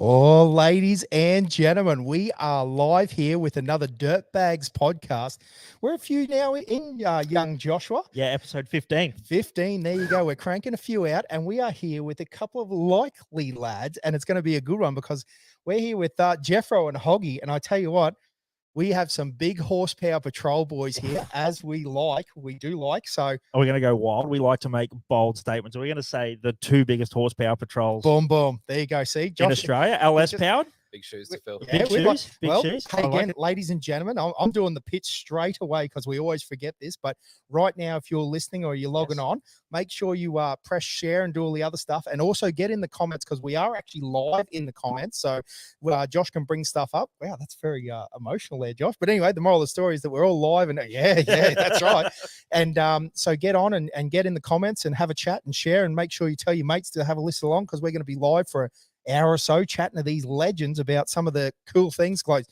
Oh, ladies and gentlemen, we are live here with another Dirtbagz podcast. We're a few now in, young Joshua. Yeah, episode 15. 15, there you go. We're cranking a few out, and we are here with a couple of likely lads, and it's going to be a good one because we're here with Jeffro and Hoggy, and I tell you what, we have some big horsepower patrol boys here, as we do like. So are we going to go wild? We like to make bold statements. Are we going to say the two biggest horsepower patrols boom, boom. There you go. See, Josh, in Australia, LS powered? Big shoes to fill. Yeah, big shoes. Hey, again, ladies and gentlemen, I'm doing the pitch straight away because we always forget this. But right now, if you're listening or you're logging on, make sure you press share and do all the other stuff. And also get in the comments because we are actually live in the comments. So Josh can bring stuff up. Wow, that's very emotional there, Josh. But anyway, the moral of the story is that we're all live. And yeah, that's right. And so get on and get in the comments and have a chat and share and make sure you tell your mates to have a listen along because we're going to be live for hour or so chatting to these legends about some of the cool things. Like,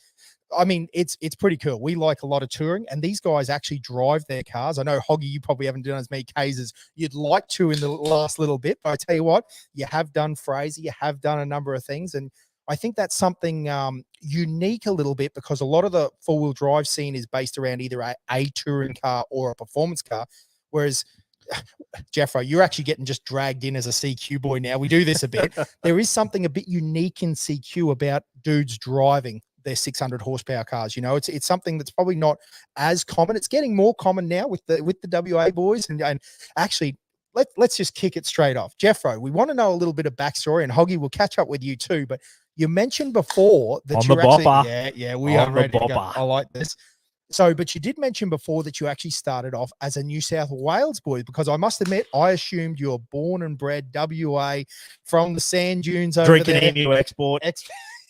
I mean, it's pretty cool. We like a lot of touring, and these guys actually drive their cars. I know, Hoggy, you probably haven't done as many Ks as you'd like to in the last little bit, but I tell you what, you have done Fraser, you have done a number of things, and I think that's something unique a little bit because a lot of the four-wheel drive scene is based around either a touring car or a performance car, whereas Jeffro, you're actually getting just dragged in as a CQ boy now. We do this a bit. There is something a bit unique in CQ about dudes driving their 600 horsepower cars. You know, it's something that's probably not as common. It's getting more common now with the WA boys. And actually, let's just kick it straight off. Jeffro, we want to know a little bit of backstory, and Hoggy will catch up with you too. But you mentioned before that you're actually, we are ready to go. I like this. So, but you did mention before that you actually started off as a New South Wales boy, because I must admit, I assumed you're born and bred WA from the sand dunes over drinking there. emu export.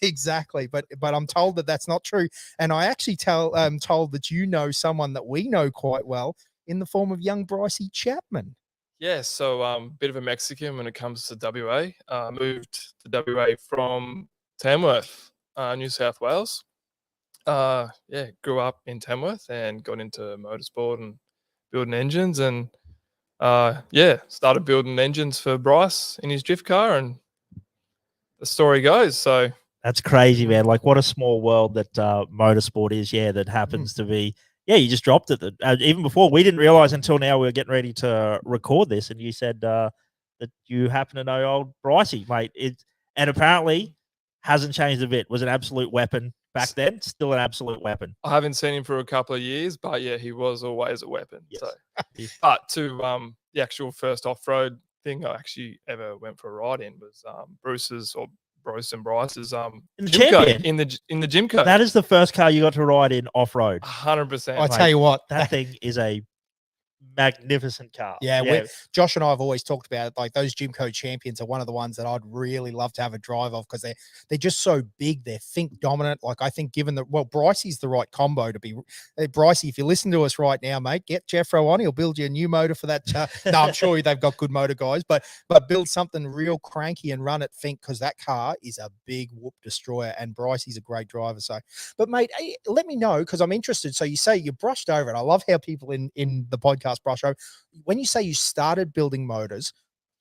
Exactly. But I'm told that that's not true. And I actually told that you know someone that we know quite well in the form of young Brycey Chapman. Yeah, so bit of a Mexican when it comes to WA. Moved to WA from Tamworth, New South Wales. Grew up in Tamworth and got into motorsport and building engines, and started building engines for Bryce in his drift car, and the story goes. So that's crazy, man. Like, what a small world that motorsport is. Yeah, that happens to be. Yeah, you just dropped it. Even before, we didn't realize until now we were getting ready to record this, and you said that you happen to know old Brycey, mate. And apparently hasn't changed a bit. Was an absolute weapon. Back then, still an absolute weapon. I haven't seen him for a couple of years, but yeah, he was always a weapon. Yes. So, but to the actual first off-road thing I actually ever went for a ride in was Bruce and Bryce's in the champion in the Jimco. That is the first car you got to ride in off-road. 100%. I tell you what, that thing is a magnificent car. Yeah. Josh and I have always talked about it. Like, those Jimco champions are one of the ones that I'd really love to have a drive of because they're just so big. They're think dominant. Like, I think given Brycey's the right combo to be. Brycey, if you listen to us right now, mate, get Jeffro on. He'll build you a new motor for that. No, I'm sure they've got good motor guys, but build something real cranky and run it think, because that car is a big whoop destroyer, and Brycey's a great driver. So, but mate, let me know because I'm interested. So you say you brushed over it. I love how people in the podcast brush over. When you say you started building motors,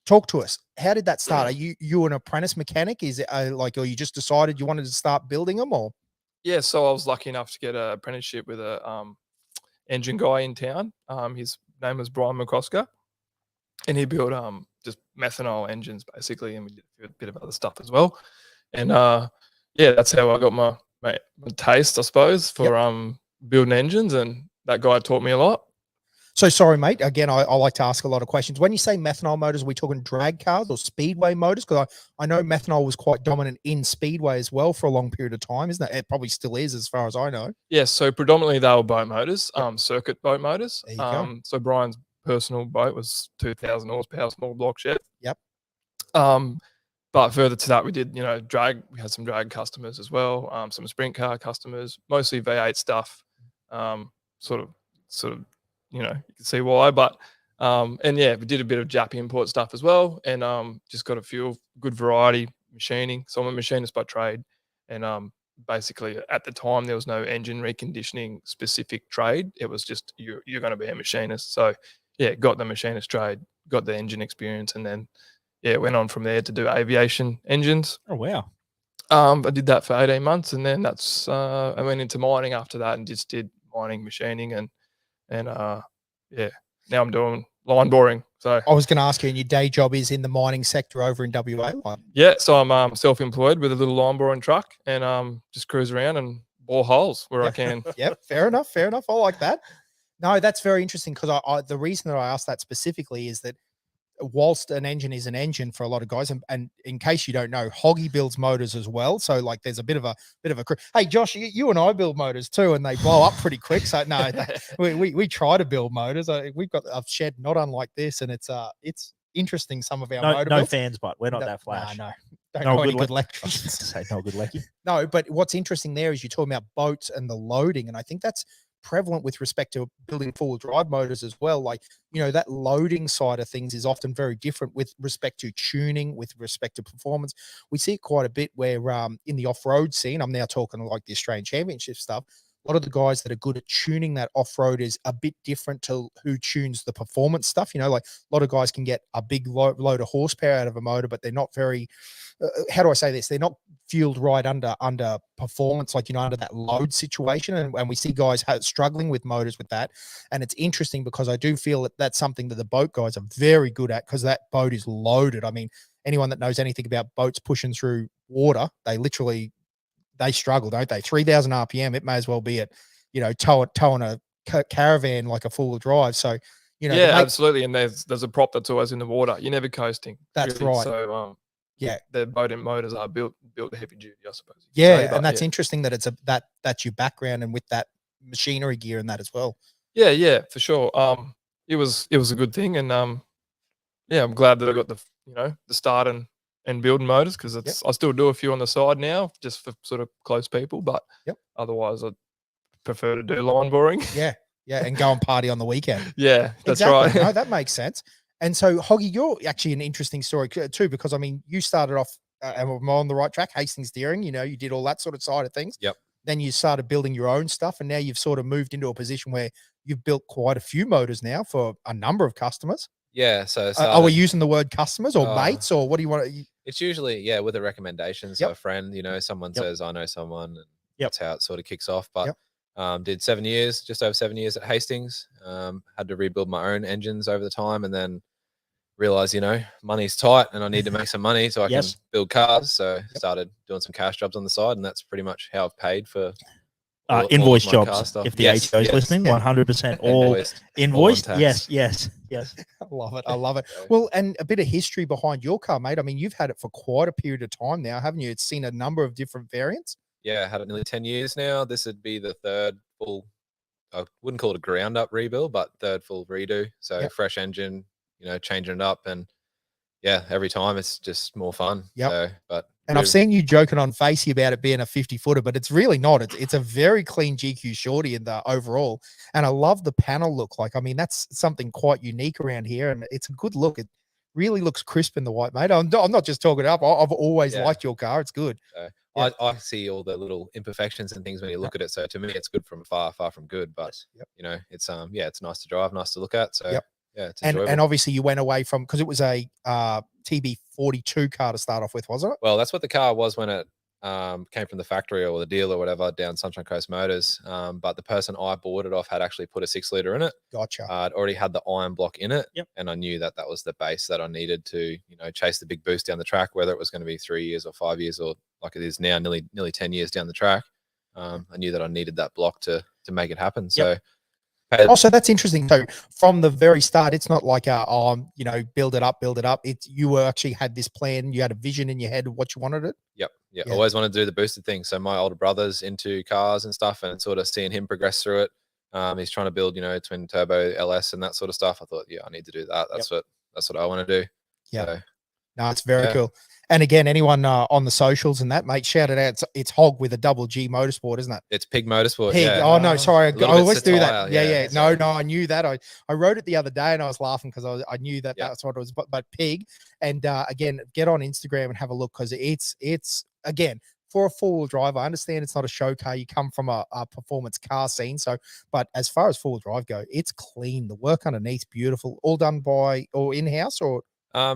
talk to us. How did that start? Are you an apprentice mechanic? Is it or you just decided you wanted to start building them? Or yeah, so I was lucky enough to get an apprenticeship with a engine guy in town. His name was Brian McCosker, and he built just methanol engines basically, and we did a bit of other stuff as well. And that's how I got my taste, I suppose, for building engines, and that guy taught me a lot. So sorry, mate. Again, I like to ask a lot of questions. When you say methanol motors, are we talking drag cars or speedway motors? Because I know methanol was quite dominant in speedway as well for a long period of time, isn't it? It probably still is, as far as I know. Yeah, so predominantly they were boat motors, circuit boat motors. There you go. So Brian's personal boat was 2,000 horsepower, small block shed. Yep. But further to that, we did, drag. We had some drag customers as well, some sprint car customers, mostly V8 stuff. Sort of. You can see why, but we did a bit of Jap import stuff as well, and just got a few good variety machining. So I'm a machinist by trade, And basically at the time there was no engine reconditioning specific trade. It was just you're going to be a machinist. So yeah, got the machinist trade, got the engine experience, and then went on from there to do aviation engines. Oh wow. I did that for 18 months, and then that's I went into mining after that and just did mining, machining, and now I'm doing line boring. So I was going to ask you, and your day job is in the mining sector over in WA? yeah, so I'm self-employed with a little line boring truck, and just cruise around and bore holes where I can. Yep, fair enough. I like that. No, that's very interesting, because the reason that I asked that specifically is that whilst an engine is an engine for a lot of guys, and in case you don't know, Hoggy builds motors as well. So like there's a bit of a hey Josh, you and I build motors too, and they blow up pretty quick. So no, we try to build motors. We've got a shed not unlike this, and it's interesting, some of our motor builds. Fans, but we're not that flash. No. Don't know any good electricians. Say no good lecky. No, but what's interesting there is you're talking about boats and the loading, and I think that's prevalent with respect to building four-wheel drive motors as well. Like, that loading side of things is often very different with respect to tuning, with respect to performance. We see it quite a bit where in the off-road scene, I'm now talking like the Australian Championship stuff, a lot of the guys that are good at tuning that off-road is a bit different to who tunes the performance stuff. Like a lot of guys can get a big load of horsepower out of a motor, but they're not very, how do I say this? They're not fueled right under performance, like, under that load situation. And we see guys struggling with motors with that. And it's interesting because I do feel that that's something that the boat guys are very good at, because that boat is loaded. I mean, anyone that knows anything about boats pushing through water, they struggle, don't they? 3,000 RPM, it may as well be at, towing a caravan like a four-wheel drive. So, absolutely. And there's a prop that's always in the water. You're never coasting. That's right. So, the boat and motors are built heavy duty, I suppose. Yeah, and that's interesting that it's that's your background, and with that machinery gear and that as well. Yeah, for sure. It was a good thing, and I'm glad that I got the start and building motors, because I still do a few on the side now, just for sort of close people, but otherwise I'd prefer to do line boring. Yeah, and go and party on the weekend. Yeah, that's exactly. right. No, that makes sense. And so, Hoggy, you're actually an interesting story too, because I mean, you started off, and we're on the right track, Hastings Deering, you did all that sort of side of things. Yep. Then you started building your own stuff, and now you've sort of moved into a position where you've built quite a few motors now for a number of customers. Yeah. So are we using the word customers or mates, or what do you want to? It's usually, with a recommendation. So a friend, someone says, I know someone, and that's how it sort of kicks off. But did 7 years, just over 7 years at Hastings. Had to rebuild my own engines over the time, and then realized, money's tight and I need to make some money so I can build cars. So started doing some cash jobs on the side, and that's pretty much how I've paid for invoice jobs. If the HO is listening, 100% all invoiced. Yes. I love it. Well, and a bit of history behind your car, mate. I mean, you've had it for quite a period of time now, haven't you? It's seen a number of different variants. Yeah, I had it nearly 10 years now. This would be the third full, I wouldn't call it a ground up rebuild, but third full redo. So fresh engine, changing it up, and every time it's just more fun. Yeah. So, I've seen you joking on Facey about it being a 50-footer, but it's really not. It's a very clean GQ shorty in the overall. And I love the panel look. Like, I mean, that's something quite unique around here, and it's a good look. It really looks crisp in the white, mate. I'm not just talking it up. I've always liked your car. It's good. I see all the little imperfections and things when you look at it. So to me, it's good from far from good. But it's it's nice to drive, nice to look at. So it's enjoyable. And obviously you went away from, because it was a TB42 car to start off with, wasn't it? Well, that's what the car was when it came from the factory or the dealer or whatever down Sunshine Coast Motors. But the person I bought it off had actually put a 6-litre in it. Gotcha. I'd already had the iron block in it, and I knew that was the base that I needed to, chase the big boost down the track, whether it was going to be 3 years or 5 years or like it is now, nearly 10 years down the track. I knew that I needed that block to make it happen. So. Also, that's interesting. So from the very start, it's not like build it up. You actually had this plan. You had a vision in your head of what you wanted it. Yep. Yeah. Always wanted to do the boosted thing. So my older brother's into cars and stuff, and sort of seeing him progress through it. He's trying to build, twin turbo LS and that sort of stuff. I thought, I need to do that. That's what I want to do. Yeah. So, no, it's very cool. And again, anyone on the socials and that, mate, shout it out. It's Hog with a double G Motorsport, isn't it? It's Pig Motorsport. Pig. Yeah. Oh, no, sorry. I always do that. Yeah. No, So. I knew that. I wrote it the other day and I was laughing because I knew that's what it was. But Pig. And again, get on Instagram and have a look, because it's again, for a four-wheel drive, I understand it's not a show car. You come from a performance car scene. So, but as far as four-wheel drive go, it's clean. The work underneath, beautiful. All done by or in-house or?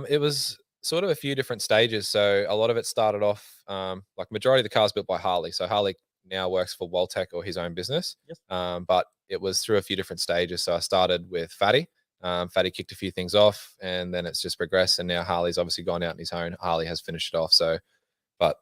It was sort of a few different stages. So a lot of it started off, like majority of the cars built by Harley. So Harley now works for Waltech or his own business. Yes. But it was through a few different stages. So I started with Fatty. Fatty kicked a few things off, and then it's just progressed. And now Harley's obviously gone out on his own. Harley has finished it off. So, but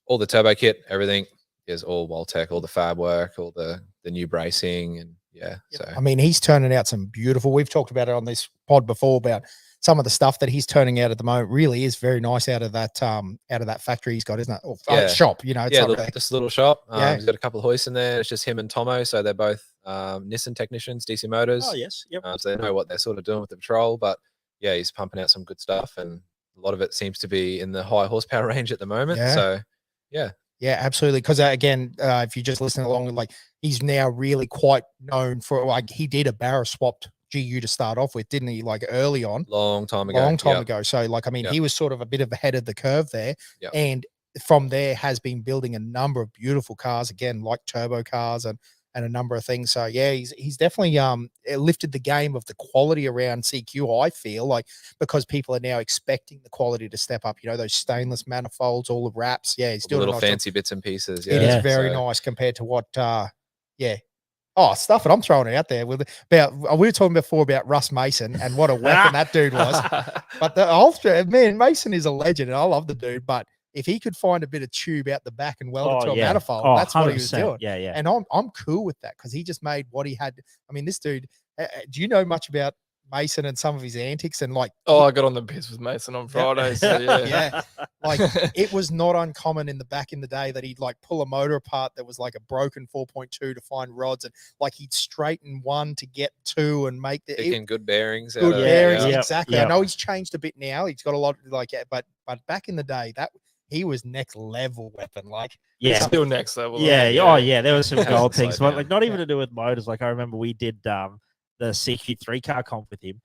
all the turbo kit, everything is all Waltech, all the fab work, all the new bracing, and yeah. Yep. So I mean, he's turning out some beautiful. We've talked about it on this pod before about some of the stuff that he's turning out at the moment. Really is very nice out of that factory he's got, isn't it? Or shop, you know. It's not really, just a little shop. Yeah. He's got a couple of hoists in there. It's just him and Tomo, so they're both Nissan technicians, DC Motors. Oh yes, yep. So they know what they're sort of doing with the Petrol. But yeah, he's pumping out some good stuff, and a lot of it seems to be in the high horsepower range at the moment. Yeah. So yeah. Yeah, absolutely. Because again, if you just listen along, like he's now really quite known for, like, he did a barrel swapped GU to start off with, didn't he? Like early on, long time ago. So like, I mean, he was sort of a bit of ahead of the curve there, Yep. and from there has been building a number of beautiful cars again, like turbo cars and a number of things. So yeah, he's definitely lifted the game of the quality around CQ. I feel like, because people are now expecting the quality to step up. You know, those stainless manifolds, all the wraps. Yeah, he's doing little a nice fancy job. bits and pieces. It is very nice compared to what. Yeah. Oh, stuff that I'm throwing out there with about. We were talking before about Russ Mason and what a weapon that dude was. But man, Mason is a legend, and I love the dude. But if he could find a bit of tube out the back and weld it to a manifold, that's what he was doing. Yeah, yeah. And I'm cool with that, because he just made what he had. I mean, this dude. Do you know much about Mason and some of his antics? And like, I got on the piss with Mason on Friday. So yeah, yeah. Like, it was not uncommon in the day that he'd like pull a motor apart that was like a broken 4.2 to find rods, and like he'd straighten one to get two and make good bearings. Good bearings, Yep, exactly. yep. I know he's changed a bit now. He's got a lot like, but back in the day, that he was next level weapon. Like, yeah, still next level. Yeah, yeah. Oh yeah, there was some gold things, slowed but like not even to do with motors. Like I remember we did the CQ3 car comp with him,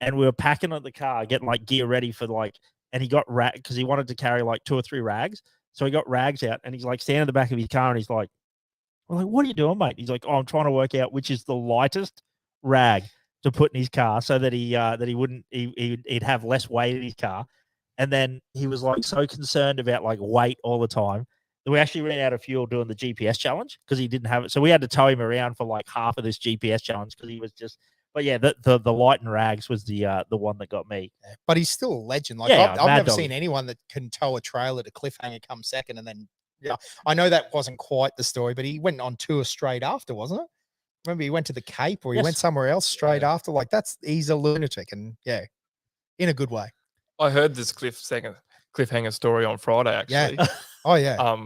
and we were packing on the car, getting like gear ready for like, and he got because he wanted to carry like 2 or 3 rags. So he got rags out, and he's like standing in the back of his car, and he's like, we're like, what are you doing, mate? He's like, oh, I'm trying to work out which is the lightest rag to put in his car so that he wouldn't, he'd have less weight in his car. And then he was like so concerned about like weight all the time that we actually ran out of fuel doing the GPS challenge because he didn't have it. So we had to tow him around for like half of this GPS challenge because he was just. But yeah, the light and rags was the one that got me. But he's still a legend. Like, Yeah, I've never seen anyone that can tow a trailer to cliffhanger, come second, and then I know that wasn't quite the story, but he went on tour straight after, wasn't it? Remember, he went to the Cape, or he went somewhere else straight after. Like, he's a lunatic, and yeah, in a good way. I heard this cliffhanger story on Friday, actually. Yeah. Oh yeah.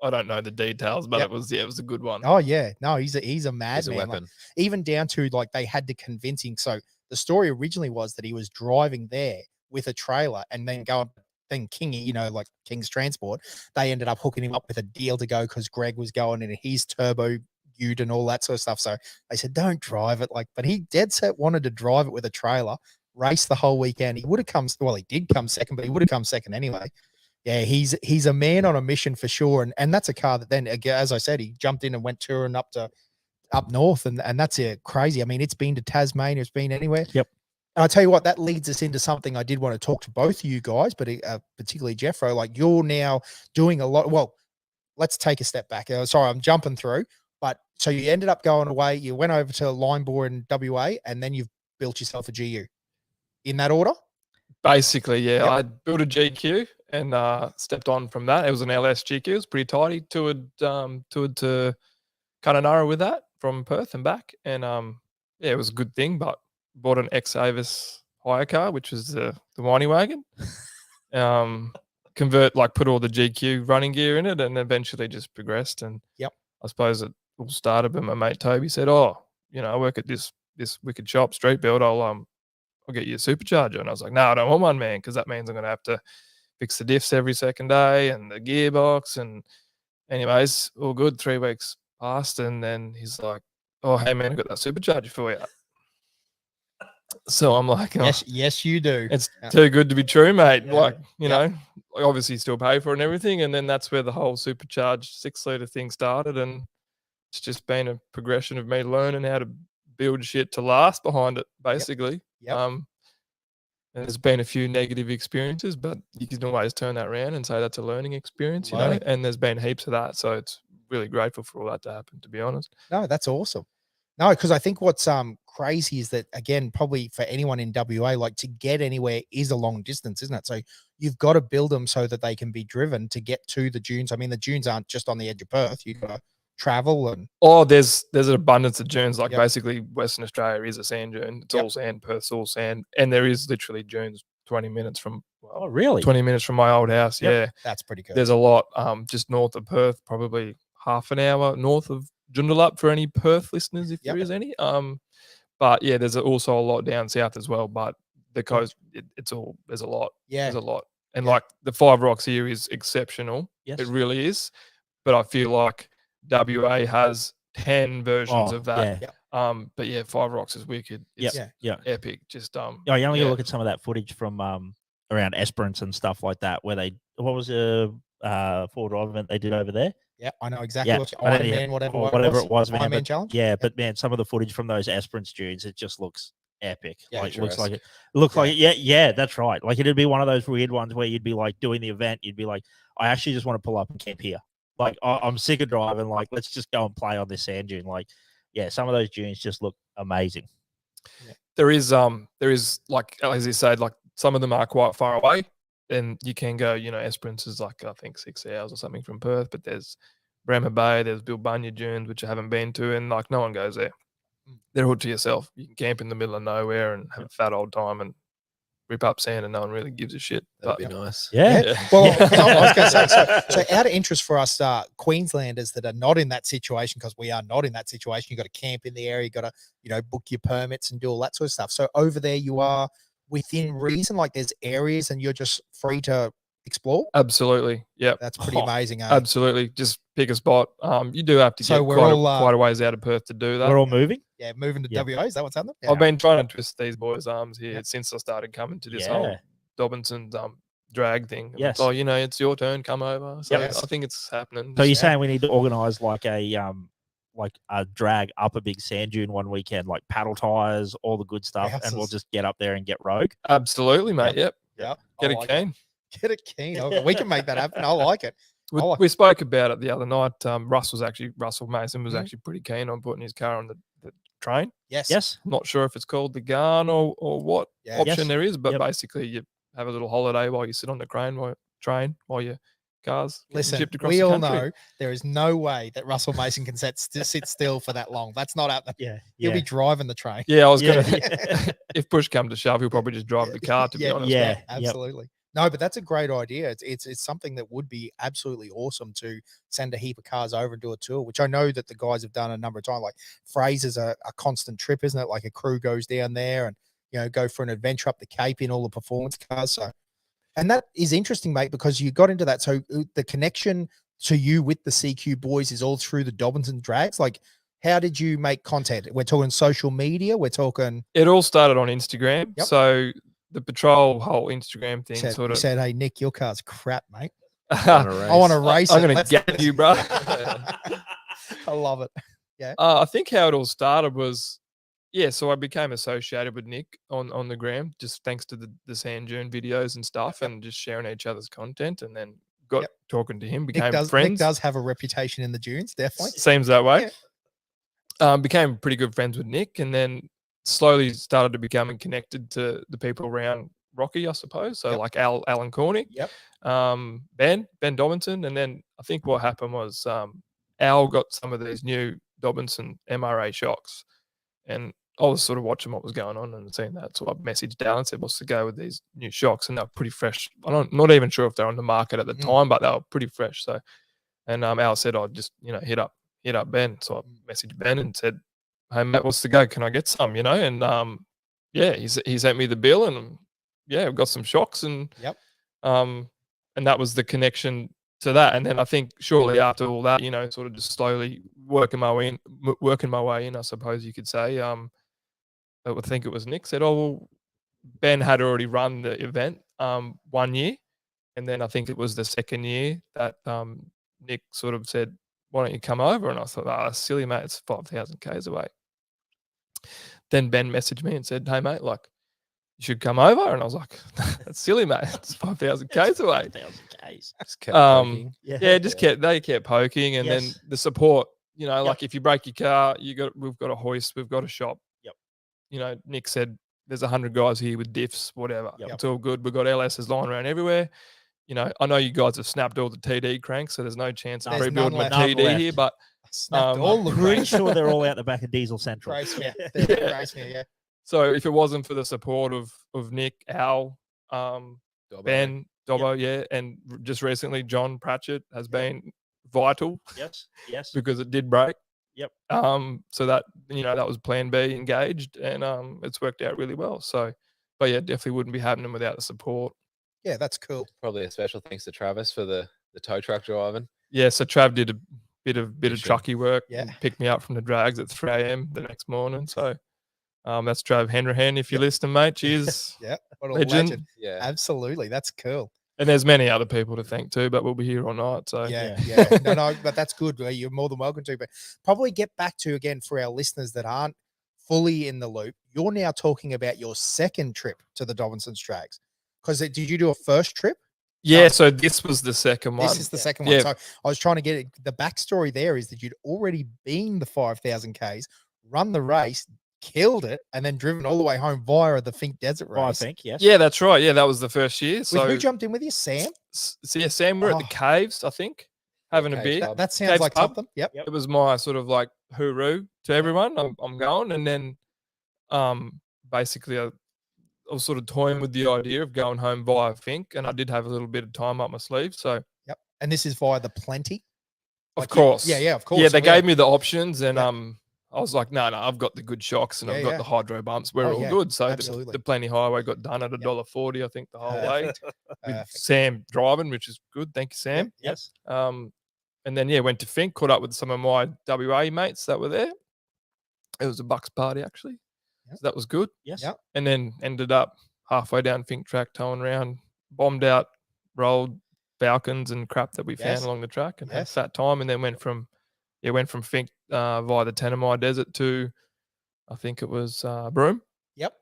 I don't know the details, but it was a good one. Oh yeah. No, he's a madman. He's a weapon. Like, even down to like they had to convince him. So the story originally was that he was driving there with a trailer and then Kingy, you know, like King's Transport, they ended up hooking him up with a deal to go because Greg was going in his turbo ute and all that sort of stuff. So they said, don't drive it. Like, but he dead set wanted to drive it with a trailer, race the whole weekend. He would have come, well, he did come second, but he would have come second anyway. Yeah, he's a man on a mission for sure. And that's a car that then, as I said, he jumped in and went touring up north. And that's crazy. I mean, it's been to Tasmania, it's been anywhere. Yep. And I'll tell you what, that leads us into something I did want to talk to both of you guys, but particularly Jeffro. Like, you're now doing a lot. Well, let's take a step back. Sorry, I'm jumping through. But so you ended up going away. You went over to Linebore in WA, and then you've built yourself a GU. In that order? Basically, yeah. Yep. I built a GQ and stepped on from that. It was an LS GQ. It was pretty tidy. Toured to Kununurra with that from Perth and back. And yeah, it was a good thing, but bought an ex-Avis hire car, which was the whiny wagon. Put all the GQ running gear in it, and eventually just progressed. And I suppose it all started when my mate Toby said, "Oh, I work at this wicked shop, Street Build. I'll get you a supercharger." And I was like, "No, I don't want one, man, because that means I'm going to have to fix the diffs every second day and the gearbox." And anyways, all good. 3 weeks passed, and then he's like, "Oh, hey man, I got that supercharger for you." So I'm like, oh, Yes, you do. it's too good to be true, mate. Yeah. Like, you know, I obviously still pay for it and everything. And then that's where the whole supercharged 6-litre thing started. And it's just been a progression of me learning how to build shit to last behind it, basically. And there's been a few negative experiences, but you can always turn that around and say that's a learning experience, you know, and there's been heaps of that. So it's really grateful for all that to happen, to be honest. No, that's awesome. No, because I think what's crazy is that, again, probably for anyone in WA, like to get anywhere is a long distance, isn't it? So you've got to build them so that they can be driven to get to the dunes. I mean, the dunes aren't just on the edge of Perth. You've got to travel and there's an abundance of dunes. Like basically Western Australia is a sand dune. It's all sand. Perth's all sand, and there is literally dunes 20 minutes from 20 minutes from my old house. Yeah, that's pretty good. There's a lot just north of Perth, probably half an hour north of Joondalup for any Perth listeners, if there is any. But yeah, there's also a lot down south as well. But the coast, there's a lot. Yeah, there's a lot. And like the Five Rocks here is exceptional. Yes, it really is. But I feel like WA has 10 versions of that. Yeah. But yeah, Five Rocks is wicked. It's epic. Just you only look at some of that footage from around Esperance and stuff like that, where what was the four drive event they did over there? Yeah, I know exactly what Iron Man, whatever it was, Iron Man challenge. Yeah, but man, some of the footage from those Esperance dunes, it just looks epic. Yeah, like, it looks like that's right. Like it'd be one of those weird ones where you'd be like doing the event, you'd be like, I actually just want to pull up and camp here. Like I'm sick of driving. Like let's just go and play on this sand dune. Like, yeah, some of those dunes just look amazing. Yeah. There is like as you said, like some of them are quite far away, and you can go. You know, Esperance is like I think 6 hours or something from Perth, but there's Bremer Bay, there's Bilbunya dunes which I haven't been to, and like no one goes there. They're all to yourself. You can camp in the middle of nowhere and have a fat old time and rip up sand, and no one really gives a shit. That'd be nice. Yeah. Well, I was going to say, so out of interest for us Queenslanders that are not in that situation, because we are not in that situation, you got to camp in the area, you got to, book your permits and do all that sort of stuff. So over there you are within reason, like there's areas and you're just free to explore. Absolutely. Yeah. That's pretty amazing. Absolutely. Just pick a spot. You do have to get quite a ways out of Perth to do that. We're all moving. Yeah, moving to WA. Is that what's happening? I've been trying to twist these boys' arms here since I started coming to this whole Dobinson drag thing. Yes. Oh, it's your turn. Come over. So I think it's happening. So you're saying we need to organise like a drag up a big sand dune one weekend, like paddle tires, all the good stuff, and we'll just get up there and get rogue. Absolutely, mate. Yep. Get a keen. Get a keen. We can make that happen. I like it. We spoke about it the other night. Russell Mason was actually pretty keen on putting his car on the train. Yes. I'm not sure if it's called the Garn or what option there is, but basically you have a little holiday while you sit on the train while your car's shipped across the country. We all know there is no way that Russell Mason can sit still for that long. That's not happening. Yeah. He'll be driving the train. Yeah, I was going to. If push comes to shove, he'll probably just drive the car, to be honest. Yeah, absolutely. No, but that's a great idea. It's something that would be absolutely awesome to send a heap of cars over and do a tour, which I know that the guys have done a number of times. Like Fraser's a constant trip, isn't it? Like a crew goes down there and go for an adventure up the Cape in all the performance cars. So, and that is interesting, mate, because you got into that. So the connection to you with the CQ boys is all through the Dobinson drags. Like, how did you make content? We're talking social media. We're talking. It all started on Instagram. Yep. So the Petrol whole Instagram thing said, "Hey Nick, your car's crap, mate. I want to race. I'm going to get you, bro." I love it. Yeah. I think how it all started was, so I became associated with Nick on the gram, just thanks to the sand dune videos and stuff, and just sharing each other's content, and then got talking to him, became friends. Nick does have a reputation in the dunes, definitely. Seems that way. Yeah. Became pretty good friends with Nick, and then slowly started to becoming connected to the people around Rocky, I suppose. So like Alan Cornick, Ben Dobinson, and then I think what happened was Al got some of these new Dobinson MRA shocks, and I was sort of watching what was going on and seeing that. So I messaged Al and said, "What's the go with these new shocks?" And they're pretty fresh. Not even sure if they're on the market at the time, but they were pretty fresh. So, and Al said, "I'd just hit up Ben." So I messaged Ben and said, "Hey Matt, what's the go? Can I get some?" And he sent me the bill, and we've got some shocks, and and that was the connection to that. And then I think shortly after all that, sort of just slowly working my way in, I suppose you could say. I think it was Nick, said, "Oh, well, Ben had already run the event 1 year, and then I think it was the second year that Nick sort of said, 'Why don't you come over?' And I thought, 'Oh, that's silly, mate. It's 5,000 k's away.' Then Ben messaged me and said, 'Hey, mate, like, you should come over.' And I was like, 'That's silly, mate. It's 5,000 k's away.' 1,000 k's. Just kept poking. They kept poking, and then the support. You know, like if you break your car, we've got a hoist, we've got a shop. Yep. You know, Nick said there's 100 guys here with diffs, whatever. Yep. It's all good. We've got LSs lying around everywhere. You know, I know you guys have snapped all the TD cranks, so there's no chance of rebuilding a TD here, but all the Pretty sure they're all out the back of Diesel Central. yeah. So if it wasn't for the support of Nick, Al, Ben, Dobbo, and just recently John Pratchett has been vital. Yes. Because it did break. Yep. So that, that was plan B engaged, and it's worked out really well. So, but yeah, definitely wouldn't be happening without the support. Yeah, that's cool. Probably a special thanks to Travis for the tow truck driving. Yeah, so Trav did a bit of trucky work. Yeah. Picked me up from the drags at 3 a.m. the next morning. So that's Trav Henrahan. If you're listening, mate, cheers. Yeah, what a Legend. legend. Yeah, Absolutely. That's cool. And there's many other people to thank too, but we'll be here all night. So yeah. No, but that's good. You're more than welcome to. But probably get back to, again, for our listeners that aren't fully in the loop, you're now talking about your second trip to the Dobinson Drags. Because did you do a first trip? Yeah, so this was the second one. This is the second one. So I was trying to get it. The backstory there is that you'd already been the 5,000 Ks, run the race, killed it, and then driven all the way home via the Fink Desert race. I think, yes. Yeah, that's right. Yeah, that was the first year. So who jumped in with you? Sam? So yeah, Sam, we're at the Caves, I think, having a beer. That sounds Caves like pub. something. Yep. It was my sort of like hooroo to everyone. I'm going. And then basically I was sort of toying with the idea of going home via Fink, and I did have a little bit of time up my sleeve. So yep. And this is via the Plenty? Of course. Yeah, of course. Yeah, they gave me the options, and I was like, no, I've got the good shocks, and I've got the hydro bumps. We're all good. So the Plenty Highway got done at $1.40, I think, the whole way. With Sam driving, which is good. Thank you, Sam. Yes. And then, went to Fink, caught up with some of my WA mates that were there. It was a Bucks party, actually. Yep. So that was good. Yes. Yep. And then ended up halfway down Fink track, towing around, bombed out, rolled Falcons and crap that we found along the track, and had that time. And then went from Fink via the Tanami Desert to, I think it was Broome. Yep.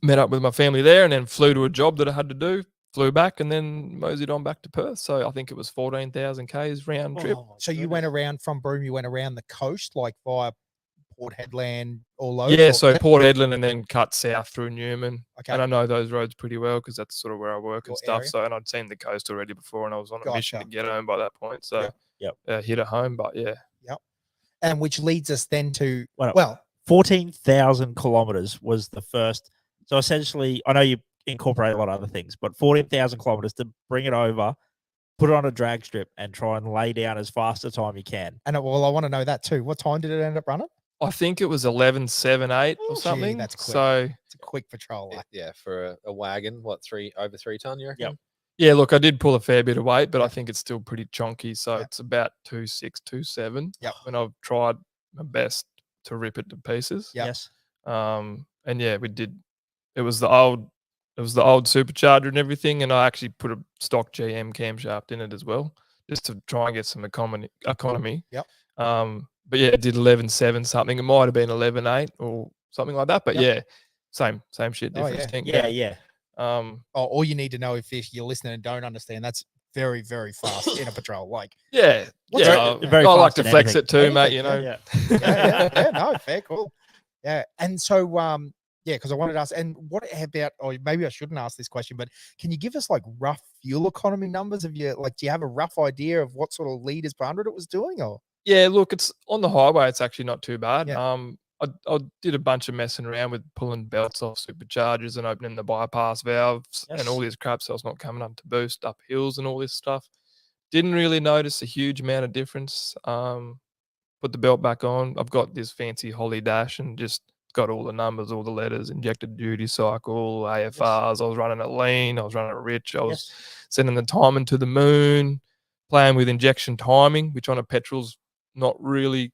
Met up with my family there, and then flew to a job that I had to do. Flew back, and then moseyed on back to Perth. So I think it was 14,000 Ks round trip. So you went around from Broome, you went around the coast, like via Port Hedland, all over? Yeah, so Port Hedland, and then cut south through Newman. Okay. And I know those roads pretty well because that's sort of where I work and stuff. Area. So, and I'd seen the coast already before, and I was on a mission to get home by that point. So, hit it home, but yeah. Yep. And which leads us then to, 14,000 kilometers was the first. So essentially, I know you incorporate a lot of other things, but 14,000 kilometers to bring it over, put it on a drag strip, and try and lay down as fast a time you can. And I want to know that too. What time did it end up running? I think it was 11.78 or something. Gee, that's quick. So it's a quick patrol. Yeah, for a wagon, over 3 ton, you reckon? Yep. Yeah, look, I did pull a fair bit of weight, but I think it's still pretty chunky. So it's about 2.6, 2.7. Yep. And I've tried my best to rip it to pieces. Yep. Yes. And yeah, we did. It was the old supercharger and everything, and I actually put a stock GM camshaft in it as well, just to try and get some economy. Yep. But yeah, it did 11.7 something. It might have been 11.8 or something like that. But yeah, same shit, different tank. Yeah. All you need to know, if you're listening and don't understand, that's very, very fast in a patrol. Like, I like to flex it too, mate. You know. Yeah. No, fair, cool. Yeah, and so because I wanted to ask, and what about, or maybe I shouldn't ask this question, but can you give us like rough fuel economy numbers? Do you have a rough idea of what sort of liters per 100 it was doing, or? Yeah, look, it's on the highway. It's actually not too bad. Yeah. I did a bunch of messing around with pulling belts off superchargers and opening the bypass valves and all this crap, so it's not coming up to boost up hills and all this stuff. Didn't really notice a huge amount of difference. Put the belt back on. I've got this fancy Holly dash and just got all the numbers, all the letters, injected duty cycle, AFRs. I was running it lean. I was running it rich. I was sending the timing to the moon, playing with injection timing, which on a petrol's not really,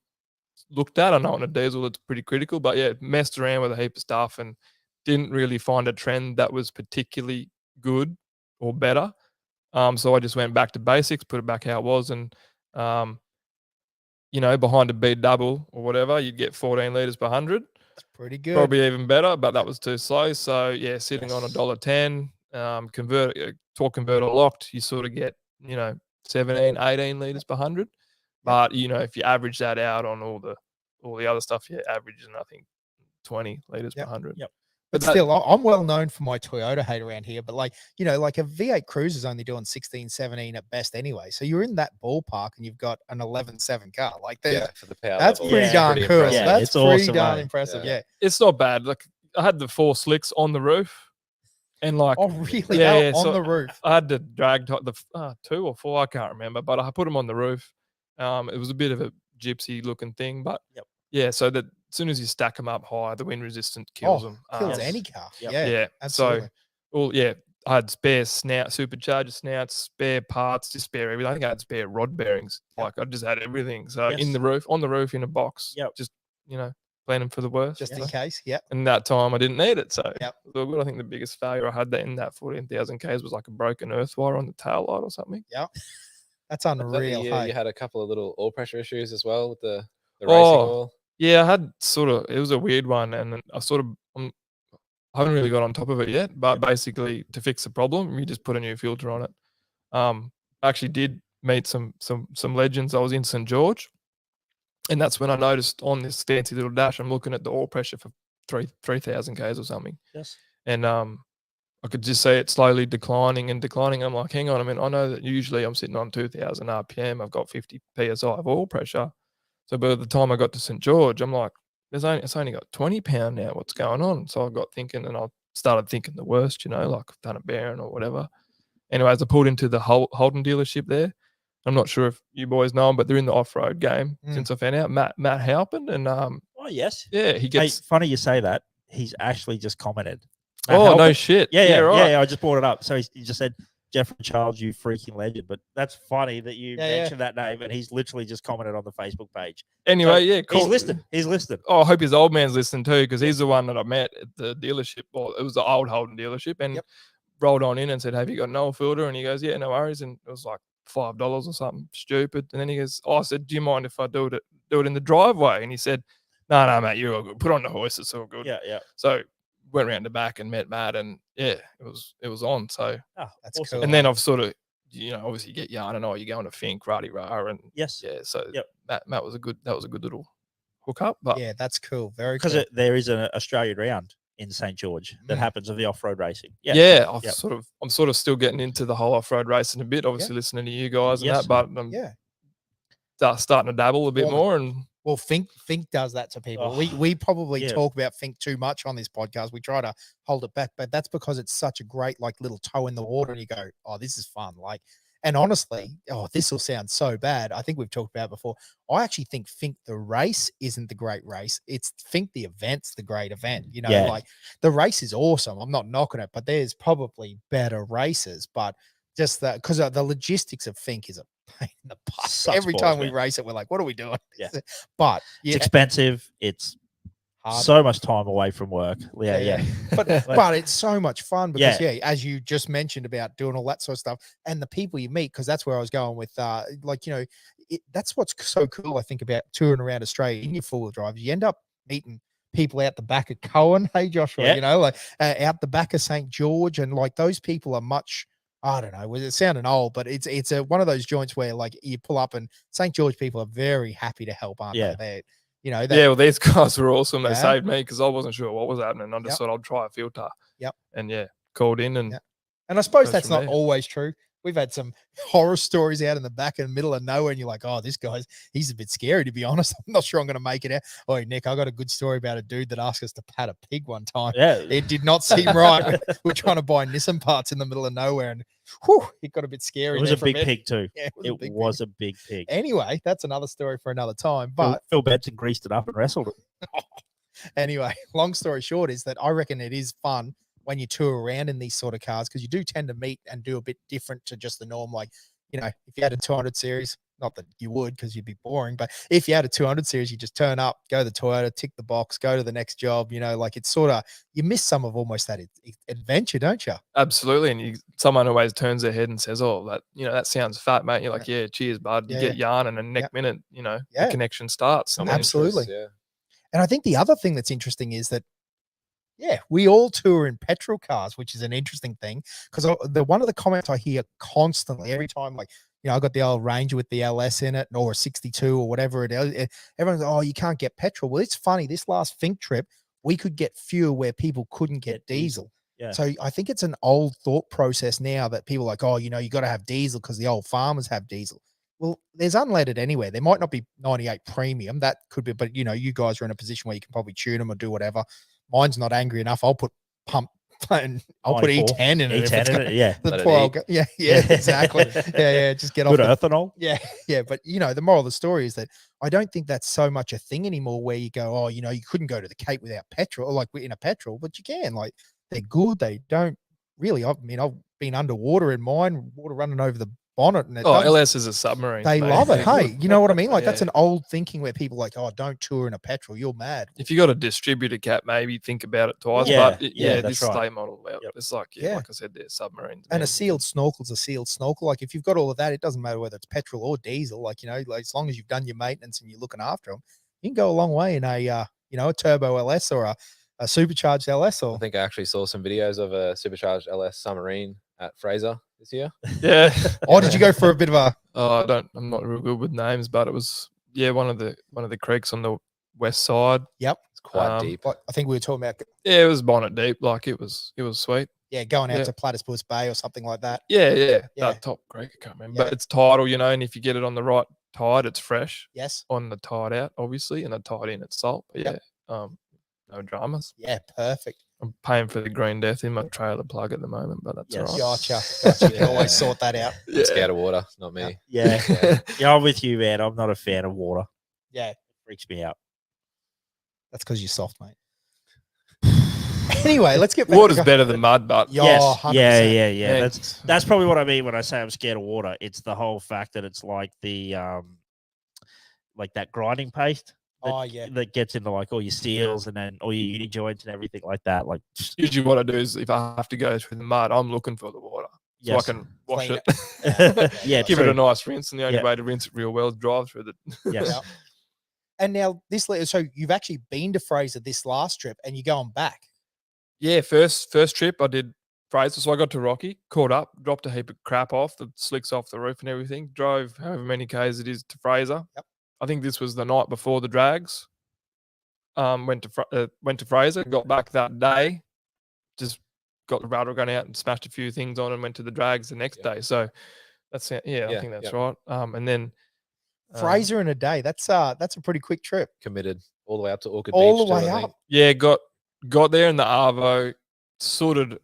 looked at. I know on a diesel it's pretty critical, but yeah, messed around with a heap of stuff and didn't really find a trend that was particularly good or better. So I just went back to basics, put it back how it was, and behind a B double or whatever, you'd get 14 litres per 100. That's pretty good. Probably even better, but that was too slow. So yeah, sitting on $1.10, torque converter locked, you sort of get 17, 18 litres per 100. But if you average that out on all the other stuff, you're averaging I think 20 litres per 100. Yep. But still, I'm well known for my Toyota hate around here. But like a V8 Cruiser is only doing 16, 17 at best anyway. So you're in that ballpark and you've got an 11.7 car. Like for the power that's level, pretty darn cool. impressive. That's it's pretty awesome, darn mate. impressive. Yeah. It's not bad. Like I had the 4 slicks on the roof, and like Oh, really? Yeah, on so the roof. I had to drag the 2 or 4, I can't remember, but I put them on the roof. It was a bit of a gypsy looking thing, but yeah. So that as soon as you stack them up high, the wind resistant kills them. Kills any car. Yep. Yeah. Absolutely. So, I had spare supercharged snouts, spare parts, just spare everything. I think I had spare rod bearings. Like I just had everything. So on the roof, in a box. Yep. Just planning for the worst. Just in case. Yeah. And that time I didn't need it. So Yep. I think the biggest failure I had in that 14,000 Ks was like a broken earth wire on the tail light or something. Yeah. That's unreal. Yeah, you had a couple of little oil pressure issues as well with the racing Oh, oil. Yeah, I had it was a weird one, and I haven't really got on top of it yet. But basically, to fix the problem, you just put a new filter on it. I actually did meet some legends. I was in St. George, and that's when I noticed on this fancy little dash, I'm looking at the oil pressure for 3,000 Ks or something. Yes. And I could just see it slowly declining and declining. I'm like, hang on a minute. I know that usually I'm sitting on 2,000 RPM. I've got 50 PSI of oil pressure. So by the time I got to St. George, I'm like, it's only got 20 pound now. What's going on? So I got thinking, and I started thinking the worst, like I've done a bearing or whatever. Anyways, I pulled into the Holden dealership there. I'm not sure if you boys know him, but they're in the off-road game since I found out. Matt Halpin and oh yes, yeah, he gets. Hey, funny you say that. He's actually just commented. No shit. Yeah, right. Yeah. I just brought it up. So he just said, Jeffro Charles, you freaking legend. But that's funny that you mentioned that name, and he's literally just commented on the Facebook page. Anyway, so cool. He's listed. Oh, I hope his old man's listening too, because he's the one that I met at the dealership. Well, it was the old Holden dealership, and rolled on in and said, "Have you got an oil filter?" And he goes, "Yeah, no worries." And it was like $5 or something stupid. And then he goes, "Oh," I said, "Do you mind if I do it in the driveway?" And he said, "No, mate, you're all good. Put on the hoist, it's all good." Yeah. So went around the back and met Matt, and it was on. So that's awesome. cool. And then I've sort of, obviously you get yarn and all, you're going to Fink, Ruddy Rah, and so Matt was a good little hook up. But yeah, that's cool. Very because cool. there is an Australian round in St. George that happens of the off-road racing. I'm sort of still getting into the whole off-road racing a bit, obviously listening to you guys and that, but I'm starting to dabble a bit more. And well, Fink does that to people. We probably talk about Fink too much on this podcast. We try to hold it back, but that's because it's such a great little toe in the water, and you go, "Oh, this is fun." And honestly, this will sound so bad. I think we've talked about it before. I actually think Fink the race isn't the great race. It's Fink the event's the great event. The race is awesome. I'm not knocking it, but there's probably better races. But just that, because the logistics of Fink is a pain in the butt. Every time we race it, we're like, what are we doing? Yeah. But it's expensive. It's hard. So much time away from work. Yeah. But it's so much fun because as you just mentioned about doing all that sort of stuff and the people you meet, because that's where I was going with that's what's so cool, I think, about touring around Australia in your four-wheel drive. You end up meeting people out the back of Cohen, hey Joshua, out the back of St. George, and those people are much, I don't know, it's sounding old, but it's one of those joints where you pull up and St. George people are very happy to help, aren't they? Well, these guys were awesome. They saved me because I wasn't sure what was happening. I just thought I'd try a filter. Yep. And called in and I suppose that's not always true. We've had some horror stories out in the back in the middle of nowhere, and you're like, "Oh, this he's a bit scary, to be honest. I'm not sure I'm going to make it out." Oh, Nick, I got a good story about a dude that asked us to pat a pig one time. Yeah, it did not seem right. We're trying to buy Nissan parts in the middle of nowhere, and it got a bit scary. It was a big pig too. Yeah, it was a big pig. Anyway, that's another story for another time. But Phil Benson greased it up and wrestled it. Anyway, long story short is that I reckon it is fun when you tour around in these sort of cars, because you do tend to meet and do a bit different to just the norm. If you had a 200 series, not that you would because you'd be boring, but if you had a 200 series, you just turn up, go to the Toyota, tick the box, go to the next job. You know, like it's sort of, you miss some of almost that adventure, don't you? Absolutely. And someone always turns their head and says, oh, that sounds fat, mate. You're like, yeah, cheers, bud. You get yarn, and the next minute, the connection starts. Absolutely. And I think the other thing that's interesting is that, we all tour in petrol cars, which is an interesting thing, because one of the comments I hear constantly every time, like, I got the old Ranger with the LS in it, or a 62 or whatever it is. Everyone's, oh, you can't get petrol. Well, it's funny. This last Fink trip, we could get fuel where people couldn't get diesel. Yeah. So I think it's an old thought process now that people are like, oh, you got to have diesel because the old farmers have diesel. Well, there's unleaded anywhere. There might not be 98 premium. That could be, but you guys are in a position where you can probably tune them or do whatever. Mine's not angry enough. I'll put pump and I'll put E10 in it. E10 in it, yeah. The poor old yeah, exactly. Yeah, just get off. Good ethanol. Yeah. But the moral of the story is that I don't think that's so much a thing anymore where you go, oh, you couldn't go to the Cape without petrol, or like in a petrol, but you can. Like, they're good. They don't really. I mean, I've been underwater in mine, water running over the bonnet, and LS is a submarine. They love it. Hey, you know what I mean? Like, that's an old thinking where people are like, oh, don't tour in a petrol, you're mad. If you got a distributor cap, maybe think about it twice. But this state model, it's like like I said, they're submarines. And a sealed snorkel's a sealed snorkel. Like, if you've got all of that, it doesn't matter whether it's petrol or diesel. Like, like, as long as you've done your maintenance and you're looking after them, you can go a long way in a a turbo LS or a supercharged LS. Or I think I actually saw some videos of a supercharged LS submarine at Fraser this year. Yeah. Did you go for a bit of a? I'm not real good with names, but it was one of the creeks on the west side. Yep, it's quite deep. I think we were talking about. Yeah, it was bonnet deep. Like, it was sweet. Yeah, going out to Platypus Bay or something like that. Yeah. That top creek, I can't remember. But it's tidal, and if you get it on the right tide, it's fresh. Yes. On the tide out, obviously, and the tide in, it's salt. But no dramas. Yeah, perfect. I'm paying for the green death in my trailer plug at the moment, but that's all right. Gotcha. You can always sort that out. I'm scared of water, not me. Yeah, I'm with you, man. I'm not a fan of water. Yeah, it freaks me out. That's because you're soft, mate. Anyway, let's get back. Water's better than mud, but yes, 100%. Yeah. That's probably what I mean when I say I'm scared of water. It's the whole fact that it's like the like that grinding paste. That gets into like all your seals and then all your uni joints and everything like that. Like, usually what I do is if I have to go through the mud, I'm looking for the water so I can wash it. Give it a nice rinse, and the only way to rinse it real well is drive through it. Yes. And now so you've actually been to Fraser this last trip, and you're going back. Yeah, first trip I did Fraser, so I got to Rocky, caught up, dropped a heap of crap off, the slicks off the roof and everything. Drove however many k's it is to Fraser. Yep. I think this was the night before the drags. Went to Fraser, got back that day, just got the rattle gun out and smashed a few things on, and went to the drags the next day. So that's I think that's right. And then Fraser in a day. That's a pretty quick trip. Committed all the way up to Orchid all Beach. The way up. Yeah, got there in the Arvo, sorted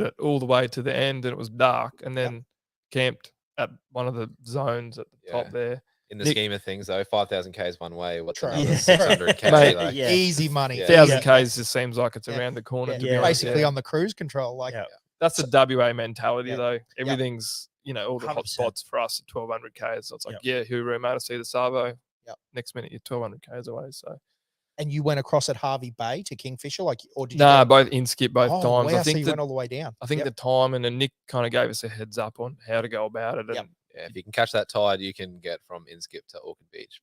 it all the way to the end, and it was dark, and then camped at one of the zones at the top there. In the scheme of things, though, 5,000 Ks one way. What's another 600 K? Mate, easy money. 1,000 Ks just seems like it's around the corner. To be honest. Basically on the cruise control. That's the WA mentality, though. Everything's all the 100%. Hot spots for us at 1,200 Ks. So it's like, hooroo, mate, I see the Savo. Next minute you're 1,200 Ks away. So. And you went across at Harvey Bay to Kingfisher, or did you? Nah, both in skip both times. Wow, I think so you went all the way down. I think the time and Nick kind of gave us a heads up on how to go about it. And if you can catch that tide, you can get from Inskip to Orchid Beach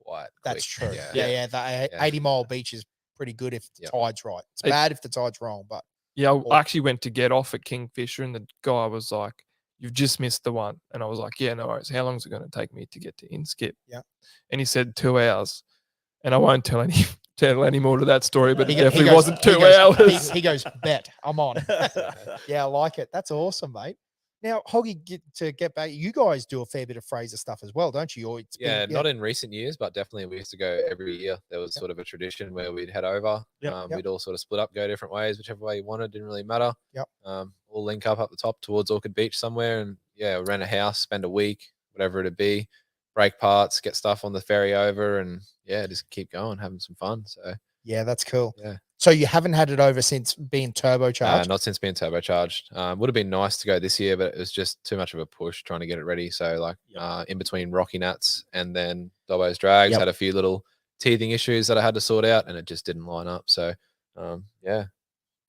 quite That's quick. true. Yeah. The 80-mile beach is pretty good if the tide's right. It's bad if the tide's wrong, but. Yeah, I actually went to get off at Kingfisher, and the guy was like, "You've just missed the one." And I was like, "Yeah, no worries. How long is it going to take me to get to Inskip?" Yeah. And he said 2 hours. And I won't tell any more to that story, but it definitely wasn't 2 hours. He goes, bet, I'm on. Yeah, I like it. That's awesome, mate. Now, Hoggy, to get back, you guys do a fair bit of Fraser stuff as well, don't you? Or not in recent years, but definitely we used to go every year. There was sort of a tradition where we'd head over. We'd all sort of split up, go different ways, whichever way you wanted, didn't really matter. All link up the top towards Orchid Beach somewhere, and rent a house, spend a week, whatever it'd be, break parts, get stuff on the ferry over, and just keep going, having some fun. So yeah, that's cool. Yeah. So you haven't had it over since being turbocharged? Not since being turbocharged. Would have been nice to go this year, but it was just too much of a push trying to get it ready. So like in between Rocky Nuts and then Dobbo's Drags, had a few little teething issues that I had to sort out, and it just didn't line up. So yeah.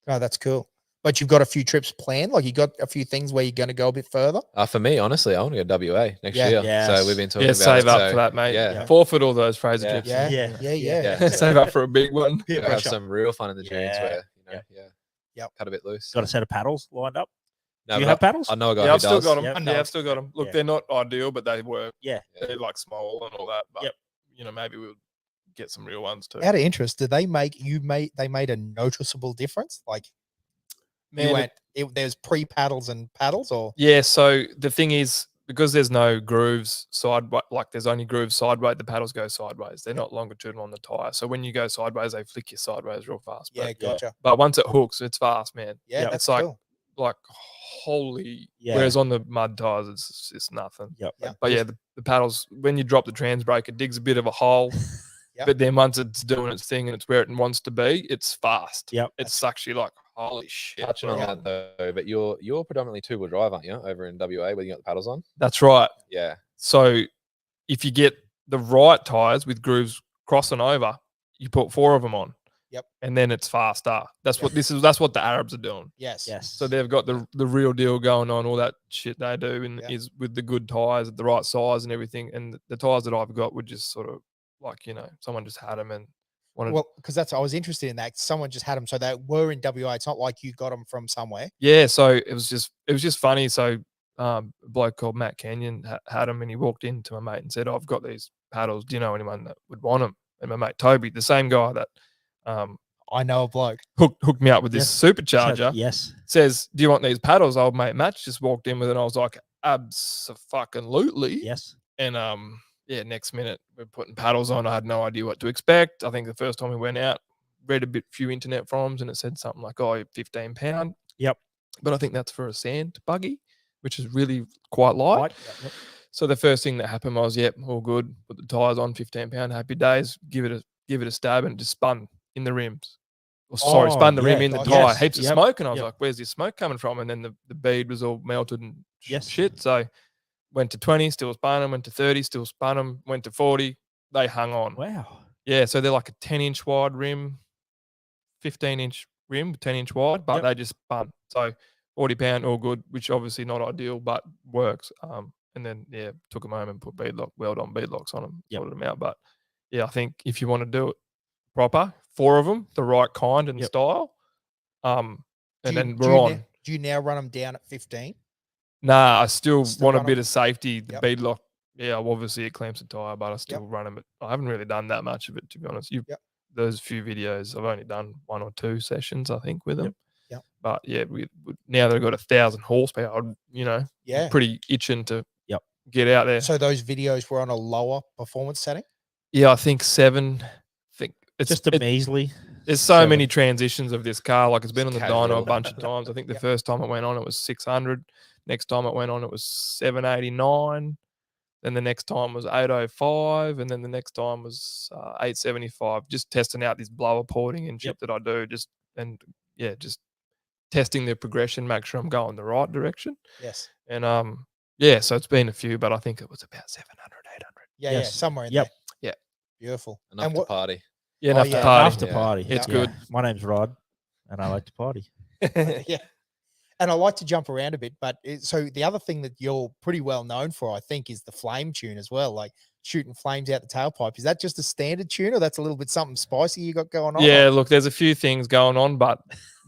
Oh, that's cool. But you've got a few trips planned? Like you got a few things where you're going to go a bit further? For me, honestly, I want to go WA next year. So we've been talking about save it. up for that, mate. Yeah. Forfeit all those Fraser trips. Yeah. Save up for a big one. Have some real fun in the jeans where, cut a bit loose. Got a set of paddles lined up? No, Do you have paddles? I know a guy Yeah, who I've still does. got them. I've still got them. Look, they're not ideal, but they work. Yeah. They're like small and all that. But, maybe we'll get some real ones too. Out of interest, did they make they made a noticeable difference? Like, there's pre-paddles and paddles, or so the thing is, because there's no grooves sideways, like there's only grooves sideways, the paddles go sideways. They're not longitudinal on the tire. So when you go sideways, they flick you sideways real fast. Gotcha. But once it hooks, it's fast, man. Yeah, that's it's like cool. like holy. Whereas on the mud tires, it's nothing. But the paddles, when you drop the trans brake, it digs a bit of a hole. But then once it's doing its thing and it's where it wants to be, it's fast. It's actually like holy shit. Touching on that though, but you're predominantly two-wheel drive, aren't you? Over in WA, where you got the paddles on. That's right. Yeah. So if you get the right tires with grooves crossing over, you put 4 of them on. And then it's faster. That's what that's what the Arabs are doing. Yes. So they've got the real deal going on, all that shit they do, and is with the good tires at the right size and everything. And the tires that I've got would just sort of like, someone just had them and wanted. Well, because I was interested in that. Someone just had them, so they were in WA. It's not like you got them from somewhere. Yeah. So it was just funny. So a bloke called Matt Kenyon had them, and he walked in to my mate and said, "I've got these paddles. Do you know anyone that would want them?" And my mate Toby, the same guy that I know a bloke, hooked me up with this supercharger. Yes. Says, "Do you want these paddles?" Old mate Matt just walked in with it, and I was like, "Abso-fucking-lutely." Yes. And next minute we're putting paddles on. I had no idea what to expect. I think the first time we went out, read few internet forums, and it said something like, 15 pound. Yep. But I think that's for a sand buggy, which is really quite light. Yep. So the first thing that happened was, all good. Put the tires on, 15 pound, happy days. Give it a stab, and it just spun in the rims. Spun the rim in the tire. Heaps of smoke, and I was like, "Where's this smoke coming from?" And then the bead was all melted and shit. So went to 20, still spun them. Went to 30, still spun them. Went to 40, they hung on. Wow. Yeah, so they're like a 10-inch wide rim, 15-inch rim, 10-inch wide, but they just spun. So 40 pound, all good, which obviously not ideal, but works. And then took them home and put weld-on bead locks on them, sorted them out. But I think if you want to do it proper, 4 of them, the right kind and style, and then we're on. Do you now run them down at 15? Nah, I still want a bit of safety. The bead lock, obviously it clamps the tire, but I still run them. But I haven't really done that much of it, to be honest. Those few videos, I've only done 1 or 2 sessions, I think, with them. But we now they've got 1,000 horsepower. Pretty itching to get out there. So those videos were on a lower performance setting. Yeah, I think 7. It's just a measly. There's so many transitions of this car. Like it's been on the dyno a bunch of times. I think the first time it went on, it was 600. Next time it went on, it was 789. Then the next time was 805, and then the next time was 875. Just testing out this blower porting and shit that I do. Just testing the progression, make sure I'm going the right direction. Yes. And so it's been a few, but I think it was about 700, 800. Yeah, somewhere in there. Yeah. Beautiful. Enough to party. Yeah, enough to party. Enough to party. It's good. My name's Rod, and I like to party. Yeah. And I like to jump around a bit, but so the other thing that you're pretty well known for, I think, is the flame tune as well, like shooting flames out the tailpipe. Is that just a standard tune, or that's a little bit something spicy you got going on? Yeah, look, there's a few things going on, but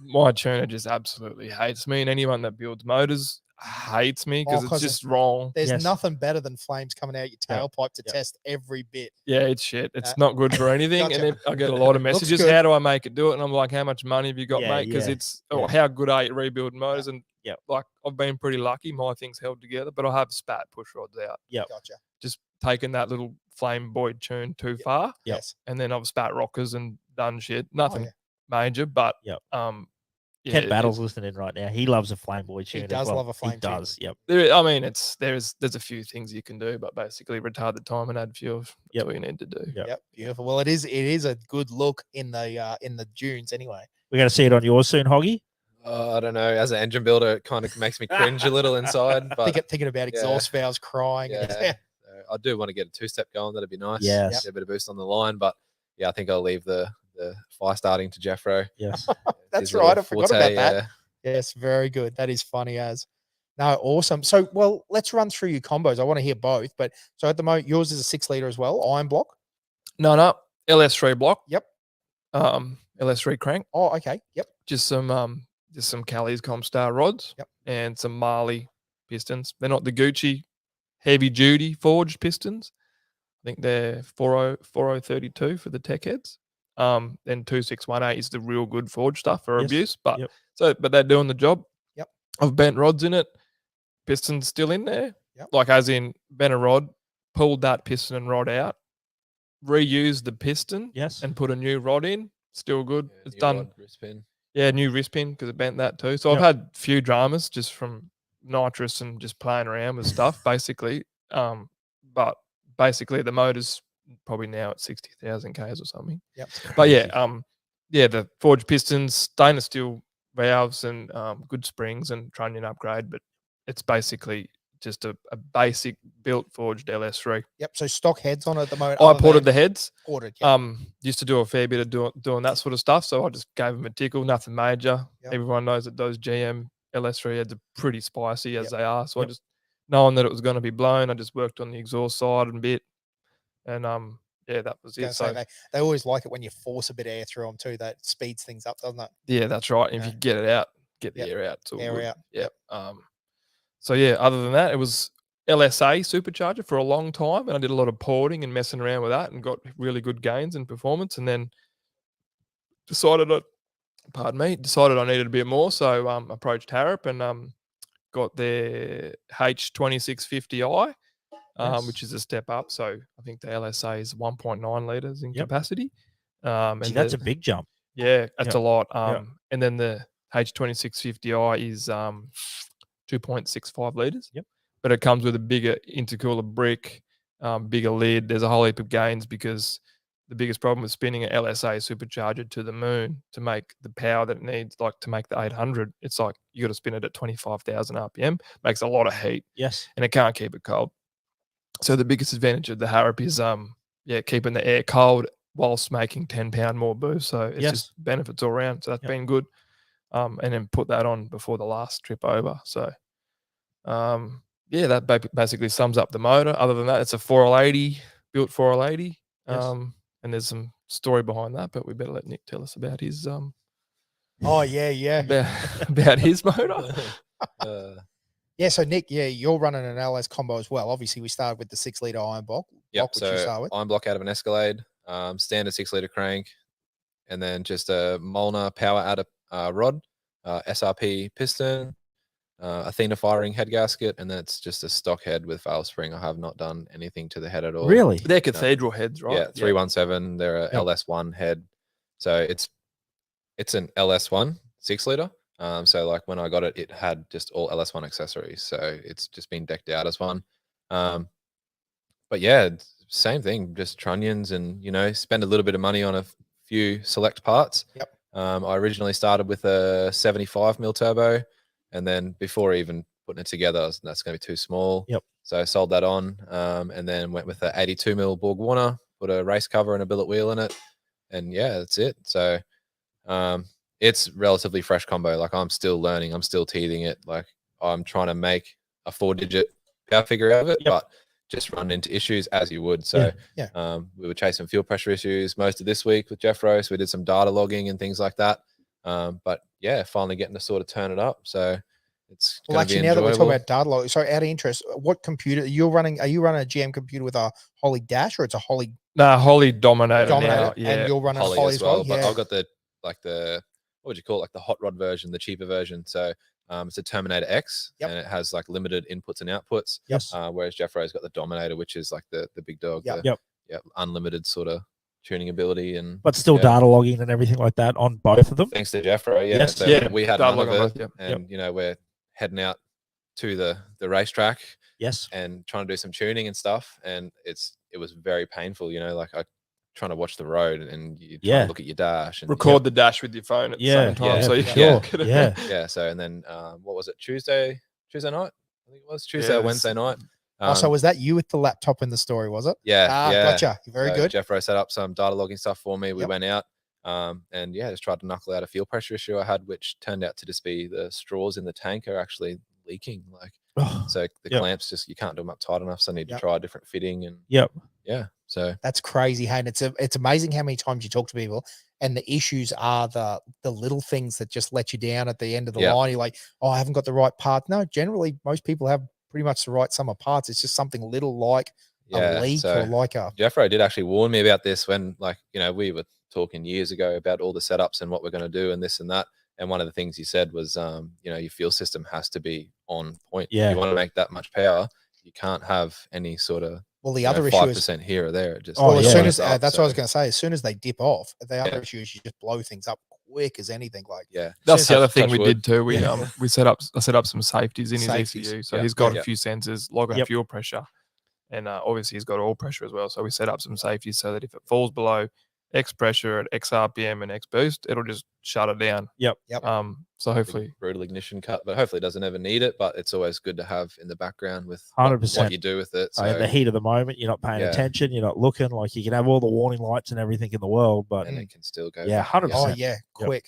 my tuner just absolutely hates me, and anyone that builds motors hates me because it's just wrong. There's nothing better than flames coming out your tailpipe to test every bit. Yeah, it's shit. It's not good for anything. Gotcha. And then I get a lot of messages. How do I make it do it? And I'm like, how much money have you got, mate? Because it's how good are you at rebuilding motors? And like I've been pretty lucky. My thing's held together, but I have spat push rods out. Yeah, gotcha. Just taken that little flame Boyd tune too far. Yes, and then I've spat rockers and done shit. Nothing major, but yeah, Kent Battle's listening right now. He loves a flamboy tune. He does as well. love a flame He tune. does. Yep. I mean, there's a few things you can do, but basically retard the time and add fuel. That's all you need to do. Yep. Beautiful. Well, it is a good look in the dunes anyway. We're going to see it on yours soon, Hoggy. I don't know. As an engine builder, it kind of makes me cringe a little inside. But Thinking about exhaust valves crying. Yeah. I do want to get a 2-step going. That'd be nice. Yes. Get a bit of boost on the line. But yeah, I think I'll leave the fire starting to Jeffro. Yes. That's right. I forgot about that. Yes, very good. That is funny as. No, awesome. So, well, let's run through your combos. I want to hear both. But so at the moment, yours is a 6-liter as well, iron block. No, LS3 block. Yep. LS3 crank. Oh, okay. Yep. Just some Cali's Comstar rods. Yep. And some Marley pistons. They're not the Gucci heavy duty forged pistons. I think they're 4032 for the tech heads. Then 2618 is the real good forged stuff for abuse. But but they're doing the job. Yep. I've bent rods in it. Pistons still in there. Yep. Like as in bent a rod, pulled that piston and rod out, reused the piston, and put a new rod in. Still good. Yeah, it's done. Wrist pin. Yeah, new wrist pin because it bent that too. So I've had a few dramas just from nitrous and just playing around with stuff, basically. But basically the motor's probably now at 60,000 Ks or something. Yep. But the forged pistons, stainless steel valves, and good springs and trunnion upgrade. But it's basically just a basic built forged LS3. Yep. So stock heads on it at the moment. I ported the heads. Ported. Yep. Used to do a fair bit of doing that sort of stuff. So I just gave them a tickle, nothing major. Yep. Everyone knows that those GM LS3 heads are pretty spicy as they are. So I just, knowing that it was going to be blown, I just worked on the exhaust side a bit. And that was it. So they always like it when you force a bit of air through them too. That speeds things up, doesn't it? Yeah, that's right. If you get it out, get the air out. It's all air good. out. Yep. So yeah, other than that, it was LSA supercharger for a long time, and I did a lot of porting and messing around with that, and got really good gains in performance. And then decided I needed a bit more, so approached Hardship and got their H2650i, which is a step up. So I think the LSA is 1.9 liters in capacity. And that's a big jump. Yeah, that's a lot. And then the H2650i is 2.65 liters. Yep. But it comes with a bigger intercooler brick, bigger lid. There's a whole heap of gains because the biggest problem with spinning an LSA supercharger to the moon to make the power that it needs, like to make the 800, it's like you got to spin it at 25,000 RPM. Makes a lot of heat. Yes. And it can't keep it cold. So the biggest advantage of the Hardship is keeping the air cold whilst making 10 pound more boost. So it's just benefits all around. So that's been good. And then put that on before the last trip over. So that basically sums up the motor. Other than that, it's a 4L80, built 4L80. And there's some story behind that, but we better let Nick tell us about his about his motor. So Nick, you're running an LS combo as well. Obviously, we started with the 6-liter iron block. Yep. So iron block out of an Escalade, standard 6-liter crank, and then just a Molnar power adder rod, SRP piston, Athena firing head gasket, and then it's just a stock head with valve spring. I have not done anything to the head at all. Really? They're cathedral heads, right? Yeah, 317. They're a LS1 head. So it's an LS1 6-liter. So like when I got it, it had just all LS1 accessories. So it's just been decked out as one. But yeah, same thing, just trunnions and, spend a little bit of money on a few select parts. Yep. I originally started with a 75 mil turbo, and then before even putting it together, that's going to be too small. Yep. So I sold that on, and then went with a 82 mil Borg Warner, put a race cover and a billet wheel in it, and yeah, that's it. So it's relatively fresh combo. Like I'm still learning, I'm still teething it. Like I'm trying to make a 4-digit power figure out of it, but just run into issues as you would. So we were chasing fuel pressure issues most of this week with Jeffrow. So we did some data logging and things like that. But yeah, finally getting to sort of turn it up. So it's actually, now that we're talking about data log, so out of interest, what computer you're running? Are you running a GM computer with a Holly Dash or it's a Holly? No, Holly Dominator. Now, and you're running Holly a Holly as well. But I've got the what would you call it? Like the hot rod version, the cheaper version. So it's a Terminator X, and it has like limited inputs and outputs. Yes. Whereas Jeffrow's got the Dominator, which is like the big dog. Yep. Unlimited sort of tuning ability, and but still data logging and everything like that on both of them. Thanks to Jeffro, yeah. Yes. So Yeah, we had data none of log on it, both, and you know, we're heading out to the racetrack, Yes, and trying to do some tuning and stuff, and it was very painful, you know, like I trying to watch the road, and you try to look at your dash and record the dash with your phone at the same time. So you yeah. So and then what was it, Tuesday night? I think it was Tuesday or Wednesday night. So was that you with the laptop in the story, was it? Yeah. Gotcha. Very good. Jeffro set up some data logging stuff for me. We went out and just tried to knuckle out a fuel pressure issue I had, which turned out to just be the straws in the tank are actually leaking. Like, so the clamps just, you can't do them up tight enough. So I need to try a different fitting. And so that's crazy. Hey, and it's amazing how many times you talk to people and the issues are the little things that just let you down at the end of the line. You're like, oh, I haven't got the right part. No, generally most people have pretty much the right sum of parts. It's just something little like a leak or like a. Jeffro did actually warn me about this when, like, you know, we were talking years ago about all the setups and what we're going to do and this and that. And one of the things he said was, you know, your fuel system has to be on point. Yeah. If you want to make that much power, you can't have any sort of, well, the other issue 5% here or there. It just as soon as that's what I was going to say. As soon as they dip off, the other issue is you just blow things up quick as anything. Like that's the other thing we did too. We I set up some safeties in his ECU, so he's got a few sensors, log on fuel pressure, and obviously he's got oil pressure as well. So we set up some safeties so that if it falls below X pressure at X RPM and X boost, it'll just shut it down. So hopefully brutal ignition cut, but hopefully it doesn't ever need it. But it's always good to have in the background with 100% what you do with it. So in the heat of the moment, you're not paying attention, you're not looking. Like, you can have all the warning lights and everything in the world, but and it can still go. 100%. Oh yeah, quick.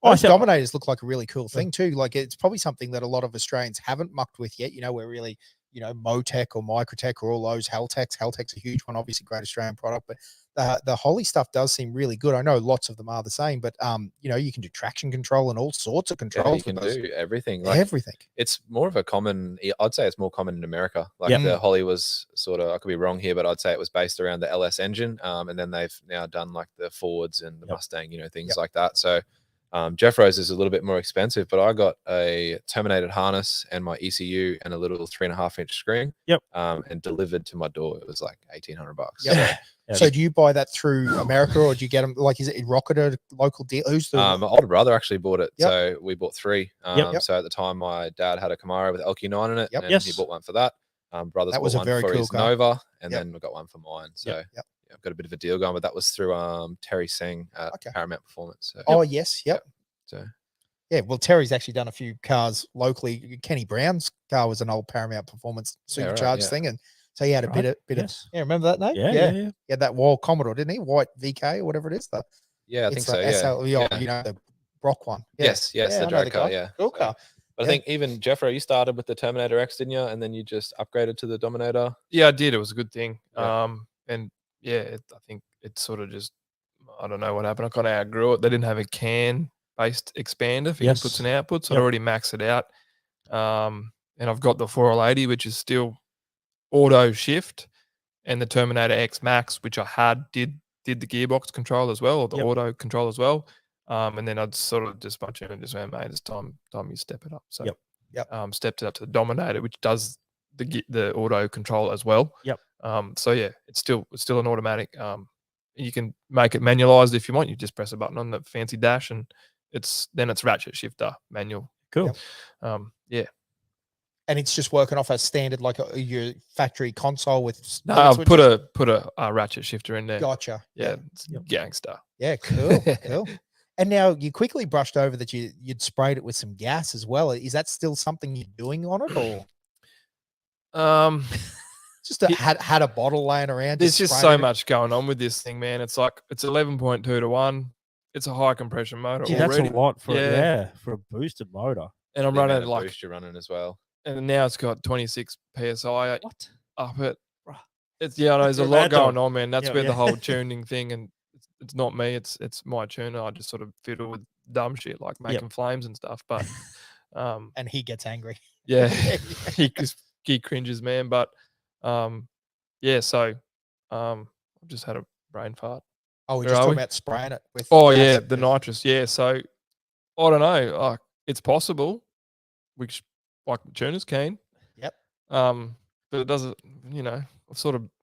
Those Dominators look like a really cool thing too. Like, it's probably something that a lot of Australians haven't mucked with yet. You know, we're really, you know, Motec or Microtech or all those Haltex. Haltech's a huge one, obviously great Australian product, but the Holly stuff does seem really good. I know lots of them are the same, but you know, you can do traction control and all sorts of controls. You can do everything. Like, everything. It's more of a common. I'd say it's more common in America. Like the Holly was sort of, I could be wrong here, but I'd say it was based around the LS engine, and then they've now done like the Fords and the Mustang, you know, things like that. So Jeffro's is a little bit more expensive, but I got a terminated harness and my ECU and a little 3.5-inch screen. And delivered to my door. It was like $1,800. So do you buy that through America, or do you get them, like, is it rocketed local deal? Who's the my older brother actually bought it. So we bought 3. So at the time my dad had a Camaro with LQ9 in it, and he bought one for that. Brothers that was bought a very one for cool his car. Nova, and then we got one for mine. So I've got a bit of a deal going, but that was through Terry Singh at Paramount Performance. So, So well, Terry's actually done a few cars locally. Kenny Brown's car was an old Paramount Performance supercharged thing, and so he had a bit of remember that name? Yeah. He had that wild Commodore, didn't he? White VK or whatever it is. I think so. You know, the Brock one. Yes, the drag car. Cool car. But I think even Jeffro, you started with the Terminator X, didn't you? And then you just upgraded to the Dominator. Yeah, I did. It was a good thing. I think it sort of just, I don't know what happened. I kind of outgrew it. They didn't have a CAN-based expander for inputs and outputs. I'd already maxed it out. And I've got the 4L80, which is still auto shift, and the Terminator X Max, which I had, did the gearbox control as well, or the auto control as well. And then I'd sort of just bunch in and just went, mate, it's time you step it up. So stepped it up to the Dominator, which does the auto control as well. So yeah, it's still an automatic. You can make it manualized if you want. You just press a button on the fancy dash, and it's ratchet shifter manual. Cool. And it's just working off a standard, like your factory console with. No, I've put a ratchet shifter in there. Gotcha. Yeah, it's gangster. Yeah, cool, cool. And now you quickly brushed over that you'd sprayed it with some gas as well. Is that still something you're doing on it, or? Just had a bottle laying around. There's just so much going on with this thing, man. It's like it's 11.2 to 1. It's a high compression motor. That's a lot for for a boosted motor. And I'm running like boost you're running as well. And now it's got 26 psi up it. It's there's a It's lot mental. going on, man. That's where the whole tuning thing, and it's not me. It's my tuner. I just sort of fiddle with dumb shit like making flames and stuff. But and he gets angry. Yeah, he cringes, man. But so I've just had a brain fart. Oh, we're just talking about spraying it with. Oh yeah, the nitrous. Yeah, so I don't know. Like, it's possible, which like the tuner's keen. Yep. But it doesn't. You know,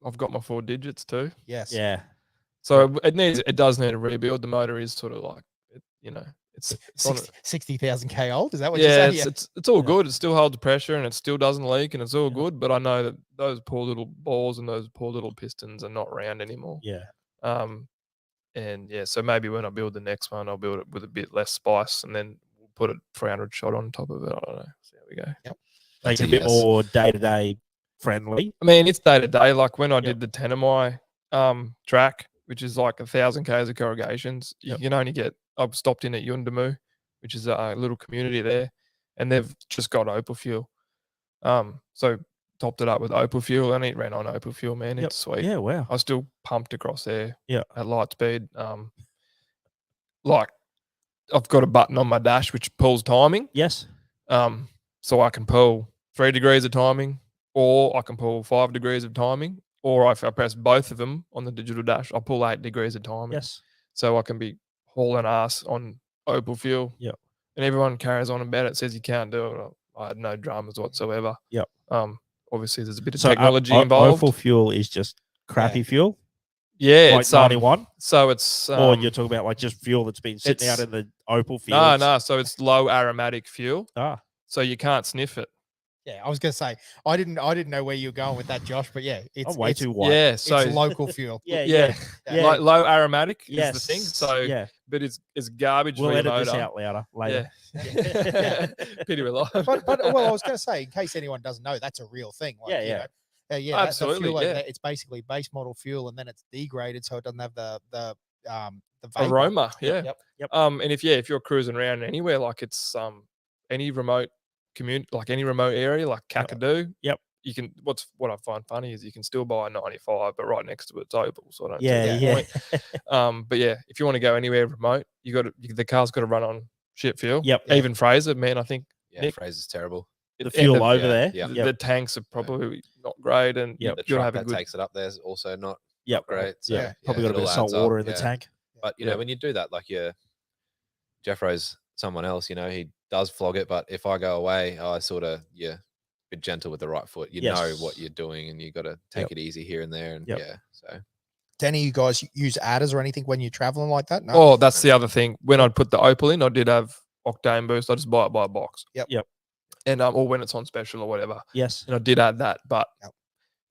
I've got my 4 digits too. Yes. Yeah. So it does need a rebuild. The motor is sort of like, it's 60,000 K old. Is that what you're yeah, saying? it's all good. It still holds pressure and it still doesn't leak and it's all good. But I know that those poor little balls and those poor little pistons are not round anymore. Yeah. And yeah, so maybe when I build the next one, I'll build it with a bit less spice and then we'll put a 300 shot on top of it. I don't know. See how we go. Yep. Make it a bit more day-to-day friendly. I mean, it's day-to-day. Like when I did the Tenamai track, which is like 1,000 Ks of corrugations, you can only get, I've stopped in at Yundamu, which is a little community there, and they've just got Opal fuel. So topped it up with Opal fuel, and it ran on Opal fuel, man. It's sweet. Yeah, wow. I still pumped across there at light speed. Like I've got a button on my dash which pulls timing. Yes. So I can pull 3 degrees of timing, or I can pull 5 degrees of timing, or if I press both of them on the digital dash, I'll pull 8 degrees of timing. Yes. So I can be hauling ass on Opal fuel. Yeah. And everyone carries on about it, says you can't do it. I had no dramas whatsoever. Yep. Obviously there's a bit of technology involved. Opal fuel is just crappy fuel. Yeah, like it's 91. So it's or you're talking about like just fuel that's been sitting out in the Opal fields. No. So it's low aromatic fuel. So you can't sniff it. Yeah, I was gonna say I didn't know where you were going with that, Josh, but yeah, it's way too white. Yeah, so it's local fuel. Yeah. Like low aromatic is the thing. So but it's garbage we'll for your edit motor. this out later. Yeah. Pity we're live. But well, I was gonna say, in case anyone doesn't know, that's a real thing. Like, yeah. Yeah, absolutely. Fuel, it's basically base model fuel, and then it's degraded, so it doesn't have the vapor. Aroma. Yeah. Yep. And if you're cruising around anywhere, like it's any remote community, like any remote area, like Kakadu. Yep. You can. What I find funny is you can still buy a 95, but right next to it's Opal. So I don't. Yeah. See the point. But yeah, if you want to go anywhere remote, the car's got to run on shit fuel. Yep. Even Fraser, man, I think. Yeah, Fraser's terrible. The fuel over there. Yeah. The tanks are probably not great, and the truck that takes it up there is also not great. So, probably got a bit of salt water in the tank. But you know, when you do that, like Jeffrow's someone else, he does flog it. But if I go away, I sort of be gentle with the right foot. You know what you're doing, and you got to take it easy here and there. And so. Do any of you guys use adders or anything when you're traveling like that? No. Oh, that's the other thing. When I'd put the Opal in, I did have octane boost. I just buy it by a box. Yep. And or when it's on special or whatever. Yes. And I did add that, but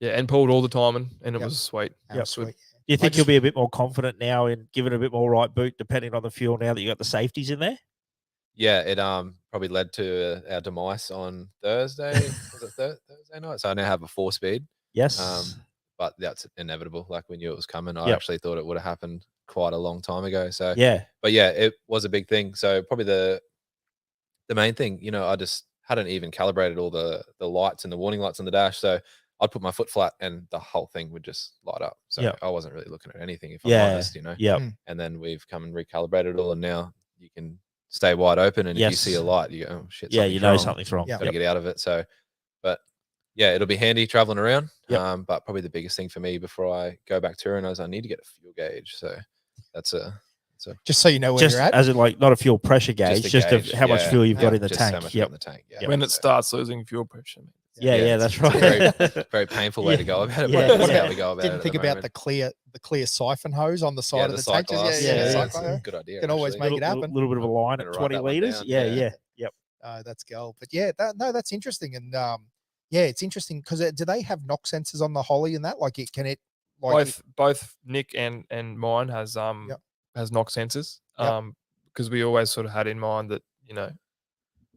and pulled all the time, and it was sweet. Sweet. Do you think you'll be a bit more confident now in giving it a bit more right boot, depending on the fuel now that you got the safeties in there? Yeah, it probably led to our demise on Thursday. Was it Thursday night? So I now have a 4-speed. Yes. But that's inevitable. Like we knew it was coming. I actually thought it would have happened quite a long time ago. So but yeah, it was a big thing. So probably the main thing, I just hadn't even calibrated all the lights and the warning lights on the dash. So I'd put my foot flat and the whole thing would just light up. So I wasn't really looking at anything, if I'm honest, And then we've come and recalibrated it all, and now you can stay wide open. And if you see a light, you go, oh shit, you know something's wrong. Got to get out of it. So, but yeah, it'll be handy traveling around. But probably the biggest thing for me before I go back touring is I need to get a fuel gauge. So that's just so you know where you're at. As in, like, not a fuel pressure gauge, just how much fuel you've got in the tank. When it starts losing fuel pressure. Yeah, that's right. Very, very painful way to go about it. That's how we go about it. Didn't think about the clear siphon hose on the side of the tank. That's a good idea. Can always make it happen. A little bit of a line at 20 liters. Yep. That's gold. But yeah, that's interesting. And it's interesting because do they have knock sensors on the Holly and that? Like, both Nick and mine has knock sensors. Because we always sort of had in mind that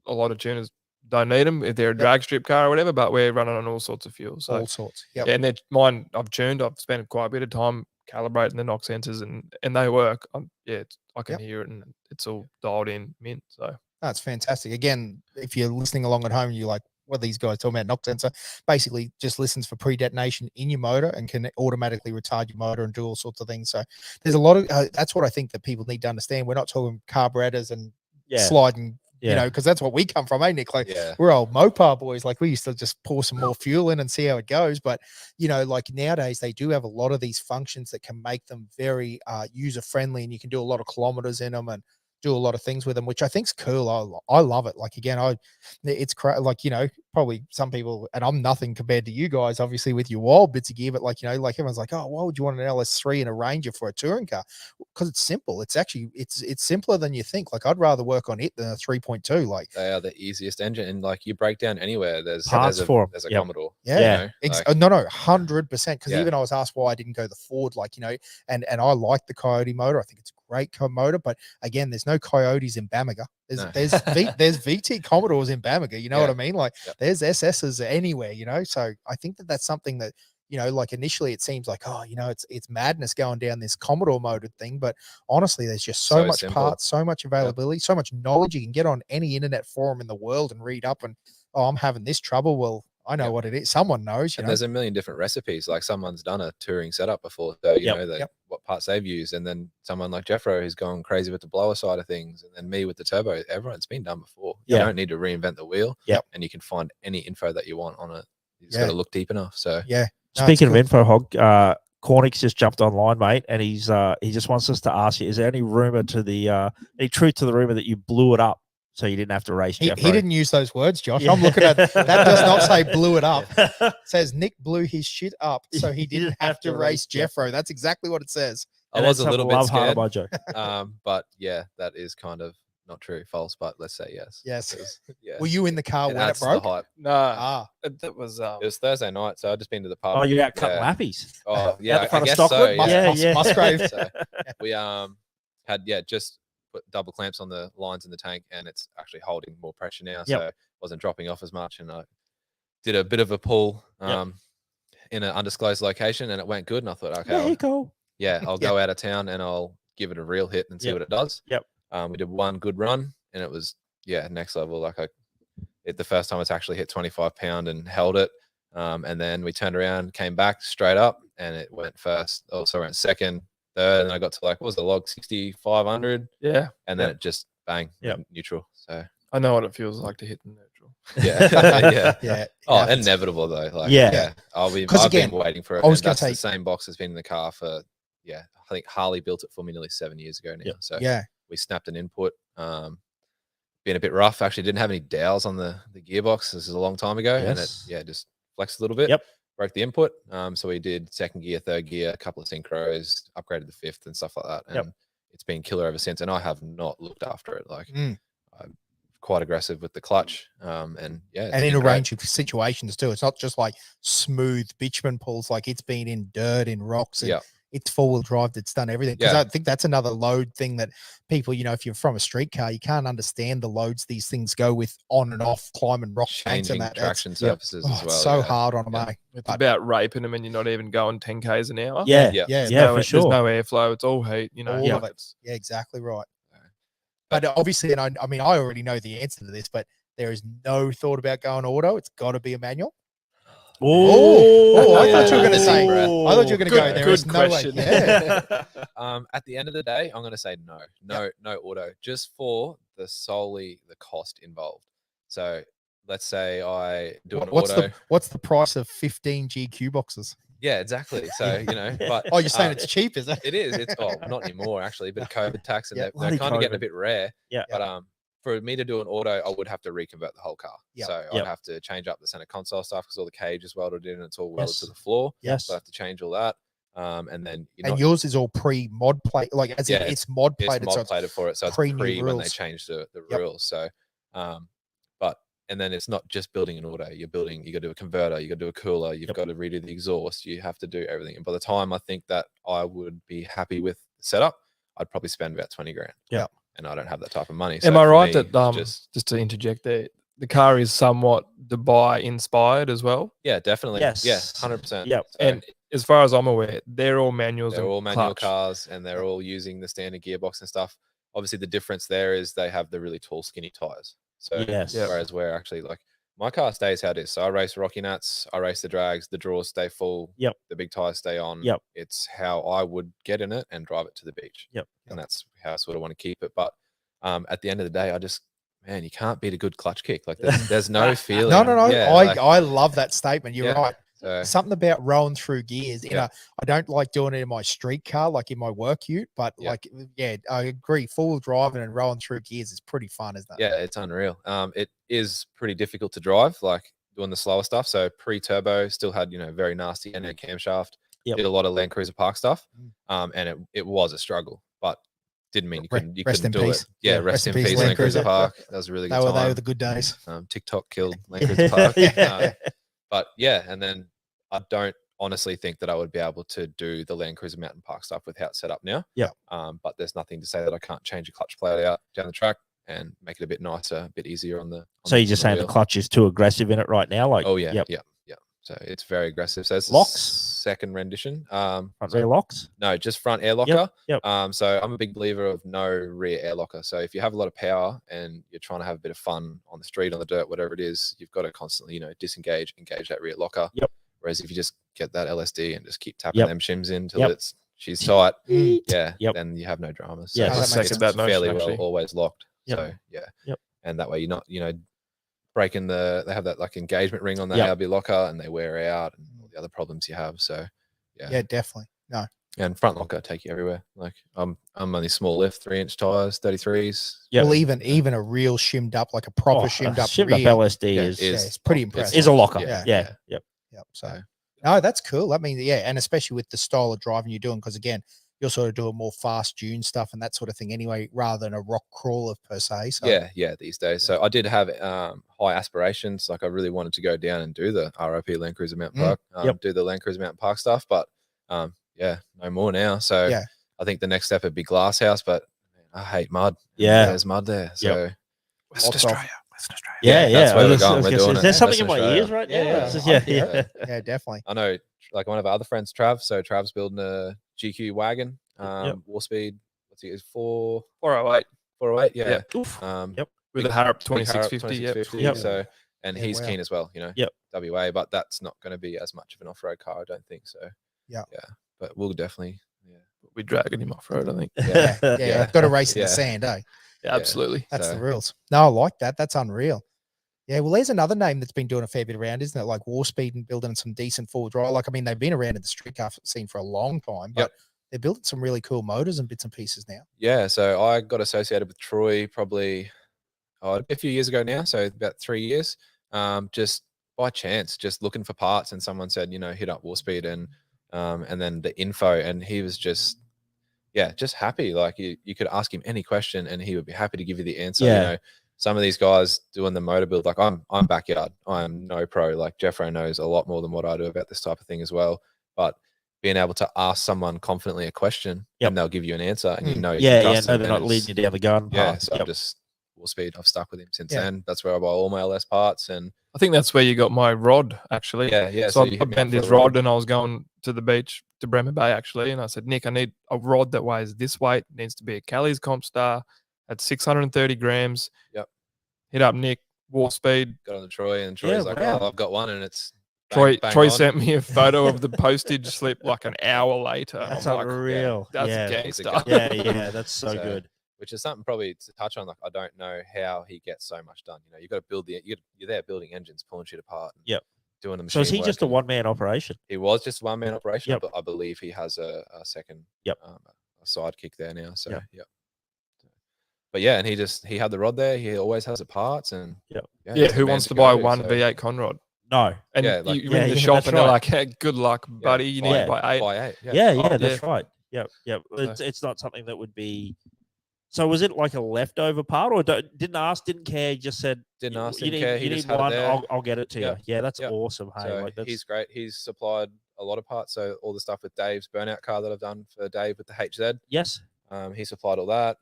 a lot of tuners don't need them if they're a drag strip car or whatever, but we're running on all sorts of fuel. So all sorts. And mine I've tuned. I've spent quite a bit of time calibrating the knock sensors, and they work. I can hear it, and it's all dialed in mint. So that's fantastic. Again, if you're listening along at home, you're like, what are these guys talking about? Knock sensor basically just listens for pre-detonation in your motor and can automatically retard your motor and do all sorts of things. So there's a lot of that's what I think that people need to understand. We're not talking carburetors and sliding. Because that's what we come from, Nick? Like, we're old Mopar boys. Like, we used to just pour some more fuel in and see how it goes. But, like nowadays, they do have a lot of these functions that can make them very user-friendly, and you can do a lot of kilometers in them and do a lot of things with them, which I think is cool. I love it. Like, again, it's like, probably some people, and I'm nothing compared to you guys, obviously, with your wild bits of gear, but like, like everyone's like, oh, why would you want an LS3 and a Ranger for a touring car? Because it's simple. It's actually, it's simpler than you think. Like, I'd rather work on it than a 3.2. Like, they are the easiest engine, and like you break down anywhere, there's parts for them. There's a Commodore. Yeah. You know? No, 100%. Because Yeah. even I was asked why I didn't go the Ford, like, and I like the Coyote motor. I think it's a great motor, but again, there's no Coyotes in Bamaga. There's VT Commodores in Bamaga. You know what I mean? Like, there's SSs anywhere. So I think that's something that, like initially it seems like, oh, it's madness going down this Commodore motor thing, but honestly, there's just so much simple. parts, so much availability, so much knowledge. You can get on any internet forum in the world and read up and, oh, I'm having this trouble. Well, I know what it is. Someone knows. And there's a million different recipes. Like, someone's done a touring setup before, so you know what parts they've used. And then someone like Jeffro who's gone crazy with the blower side of things, and then me with the turbo. Everyone's been done before. You don't need to reinvent the wheel. And you can find any info that you want on it. You just got to look deep enough. So speaking of info, Hog, Cornick's just jumped online, mate, and he just wants us to ask you: is there any rumor to the any truth to the rumor that you blew it up? So you didn't have to race Jeffro? He didn't use those words, Josh. I'm looking at that. Does not say blew it up. It says Nick blew his shit up, so he didn't have to race Jeffro. That's exactly what it says. I was a little bit scared. My joke. But yeah, that is kind of not true, false. But let's say yes. Yes. Yeah. Were you in the car when it broke? The hype. No. That was it was Thursday night, so I'd just been to the pub. Oh, you're out cutting lappies. Oh yeah, Out the front I guess of so. Yeah. Musgrave. So we had just put double clamps on the lines in the tank, and it's actually holding more pressure now, so it wasn't dropping off as much. And I did a bit of a pull in an undisclosed location, and it went good. And I thought, okay, I'll go out of town and I'll give it a real hit and see what it does. We did one good run, and it was next level. Like the first time it's actually hit 25 pound and held it. And then we turned around, came back straight up, and it went first. Also went second, third, and I got to like, what was the log, 6,500? Yeah. And then it just bang, neutral. So I know what it feels like to hit the neutral. Yeah. Oh, inevitable though. Like, I've been waiting for it. I was going to say the same box has been in the car for, I think Harley built it for me nearly 7 years ago now. So we snapped an input. Been a bit rough. Actually, didn't have any dowels on the gearbox. This is a long time ago, and it just flexed a little bit. Broke the input. So we did second gear, third gear, a couple of synchros, upgraded the fifth and stuff like that. And it's been killer ever since. And I have not looked after it. Like I'm quite aggressive with the clutch. And in a range of situations too. It's not just like smooth bitumen pulls. Like it's been in dirt, in rocks. And it's four-wheel drive that's done everything. Because I think that's another load thing that people, if you're from a street car, you can't understand the loads these things go with on and off, climbing rock banks and that. Traction surfaces as well. It's so hard on them, eh? It's about raping them and you're not even going 10 Ks an hour. For sure. There's no airflow. It's all heat, All of it. Yeah, exactly right. But obviously, and I mean, I already know the answer to this, but there is no thought about going auto. It's got to be a manual. I thought you were going to say. I thought you were going to go. There is no way. At the end of the day, I'm going to say no auto, just for solely the cost involved. So let's say I do an auto. What's the price of 15 GQ boxes? Yeah, exactly. So but you're saying it's cheap, is it? It is. It's not anymore actually, but COVID tax and they're kind of getting a bit rare. But for me to do an auto, I would have to reconvert the whole car. So I'd have to change up the center console stuff because all the cage is welded in and it's all welded to the floor. So I have to change all that. And then yours is all pre-mod plate, like as in it's mod plated. It's mod plated for it, so it's pre when they changed the rules. So, and then it's not just building an auto. You got to do a converter, you got to do a cooler, you've got to redo the exhaust. You have to do everything. And by the time I think that I would be happy with the setup, I'd probably spend about 20 grand. And I don't have that type of money. Am I right that just to interject there, the car is somewhat Dubai inspired as well? Yeah, definitely. Yes. Yeah, 100%. Yeah. And as far as I'm aware, they're all manuals. They're all manual cars, and they're all using the standard gearbox and stuff. Obviously, the difference there is they have the really tall, skinny tires. So whereas we're actually like, my car stays how it is. So I race Rocky Nuts, I race the drags, the drawers stay full, the big tires stay on. It's how I would get in it and drive it to the beach. And that's how I sort of want to keep it. But at the end of the day, man, you can't beat a good clutch kick. Like there's no feeling. No. I love that statement. You're right. So, something about rolling through gears. I don't like doing it in my street car, like in my work ute, but I agree. Full driving and rolling through gears is pretty fun, isn't it? Yeah, it's unreal. It is pretty difficult to drive. Like doing the slower stuff. So pre-turbo, still had, you know, very nasty NA camshaft. Yep. Did a lot of Land Cruiser Park stuff. And it was a struggle, but didn't mean you couldn't do it. Yeah, rest in peace, Land Cruiser Park. That was a really good time. They were the good days. TikTok killed Land Cruiser Park. But yeah, and then I don't honestly think that I would be able to do the Land Cruiser Mountain Park stuff with how it's set up now. Yeah. But there's nothing to say that I can't change a clutch plate out down the track and make it a bit nicer, a bit easier on the. So you're just saying the clutch is too aggressive in it right now? Like, oh yeah, yeah. So it's very aggressive. So it's locks, second rendition. Front rear locks? No, just front air locker. Yep. So I'm a big believer of no rear air locker. So if you have a lot of power and you're trying to have a bit of fun on the street, on the dirt, whatever it is, you've got to constantly, you know, disengage, engage that rear locker. Yep. Whereas if you just get that LSD and just keep tapping them shims in till she's tight, then you have no dramas. So Yeah, it's fairly well always locked. Yep. So and that way you're not, you know, breaking they have that like engagement ring on the ARB locker and they wear out and all the other problems you have. So yeah, definitely. No. And front locker take you everywhere. Like I'm only small lift, 3-inch tires, 33s. Yeah. Well, even a real shimmed up, like a proper shimmed up rear. LSD is it's pretty impressive. Is a locker. Yeah. Yep. So no, that's cool. I mean, and especially with the style of driving you're doing, because again, you're sort of doing more fast dune stuff and that sort of thing anyway, rather than a rock crawler per se. So yeah, these days. So I did have high aspirations. Like I really wanted to go down and do the RIP Land Cruiser Mountain Park, do the Land Cruiser Mountain Park stuff, but no more now. So I think the next step would be Glass House, but I hate mud. Yeah, there's mud there. So Western Australia. Yeah, that's where we're going. We're doing is it. there something in my ears right now? Yeah, definitely. I know, like one of our other friends, Trav. So Trav's building a GQ wagon, war speed. What's it? Is 408. 408. Yeah. With a Harrop 2650. Yep. So, and he's keen as well. You know. WA, but that's not going to be as much of an off-road car, I don't think. So. Yeah. But we'll definitely. Yeah. We're dragging him off-road, I think. Yeah. Got to race in the sand, eh? Yeah, absolutely. That's the rules. No, I like that. That's unreal. Yeah, well, there's another name that's been doing a fair bit around, isn't it? Like War Speed and building some decent forward drive. Like, I mean, they've been around in the street car scene for a long time, but they're building some really cool motors and bits and pieces now. Yeah, so I got associated with Troy probably a few years ago now, so about 3 years. Just by chance, just looking for parts, and someone said, you know, hit up War Speed and then the info, and he was just happy. Like you could ask him any question and he would be happy to give you the answer. You know, some of these guys doing the motor build, like I'm backyard. I'm no pro. Like Jeffro knows a lot more than what I do about this type of thing as well. But being able to ask someone confidently a question and they'll give you an answer, and you know, no, they're not leading you down the garden path. So I'm just War Speed. I've stuck with him since then. That's where I buy all my LS parts, and I think that's where you got my rod actually. Yeah. So I bent this rod and I was going to the beach to Bremer Bay actually, and I said, Nick, I need a rod that weighs this weight. It needs to be a Kelly's Comp Star at 630 grams. Yep. Hit up Nick, War Speed. Got on the Troy, and Troy's like, oh, I've got one, and it's Troy sent me a photo of the postage slip like an hour later. That's I'm unreal. Like, that's gangster. Yeah, that's so good. Which is something probably to touch on. Like, I don't know how he gets so much done. You know, you got to build you're there building engines, pulling shit apart. Doing the machine. So is he just a one-man operation? He was just a one-man operation, but Yep. I believe he has a second a sidekick there now. So but yeah, and he had the rod there. He always has the parts, and who wants to buy one V8 Conrod? No. And you're in the shop and they're like, hey, good luck, buddy. You need to buy 8. Buy 8. Yeah, that's right. Yep. It's not something that would be. So was it like a leftover part, or didn't care, just said didn't ask, you didn't care. He need just had one, it there. I'll get it to you. Yeah, that's awesome. Hey, so like he's great. He's supplied a lot of parts. So all the stuff with Dave's burnout car that I've done for Dave with the HZ. Yes. He supplied all that,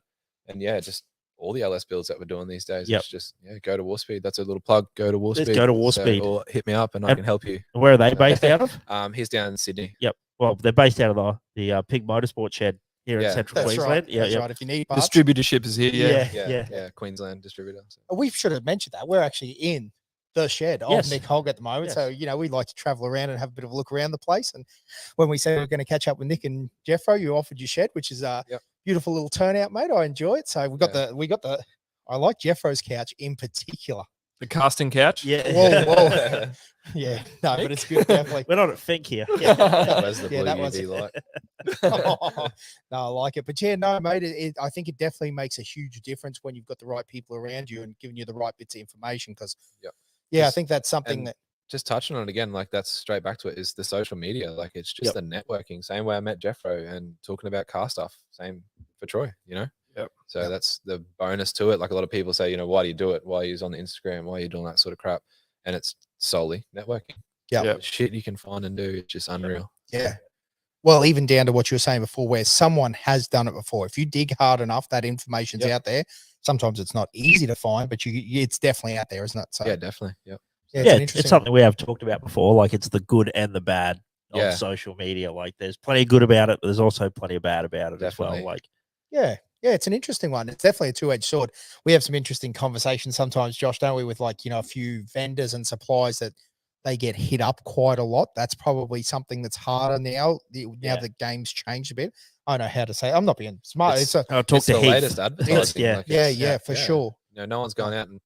and just all the LS builds that we're doing these days. It's just go to War Speed. That's a little plug. Go to War Speed. Go to War Speed. Or hit me up and I can help you. Where are they based out of? He's down in Sydney. Yep. Well, they're based out of the Pig Motorsport shed here in Central Queensland. Right. That's right. If you need parts. Distributorship is here. Yeah. Queensland distributor. So. We should have mentioned that. We're actually in the shed of Nick Hogg at the moment. So, we like to travel around and have a bit of a look around the place. And when we said we were going to catch up with Nick and Jeffro, you offered your shed, which is a beautiful little turnout, mate. I enjoy it. So we got the I like Jeffro's couch in particular. The casting couch? Yeah. Whoa. Yeah. No, but it's good, definitely. We're not at Fink here. That was like. No, I like it. But no, mate, I think it definitely makes a huge difference when you've got the right people around you and giving you the right bits of information because, I think that's something that just touching on it again, like that's straight back to it, is the social media. Like it's just the networking. Same way I met Jeffro and talking about car stuff. Same for Troy, you know? Yep. So that's the bonus to it. Like a lot of people say, you know, why do you do it? Why are you on the Instagram? Why are you doing that sort of crap? And it's solely networking. Yeah. The shit you can find and do, it's just unreal. Yeah. Well, even down to what you were saying before, where someone has done it before. If you dig hard enough, that information's out there. Sometimes it's not easy to find, but it's definitely out there, isn't it? So yeah, definitely. Yep. Yeah, it's something we have talked about before. Like it's the good and the bad of social media. Like there's plenty of good about it, but there's also plenty of bad about it as well. Like yeah, it's an interesting one. It's definitely a two-edged sword. We have some interesting conversations sometimes, Josh, don't we? With like, you know, a few vendors and suppliers that they get hit up quite a lot. That's probably something that's harder now. Now the game's changed a bit. I don't know how to say it. I'm not being smart. It's the latest advertising. Yeah, for sure. You know, no one's going out and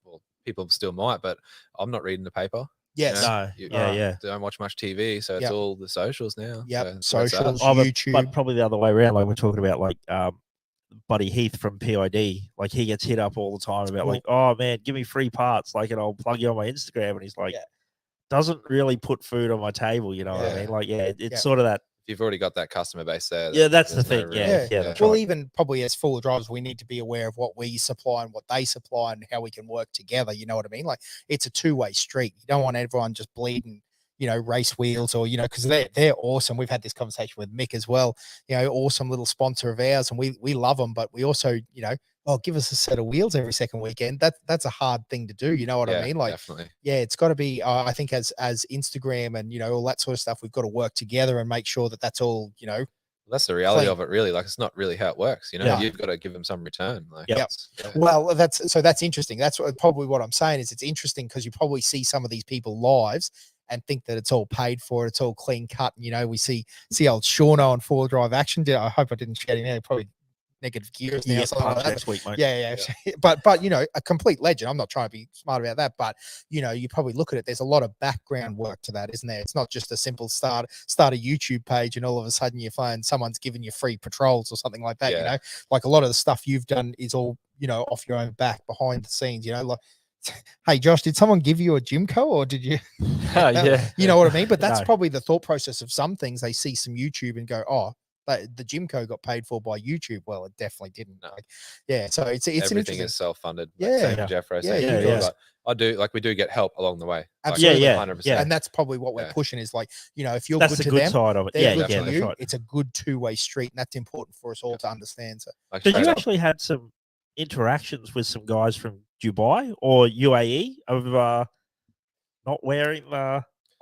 people still might, but I'm not reading the paper. Yes. You know, don't watch much TV, so it's all the socials now. Yeah, so socials, YouTube. But probably the other way around. Like we're talking about, like Buddy Heath from PID. Like he gets hit up all the time about like, oh man, give me free parts, like, and I'll plug you on my Instagram. And he's like, doesn't really put food on my table. You know what I mean? Like, it's sort of that. If you've already got that customer base there. Yeah, that's the thing. Well, even probably as full drivers, we need to be aware of what we supply and what they supply and how we can work together. You know what I mean? Like it's a two-way street. You don't want everyone just bleeding, you know, race wheels or, you know, because they're awesome. We've had this conversation with Mick as well, you know, awesome little sponsor of ours, and we love them, but we also, you know, give us a set of wheels every second weekend. That's a hard thing to do. You know what I mean? Like, definitely. Yeah, it's got to be, I think as Instagram and, you know, all that sort of stuff, we've got to work together and make sure that that's all, you know. That's the reality of it, really. Like, it's not really how it works. You know, you've got to give them some return. Like, Well, that's interesting. That's probably what I'm saying is it's interesting because you probably see some of these people lives and think that it's all paid for, it's all clean cut. And, you know, we see old Shauno on 4-Drive Action. I hope I didn't shout him out. Probably negative gears now. Like next week, mate. Yeah. But you know, a complete legend. I'm not trying to be smart about that, but you know, you probably look at it. There's a lot of background work to that, isn't there? It's not just a simple start a YouTube page and all of a sudden you find someone's giving you free patrols or something like that. You know, like a lot of the stuff you've done is all, you know, off your own back, behind the scenes. You know, like, hey Josh, did someone give you a Gymco or did you? You know what I mean? But that's probably the thought process of some things. They see some YouTube and go, oh, the Gymco got paid for by YouTube. Well, it definitely didn't. No. Like, so it's everything is self-funded. Yeah, same Jeffro. But I do, like, we do get help along the way. Absolutely, like, 100%. And that's probably what we're pushing is like, you know, if you're that's good the to good them, side of it. They're good to you. Right. It's a good two-way street, and that's important for us all to understand. So, like, did you actually had some interactions with some guys from Dubai or UAE of not wearing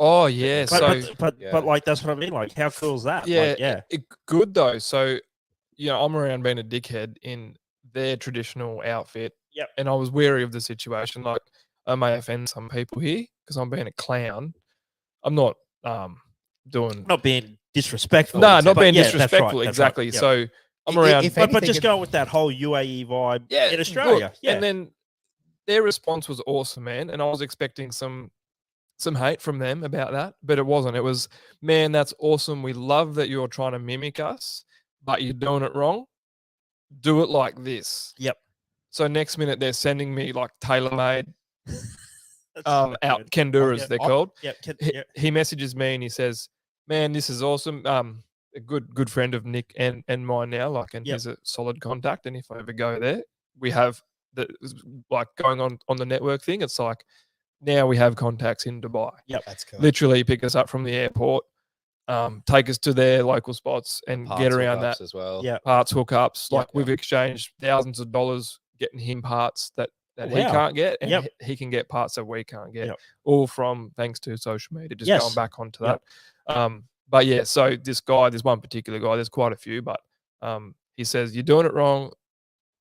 Oh yeah, but like that's what I mean. Like, how cool is that? Yeah, good though. So, you know, I'm around being a dickhead in their traditional outfit. Yep. And I was wary of the situation. Like, I may offend some people here because I'm being a clown. I'm not not being disrespectful. No, not being disrespectful. That's exactly. Right. Yep. So I'm around, but just going with that whole UAE vibe in Australia. Good. Yeah. And then their response was awesome, man. And I was expecting some hate from them about that, but it wasn't. It was, man, that's awesome. We love that you're trying to mimic us, but you're doing it wrong. Do it like this. Yep. So next minute they're sending me like tailor-made out Kenduras, they're called. Yep. He messages me and he says, man, this is awesome. A good friend of Nick and mine now, like, and he's a solid contact. And if I ever go there, we have the, like, going on the network thing. It's like, now we have contacts in Dubai. Yep, that's cool. Literally pick us up from the airport, take us to their local spots and get around that as well. Yeah, parts hookups. Like, we've exchanged thousands of dollars getting him parts that he can't get, and he can get parts that we can't get. All from thanks to social media. Just going back onto that. But yeah, so this one particular guy, there's quite a few, but he says, you're doing it wrong.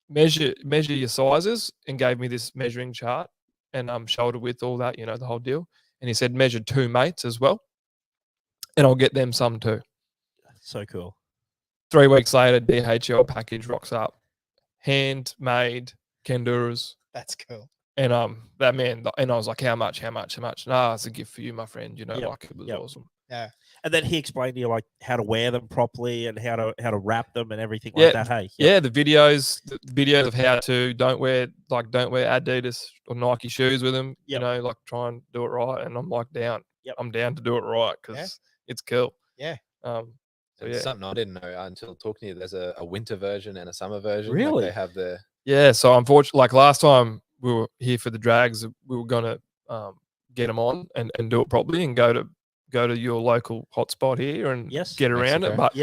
Measure your sizes, and gave me this measuring chart. And shoulder width, all that, you know, the whole deal. And he said, measure 2 mates as well, and I'll get them some too. So cool. 3 weeks later, DHL package rocks up, handmade Kenduras. That's cool. And that man, and I was like, how much? Nah, it's a gift for you, my friend. You know, like, it was awesome. Yeah. And then he explained to you like how to wear them properly and how to wrap them and everything like that. Hey, yeah, the videos of how to don't wear Adidas or Nike shoes with them. You know, like try and do it right. And I'm like down. I'm down to do it right because it's cool. Yeah. So something I didn't know until talking to you. There's a winter version and a summer version. Really? Like they have the So unfortunately, like last time we were here for the drags, we were gonna get them on and do it properly and go to your local hotspot here and get around it. But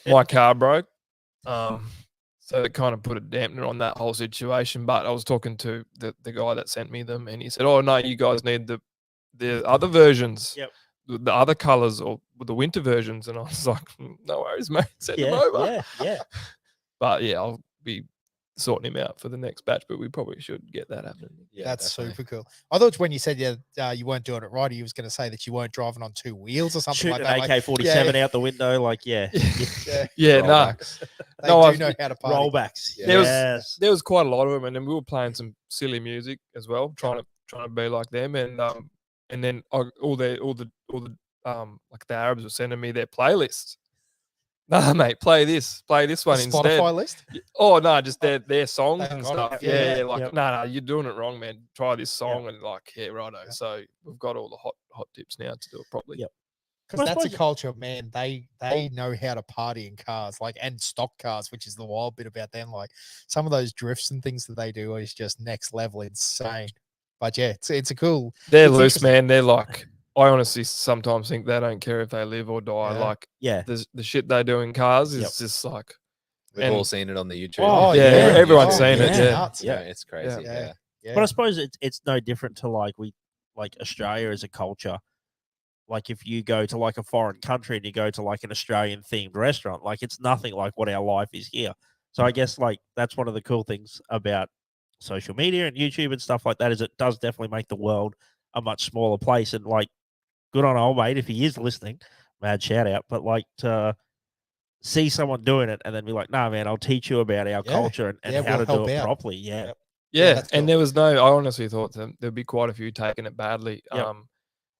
my car broke. So it kind of put a dampener on that whole situation. But I was talking to the guy that sent me them, and he said, "Oh no, you guys need the other versions, the other colors or the winter versions." And I was like, "No worries, mate. Send them over." But I'll be sorting him out for the next batch, but we probably should get that happening. That's super cool. I thought when you said you weren't doing it right, you was going to say that you weren't driving on two wheels or something like that. AK-47 out the window, like no, they do know how to party. Rollbacks. There was quite a lot of them, and then we were playing some silly music as well, trying to be like them, and then all the like the Arabs were sending me their playlists. No, mate, play this one instead. Spotify list? Oh no, just their songs and stuff. No, you're doing it wrong, man. Try this song and like, righto. So we've got all the hot tips now to do it properly. Because that's a culture, man. They know how to party in cars, like, and stock cars, which is the wild bit about them. Like some of those drifts and things that they do is just next level insane. But it's a cool. They're loose, man. They're like. I honestly sometimes think they don't care if they live or die. Like, the shit they do in cars is just like. We've all seen it on the YouTube. Oh, everyone's seen it. Yeah, it's crazy. Yeah. But I suppose it's no different to like Australia as a culture. Like if you go to like a foreign country and you go to like an Australian themed restaurant, like it's nothing like what our life is here. So I guess like that's one of the cool things about social media and YouTube and stuff like that is it does definitely make the world a much smaller place. And like, good on old mate if he is listening, mad shout out. But like to see someone doing it and then be like, "Nah, man, I'll teach you about our culture and how to do it properly." And cool. There was I honestly thought there'd be quite a few taking it badly.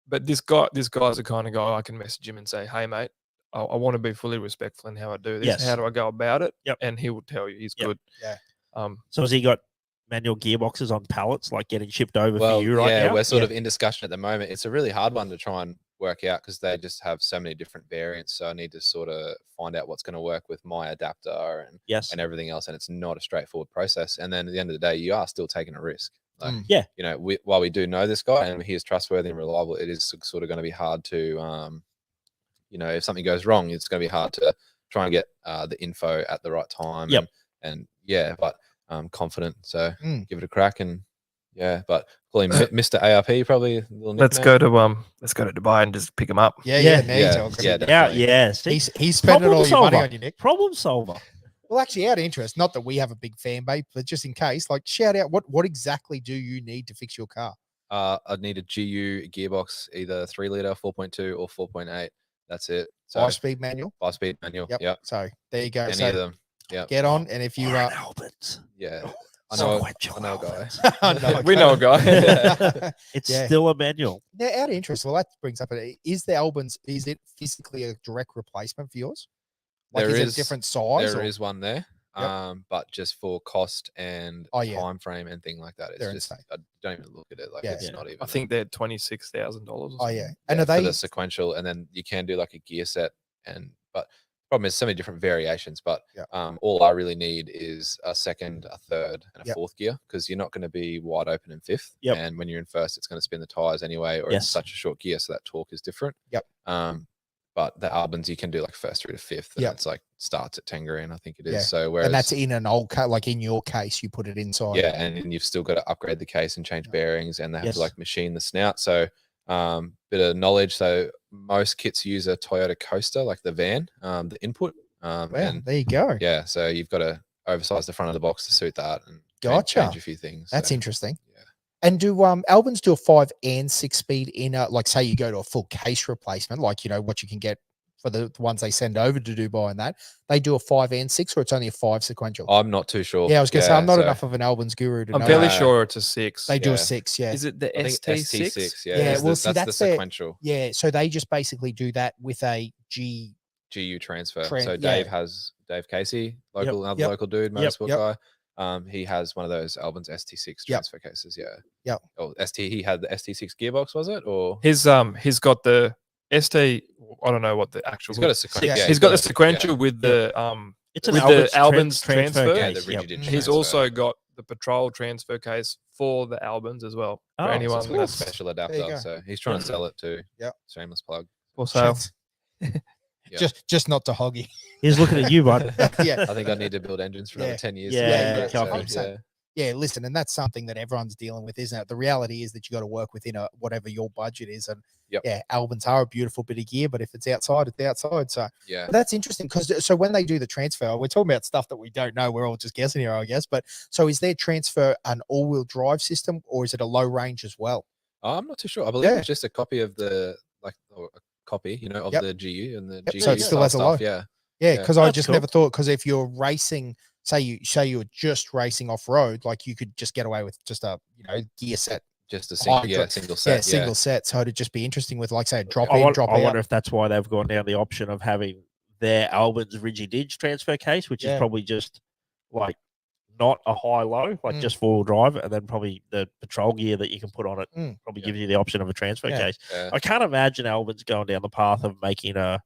But this guy's the kind of guy I can message him and say, "Hey, mate, I want to be fully respectful in how I do this. Yes. How do I go about it?" And he will tell you he's good. So has he got manual gearboxes on pallets, like getting shipped over for you right now? We're sort of in discussion at the moment. It's a really hard one to try and work out because they just have so many different variants. So I need to sort of find out what's going to work with my adapter and everything else. And it's not a straightforward process. And then at the end of the day, you are still taking a risk. Like, you know, while we do know this guy and he is trustworthy and reliable, it is sort of going to be hard to, you know, if something goes wrong, it's going to be hard to try and get the info at the right time. But I'm confident, so give it a crack and but call him Mr. ARP probably. Let's go to Dubai and just pick him up. He's spending all your money on you, Nick. Problem solver. Well, actually, out of interest, not that we have a big fan base, but just in case, like, shout out what exactly do you need to fix your car? I'd need a GU gearbox, either 3 liter, 4.2 or 4.8. That's it. So 5-speed manual. 5-speed manual. Yep. So there you go. Any of them. Yeah. Get on, and if you are Albert. Yeah. I know a guy. We know a guy. It's still a manual. Now, out of interest, well, that brings up is the Albans, is it physically a direct replacement for yours? Like, is it a different size? There is one there. But just for cost and time frame and thing like that, it's just insane. I don't even look at it like it's not even. I think they're $26,000. Oh yeah, and are they for the sequential? And then you can do like a gear set, but problem is so many different variations. But all I really need is a second, a third, and a fourth gear because you're not going to be wide open in fifth. And when you're in first, it's going to spin the tires anyway, or it's such a short gear, so that torque is different. But the Albans, you can do like first through to fifth. And it's like starts at 10 grand, I think it is. So whereas, and that's in an old car, like in your case, you put it inside. Yeah, and you've still got to upgrade the case and change bearings, and they have to like machine the snout. So bit of knowledge. So most kits use a Toyota Coaster, like the van, the input. And there you go. Yeah, so you've got to oversize the front of the box to suit that and change a few things. That's interesting. And do Albans do a 5 and 6 speed in a, like, say you go to a full case replacement, like, you know, what you can get for the ones they send over to Dubai and that, they do a 5 and 6, or it's only a 5 sequential. I'm not too sure. Yeah, I was going to say, I'm not enough of an Albans guru to know. I'm fairly sure it's a 6. They do a 6, yeah. Is it the I think ST6? ST6, Yeah, well, see, that's the sequential. Yeah, so they just basically do that with a GU transfer. So So Dave Casey, another local dude, motorsport guy. He has one of those Albans ST6 transfer cases. Yeah. Yep. Oh, he had the ST6 gearbox, was it? Or he's got the ST. I don't know what the actual. He's got a sequential. Yeah, he's got the sequential with the It's with an the Albans transfer. Yeah, case. the rigid He's transfer. also got the Petrol transfer case for the Albans as well. For Oh, anyone So it's got a that's special There you adapter. go. So he's trying to sell it too. Yep. Shameless plug. for sale. Yeah. Just not to Hoggy. He's looking at you, bud. Yeah. I think I need to build engines for another 10 years. Yeah, yeah, copy. so, yeah, listen, and that's something that everyone's dealing with, isn't it? The reality is that you got to work within whatever your budget is. And yeah, Albans are a beautiful bit of gear, but if it's outside, it's outside. So yeah, but that's interesting because so when they do the transfer, we're talking about stuff that we don't know. We're all just guessing here, I guess. But so is their transfer an all-wheel drive system, or is it a low range as well? I'm not too sure. I believe it's just a copy of the of the GU and the GU. So it still has a low. Yeah. Yeah, because I just cool. never thought, because if you're racing, say you were just racing off road, like you could just get away with just a gear set, Just a single set. yeah, single set. So it'd just be interesting with, like, say, a drop I in, drop out. wonder if that's why they've gone down the option of having their Albans Rigid transfer case, which is probably just like not a high low, like just 4-wheel drive, and then probably the Petrol gear that you can put on it probably gives you the option of a transfer case. Yeah. I can't imagine Albans going down the path of making a.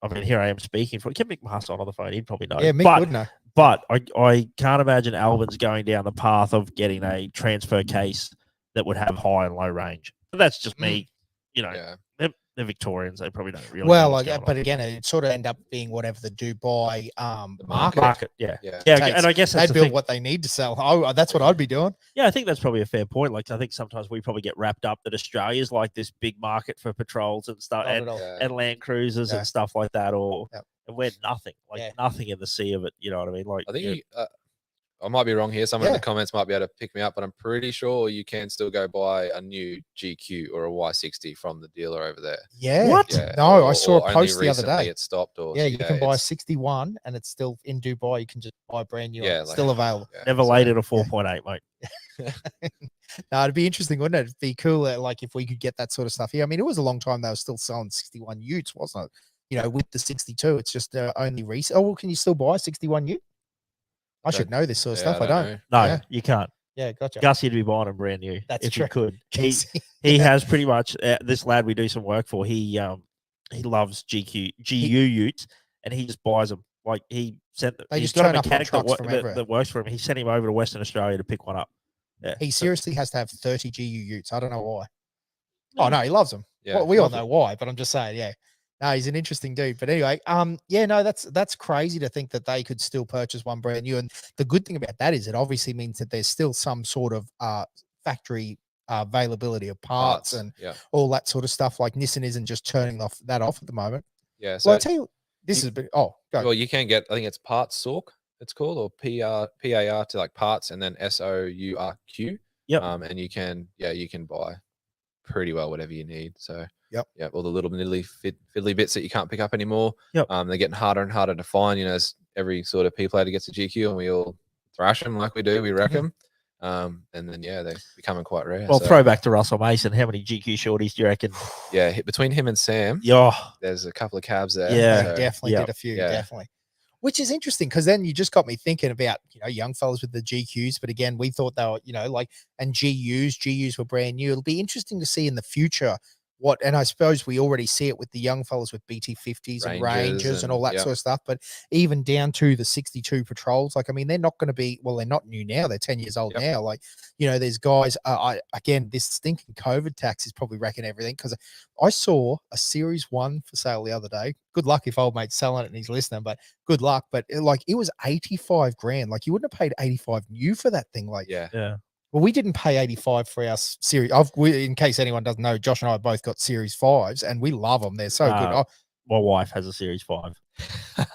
I mean, here I am speaking for. Get Mick Master on the phone; he'd probably know. Yeah, Mick would know. But I can't imagine Albans going down the path of getting a transfer case that would have high and low range. But that's just me. They're Victorians. They probably don't really. Well, know what's going but on. again, it sort of end up being whatever the Dubai market. Yeah. takes. And I guess that's they the build thing. what they need to sell. Oh, that's what I'd be doing. Yeah, I think that's probably a fair point. Like, I think sometimes we probably get wrapped up that Australia's like this big market for patrols and stuff, and Land Cruisers and stuff like that, and we're nothing, nothing in the sea of it. You know what I mean? Like, I think I might be wrong here. Someone in the comments might be able to pick me up, but I'm pretty sure you can still go buy a new GQ or a Y60 from the dealer over there. Yeah. What? Yeah. No, I saw a only post the other recently day. It stopped. You can buy a 61 and it's still in Dubai. You can just buy brand new. Yeah, still available. Yeah, never laid at a 4.8, mate. No, it'd be interesting, wouldn't it? It'd be cool, like, if we could get that sort of stuff here. I mean, it was a long time they were still selling 61 utes, wasn't it? With the 62, it's just only recent. Oh, well, can you still buy a 61 ute? I should know this sort of stuff. I don't. No, you can't. Yeah, gotcha. Gus, you'd be buying them brand new. That's if true. you could. He has pretty much this lad we do some work for. He loves GU utes, and he just buys them. Like, he sent. He's just got a turn up on mechanic trucks from that works for him. He sent him over to Western Australia to pick one up. Yeah. He seriously has to have 30 GU utes. I don't know why. Oh no, he loves them. Yeah, well, we all know why, but I'm just saying, yeah. No, he's an interesting dude. But anyway, that's crazy to think that they could still purchase one brand new. And the good thing about that is it obviously means that there's still some sort of factory availability of parts and all that sort of stuff. Like, Nissan isn't just turning that off at the moment. Yeah. So well, I tell you, this is go. Well, you can get, I think it's Parts Sork, it's called, or PAR to like parts, and then SOURQ. Yep. And you can buy pretty well whatever you need. So all the little fiddly bits that you can't pick up anymore. Yep. They're getting harder and harder to find. As every sort of P plater gets a GQ, and we all thrash them like we do. We wreck them. And then they're becoming quite rare. Well, throwback to Russell Mason. How many GQ shorties do you reckon? Yeah, between him and Sam, there's a couple of cabs there. Yeah, so, definitely did a few. Yeah. Definitely. Which is interesting, because then you just got me thinking about, young fellas with the GQs. But again, we thought they were, and GUs were brand new. It'll be interesting to see in the future and I suppose we already see it with the young fellas with BT50s and Rangers and all that sort of stuff. But even down to the 62 Patrols, like, I mean, they're not going to be, well, they're not new now. They're 10 years old now. Like, there's guys, again, this stinking COVID tax is probably wrecking everything, because I saw a Series 1 for sale the other day. Good luck if old mate's selling it and he's listening, but good luck. But it was 85 grand. Like, you wouldn't have paid 85 new for that thing. Like, yeah. Well, we didn't pay 85 for our series. In case anyone doesn't know, Josh and I both got Series 5s, and we love them. They're so good. My wife has a Series 5.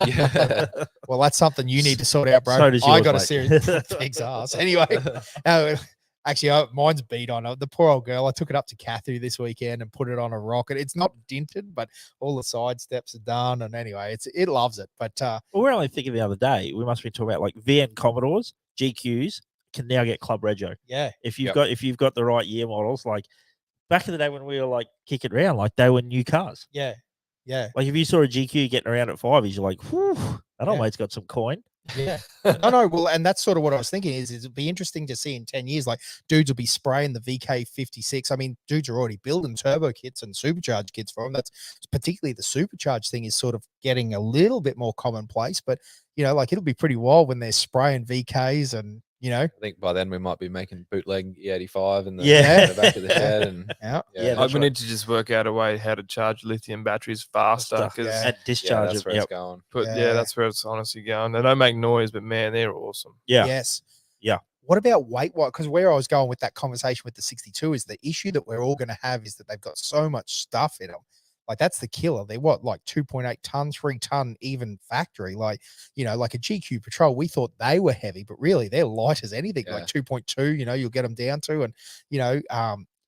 Yeah. Well, that's something you need to sort out, bro. So does I yours, got a mate. Series. Thanks, ass. Anyway, Actually, mine's beat on. The poor old girl, I took it up to Kathy this weekend and put it on a rocket. It's not dinted, but all the side steps are done. And anyway, it loves it. But well, we're only thinking the other day, we must be talking about like VN Commodores, GQs can now get Club Rego. Yeah. If you've got the right year models, like back in the day when we were like kicking around, like they were new cars. Yeah. Yeah. Like if you saw a GQ getting around at 5s, you're like, whew, that old mate's got some coin. Yeah. No. Well, and that's sort of what I was thinking is it'd be interesting to see in 10 years, like dudes will be spraying the VK56. I mean, dudes are already building turbo kits and supercharged kits for them. That's particularly the supercharged thing is sort of getting a little bit more commonplace, but like it'll be pretty wild when they're spraying VKs and, I think by then we might be making bootleg E85 in the, in the back of the shed. And we need to just work out a way how to charge lithium batteries faster because and discharge that's where it's going. But that's where it's honestly going. They don't make noise, but man, they're awesome. Yeah. Yes. Yeah. What about weight? Because where I was going with that conversation with the 62 is the issue that we're all going to have is that they've got so much stuff in them. Like that's the killer. They're like 2.8 ton, 3 ton, even factory. Like, like a GQ Petrol, we thought they were heavy, but really they're light as anything, like 2.2, you'll get them down to, and,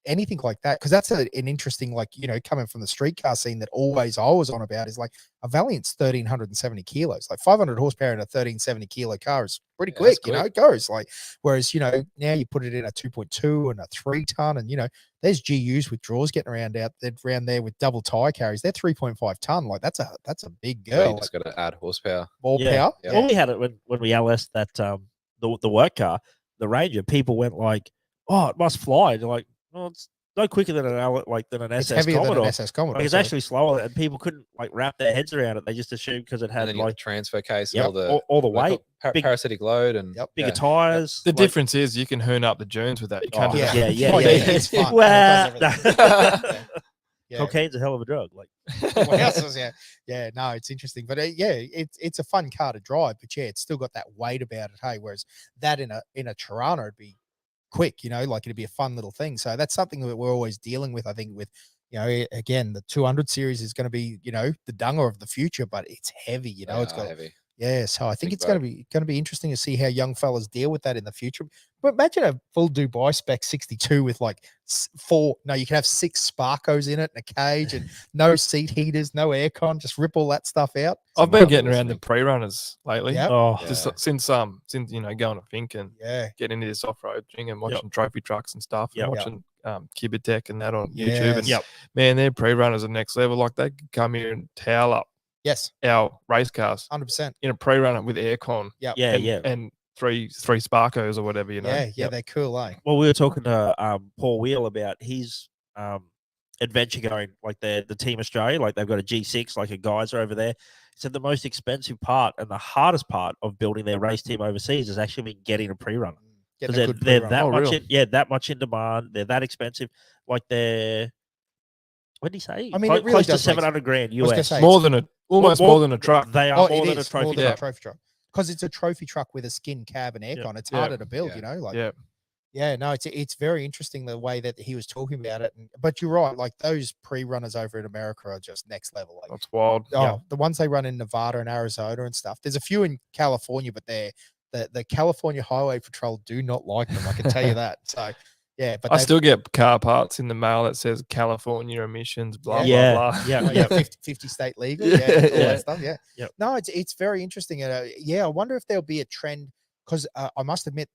anything like that. Cause that's an interesting, like, coming from the street car scene that always I was on about is like a Valiant's 1,370 kilos, like 500 horsepower in a 1,370 kilo car is pretty quick, it goes like, whereas, now you put it in a 2.2 and a 3 ton and, there's GUs with drawers getting around there with double tire carries. They're 3.5 ton. Like that's a big girl. So you just got to add horsepower. More power. Yeah. Well, we had it when we LS that the work car, the Ranger. People went like, "Oh, it must fly." They're like, "No, it's no quicker than an It's SS heavier Commodore. than an SS Commodore. Like, it's actually slower, and people couldn't like wrap their heads around it. They just assumed because it had like transfer case, all the weight, big, parasitic load, and bigger tires. The difference is you can hoon up the dunes with that. You can't. It's fun. Cocaine's a hell of a drug. Like, no, it's interesting, but it's a fun car to drive. But it's still got that weight about it. Hey, whereas that in a Tirana would be quick, like it'd be a fun little thing. So that's something that we're always dealing with. I think with, again, the 200 series is going to be, the dunger of the future, but it's heavy, it's got heavy. Yeah, so I think it's going to be interesting to see how young fellas deal with that in the future. But imagine a full Dubai spec 62 with like you can have 6 Sparkos in it and a cage and no seat heaters, no aircon, just rip all that stuff out. I've been getting around the pre-runners lately. Yep. Since going to Fink and getting into this off-road thing and watching trophy trucks and stuff and watching Kibitech and that on YouTube. And man, their pre-runners are next level. Like they could come here and towel up our race cars 100% in a pre-runner with aircon. And three Sparkos or whatever, they're cool, eh? Well, we were talking to Paul Wheel about his adventure going, like the Team Australia, like they've got a G6, like a geyser over there. He said the most expensive part and the hardest part of building their race team overseas is actually getting a pre-runner. Because they're that much in demand. They're that expensive. Like they're, what did he say? I mean, it really close to does $700,000 US. Almost more than a truck. They are more than a trophy truck. Because it's a trophy truck with a skin cab and aircon. It's harder to build, no, it's very interesting the way that he was talking about it. But you're right, like those pre-runners over in America are just next level. Like, that's wild. The ones they run in Nevada and Arizona and stuff. There's a few in California, but the California Highway Patrol do not like them. I can tell you that. So. Yeah, but I still get car parts in the mail that says California emissions, blah, blah, blah. 50 state legal. All that stuff. No, it's very interesting. I wonder if there'll be a trend because I must admit,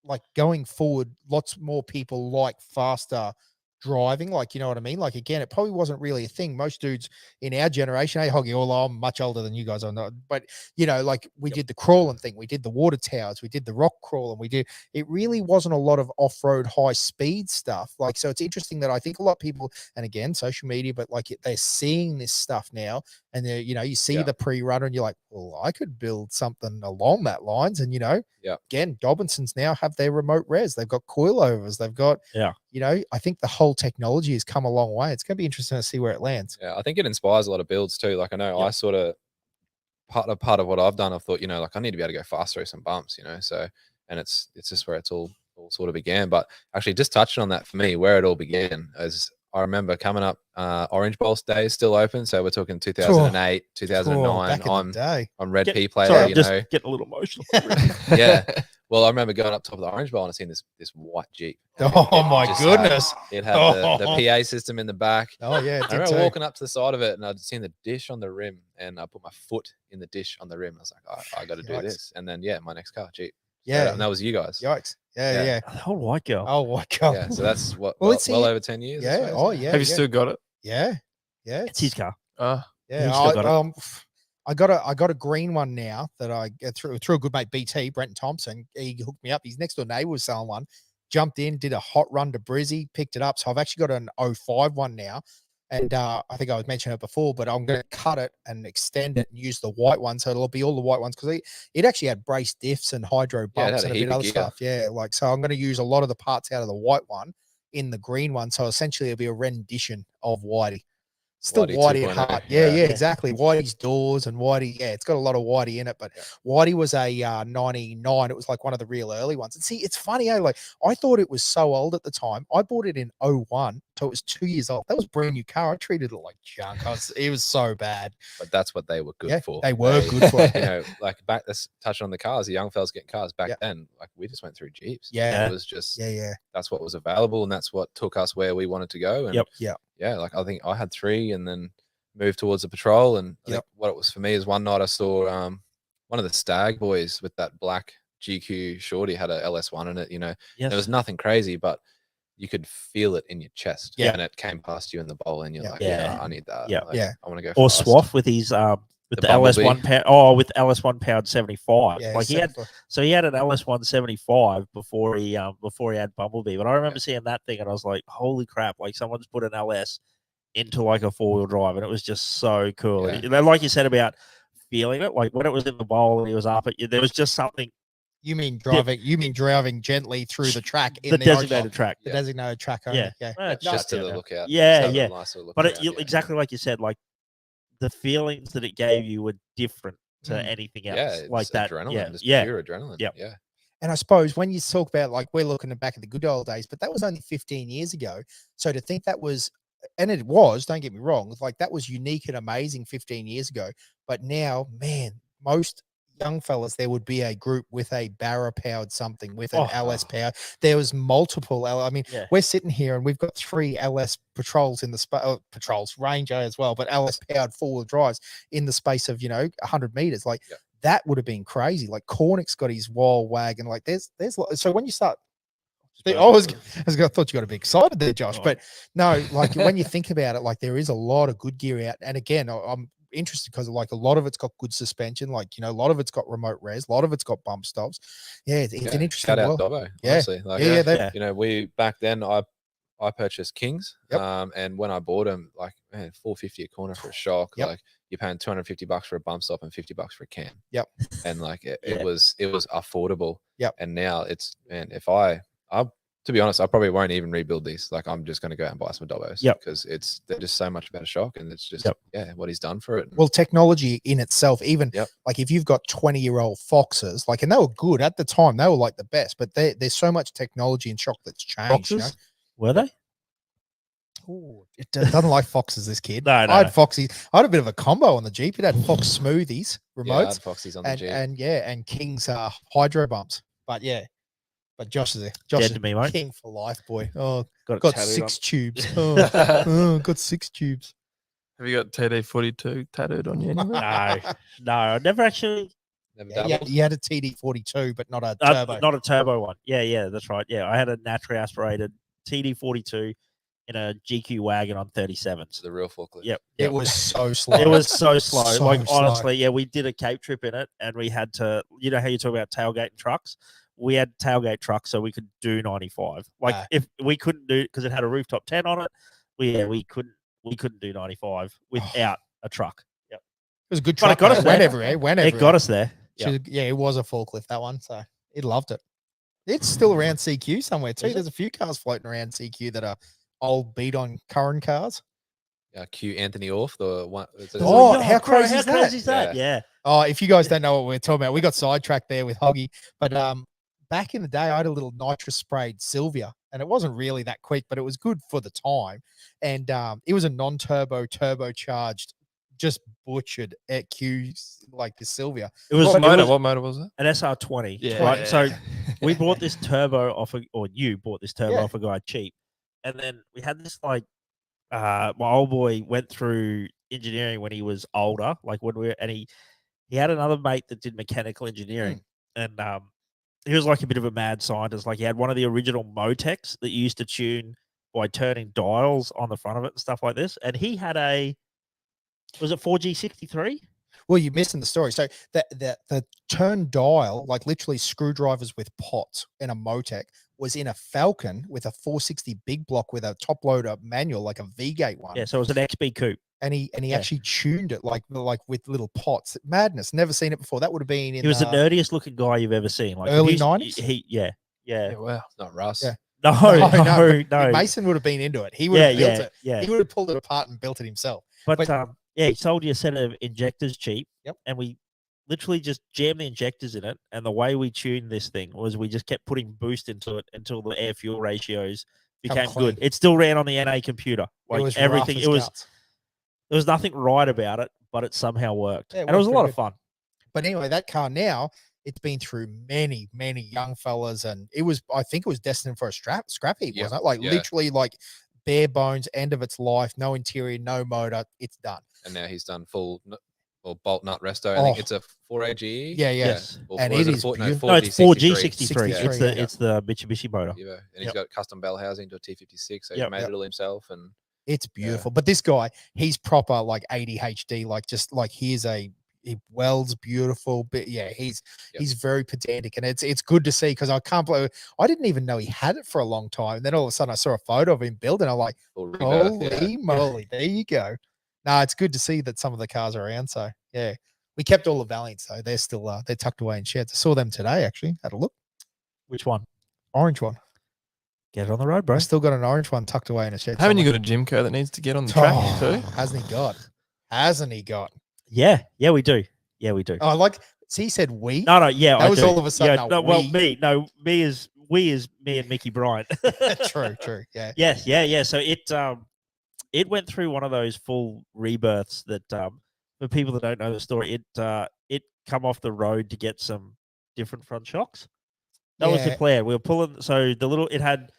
like going forward, lots more people like faster driving, like, you know what I mean? Like, again, it probably wasn't really a thing. Most dudes in our generation, hey, Hoggy, although I'm much older than you guys, I'm not, but, like we did the crawling thing, we did the water towers, we did the rock crawl, and it really wasn't a lot of off-road high speed stuff. Like, so it's interesting that I think a lot of people, and again, social media, but like they're seeing this stuff now, and they're, you see the pre-runner and you're like, well, I could build something along that lines. And, again, Dobinsons now have their remote res. They've got coilovers. They've got, I think the whole technology has come a long way. It's going to be interesting to see where it lands. Yeah, I think it inspires a lot of builds too. Like I know I sort of, part of what I've done, I've thought, like I need to be able to go fast through some bumps, so, and it's just where it's all sort of began. But actually just touching on that for me, where it all began is I remember coming up, Orange Bowl Day is still open. So we're talking 2008, 2009 on Red P Player, Sorry, I'm just getting a little emotional. Yeah. Well, I remember going up top of the Orange Bowl and I seen this white Jeep. Oh my goodness! It had the PA system in the back. Oh yeah, I remember walking up to the side of it and I'd seen the dish on the rim and I put my foot in the dish on the rim. I was like, I got to do this. And then my next car, Jeep. Yeah, and that was you guys. Yikes! Yeah. Oh, white girl. Oh, white girl. Yeah, so that's what well over 10 years. Yeah. Oh yeah. Have you still got it? Yeah. It's his car. Yeah. Still got it. I got a green one now that I get through a good mate, BT, Brenton Thompson. He hooked me up. His next door neighbor was selling one. Jumped in, did a hot run to Brizzy, picked it up. So I've actually got an 05 one now. And I think I was mentioning it before, but I'm going to cut it and extend it and use the white one. So it'll be all the white ones because it actually had brace diffs and hydro bumps and a bit of other stuff. Yeah. So I'm going to use a lot of the parts out of the white one in the green one. So essentially it'll be a rendition of Whitey. Still Whitey at heart. Yeah, exactly. Whitey's doors and Whitey. Yeah, it's got a lot of Whitey in it, but Whitey was a 99. It was like one of the real early ones. And see, it's funny, like I thought it was so old at the time. I bought it in 01, so it was 2 years old. That was a brand new car. I treated it like junk. It was so bad. But that's what they were good for. They were good for. Like back, let's touch on the cars. The young fellas getting cars back then. Like we just went through Jeeps. Yeah. It was just, yeah. That's what was available. And that's what took us where we wanted to go. And yeah, like I think I had 3 and then moved towards the Petrol. And I think what it was for me is one night I saw one of the Stag boys with that black GQ shorty had a LS1 in it. There was nothing crazy, but you could feel it in your chest. And it came past you in the bowl and you're like, I need that. Yeah. Like, I want to go or fast. Swaff with his with the LS1 pound. Oh, with LS1 pound 75. Yeah, like he had an LS1 75 before he had Bumblebee. But I remember seeing that thing and I was like, holy crap! Like someone's put an LS into like a 4-wheel drive, and it was just so cool. Like you said about feeling it, like when it was in the bowl and he was up at you, there was just something. You mean driving gently through the track in the designated track. The designated track. Only. Just to the lookout. But exactly like you said, like the feelings that it gave you were different to anything else. Yeah, like that adrenaline, pure adrenaline. Yeah. And I suppose when you talk about like we're looking back at the good old days, but that was only 15 years ago. So to think that was, and it was, don't get me wrong, like that was unique and amazing 15 years ago. But now, man, most young fellas, there would be a group with a Barra powered something, with an LS power. There was multiple. I mean, we're sitting here and we've got 3 LS Patrols in the Patrols, Ranger as well, but LS powered 4-wheel drives in the space of 100 meters. Like that would have been crazy. Like Cornick's got his wall wagon. Like there's so when you start. I thought you got to be excited there, Josh. But no, like when you think about it, like there is a lot of good gear out. And again, I'm interested because like a lot of it's got good suspension. Like, a lot of it's got remote res, a lot of it's got bump stops. Yeah, it's an interesting. Shout out Dobbo, honestly. Like, we back then I purchased Kings. And when I bought them, like, man, $450 a corner for a shock. Like you're paying $250 for a bump stop and $50 for a cam. And like it was affordable. And now it's, man, if to be honest, I probably won't even rebuild these. Like I'm just going to go out and buy some Dobbos because they're just so much better shock, and it's just what he's done for it. Well, technology in itself, even like if you've got 20-year-old Foxes, like, and they were good at the time, they were like the best, but there's so much technology and shock that's changed. Foxes? Were they? Oh, it doesn't like Foxes, this kid. No. I had Foxies. I had a bit of a combo on the Jeep. It had Fox Smoothies remotes. Yeah, I had Foxies on the Jeep. And King's hydro bumps. But but Josh is dead to me, mate. King for life, boy. Oh, got 6 tubes. Got 6 tubes. Have you got TD42 tattooed on you? No, I never actually. You had a TD42, but not a turbo. Not a turbo one. Yeah, that's right. Yeah, I had a naturally aspirated TD42 in a GQ wagon on 37s. The real forklift. Yep. It was so slow. It was so slow. So like slow. honestly, we did a Cape trip in it, and we had to. You know how you talk about tailgating trucks? We had tailgate trucks, so we could do 95. Like if we couldn't do, because it had a rooftop 10 on it, we couldn't do 95 without a truck. Yep. It was a good truck. But it got us there. Whenever. It got us there. Yep. It was a forklift, that one. So it loved it. It's still around CQ somewhere too. There's a few cars floating around CQ that are old beat on current cars. Q Anthony Orff, the one. How crazy is that? Yeah. Oh, if you guys don't know what we're talking about, we got sidetracked there with Hoggy. But back in the day, I had a little nitrous sprayed Sylvia, and it wasn't really that quick, but it was good for the time. And it was a non-turbo, turbocharged just butchered at Q like the Sylvia. It was what motor was it? An SR20. Yeah. Right? So we bought this turbo off, or you bought this turbo off a guy cheap, and then we had this like, my old boy went through engineering when he was older, like when he had another mate that did mechanical engineering, and he was like a bit of a mad scientist. Like he had one of the original Motecs that you used to tune by turning dials on the front of it and stuff like this, and he had was it 4G63? Well, you're missing the story. So the turn dial, like literally screwdrivers with pots in a Motec, was in a Falcon with a 460 big block with a top loader manual, like a V-gate one. Yeah, so it was an XB coupe. And he actually tuned it like with little pots. Madness. Never seen it before. That would have been in. He was the nerdiest looking guy you've ever seen. Like early 90s. Yeah. Wow, It's not Russ. Yeah. No. Mason would have been into it. He would have built it. Yeah. He would have pulled it apart and built it himself. But he sold you a set of injectors cheap. Yep. And we literally just jammed the injectors in it. And the way we tuned this thing was we just kept putting boost into it until the air fuel ratios became good. It still ran on the NA computer. Like it was everything. Guts. There was nothing right about it, but it somehow worked. Yeah, and it was a lot of fun. But anyway, that car now, it's been through many, many young fellas, and I think it was destined for a scrap heap, wasn't it? Like literally like bare bones, end of its life, no interior, no motor, it's done. And now he's done full or bolt nut resto. I think it's a 4AGE. Yeah. And it is beautiful. No, it's 4G63. It's the Mitsubishi motor. Yeah. And he's got custom bell housing to a T56, so he made it all himself. And it's beautiful. But this guy, he's proper like ADHD, like just like he welds beautiful, but he's very pedantic, and it's good to see, because I can't believe I didn't even know he had it for a long time. And then all of a sudden I saw a photo of him building. I'm like, holy moly, there you go. No, it's good to see that some of the cars are around. So yeah, we kept all the Valiants though. They're still they're tucked away in sheds. I saw them today actually. Had a look. Which one? Orange one. Get it on the road, bro. I still got an orange one tucked away in a shed. Haven't you got a Jimco that needs to get on the track too? Hasn't he got? Yeah, we do. Yeah, we do. Oh, like, so he said we? No, yeah. That was all of a sudden. Yeah, no, well, me. No, me is me and Mickey Bryant. True. Yeah. Yes, yeah. So it went through one of those full rebirths that for people that don't know the story, it come off the road to get some different front shocks. That was the plan. We were pulling, so it had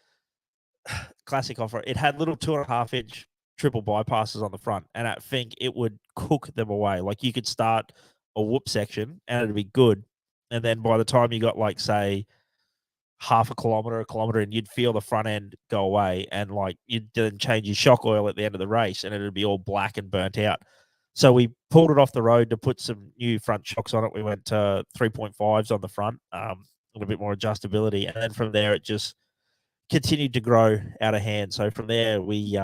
classic offer. It had little 2.5-inch triple bypasses on the front, and I think it would cook them away. Like you could start a whoop section and it'd be good, and then by the time you got like say half a kilometer, and you'd feel the front end go away, and like you'd then change your shock oil at the end of the race, and it'd be all black and burnt out. So we pulled it off the road to put some new front shocks on it. We went to 3.5s on the front, a little bit more adjustability, and then from there it just continued to grow out of hand. So from there we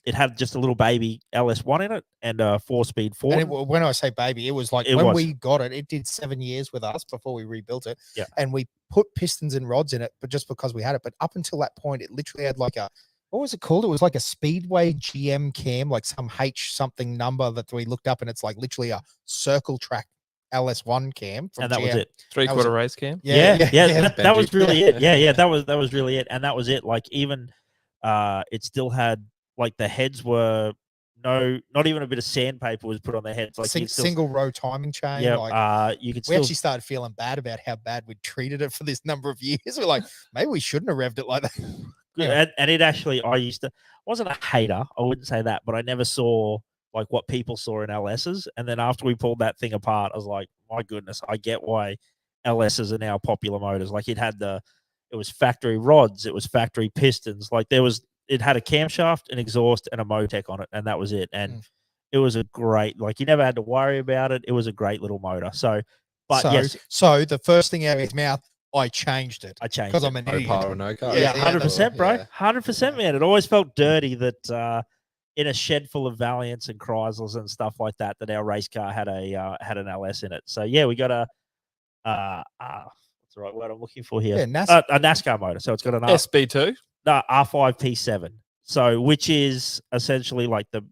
it had just a little baby LS1 in it and a 4-speed Ford. And when I say baby, it was like we got it, it did 7 years with us before we rebuilt it. Yeah. And we put pistons and rods in it, but just because we had it. But up until that point, it literally had like what was it called? It was like a Speedway GM cam, like some H something number that we looked up, and it's like literally a circle track LS1 cam. And that GM. was it. 3/4 race cam. Yeah. That was really it. Yeah. That was really it. And that was it. Like even it still had, like the heads were not even a bit of sandpaper was put on their heads. Like single row timing chain. Yeah, like, you could. We actually started feeling bad about how bad we'd treated it for this number of years. We're like, maybe we shouldn't have revved it like that. And it actually, I wasn't a hater. I wouldn't say that, but I never saw like what people saw in LSs. And then after we pulled that thing apart, I was like, my goodness, I get why LSs are now popular motors. Like it was factory rods, it was factory pistons. Like it had a camshaft, an exhaust, and a Motec on it, and that was it. And it was a great, like you never had to worry about it. It was a great little motor. So the first thing out of his mouth, I changed it. Because I'm an idiot. Power or no car. Yeah, 100%, bro. 100%, man. It always felt dirty that in a shed full of Valiants and Chryslers and stuff like that our race car had an LS in it. So yeah, we got what's the right word I'm looking for here? Yeah, a NASCAR motor. So it's got an SB2. No, R5 P7. So which is essentially like the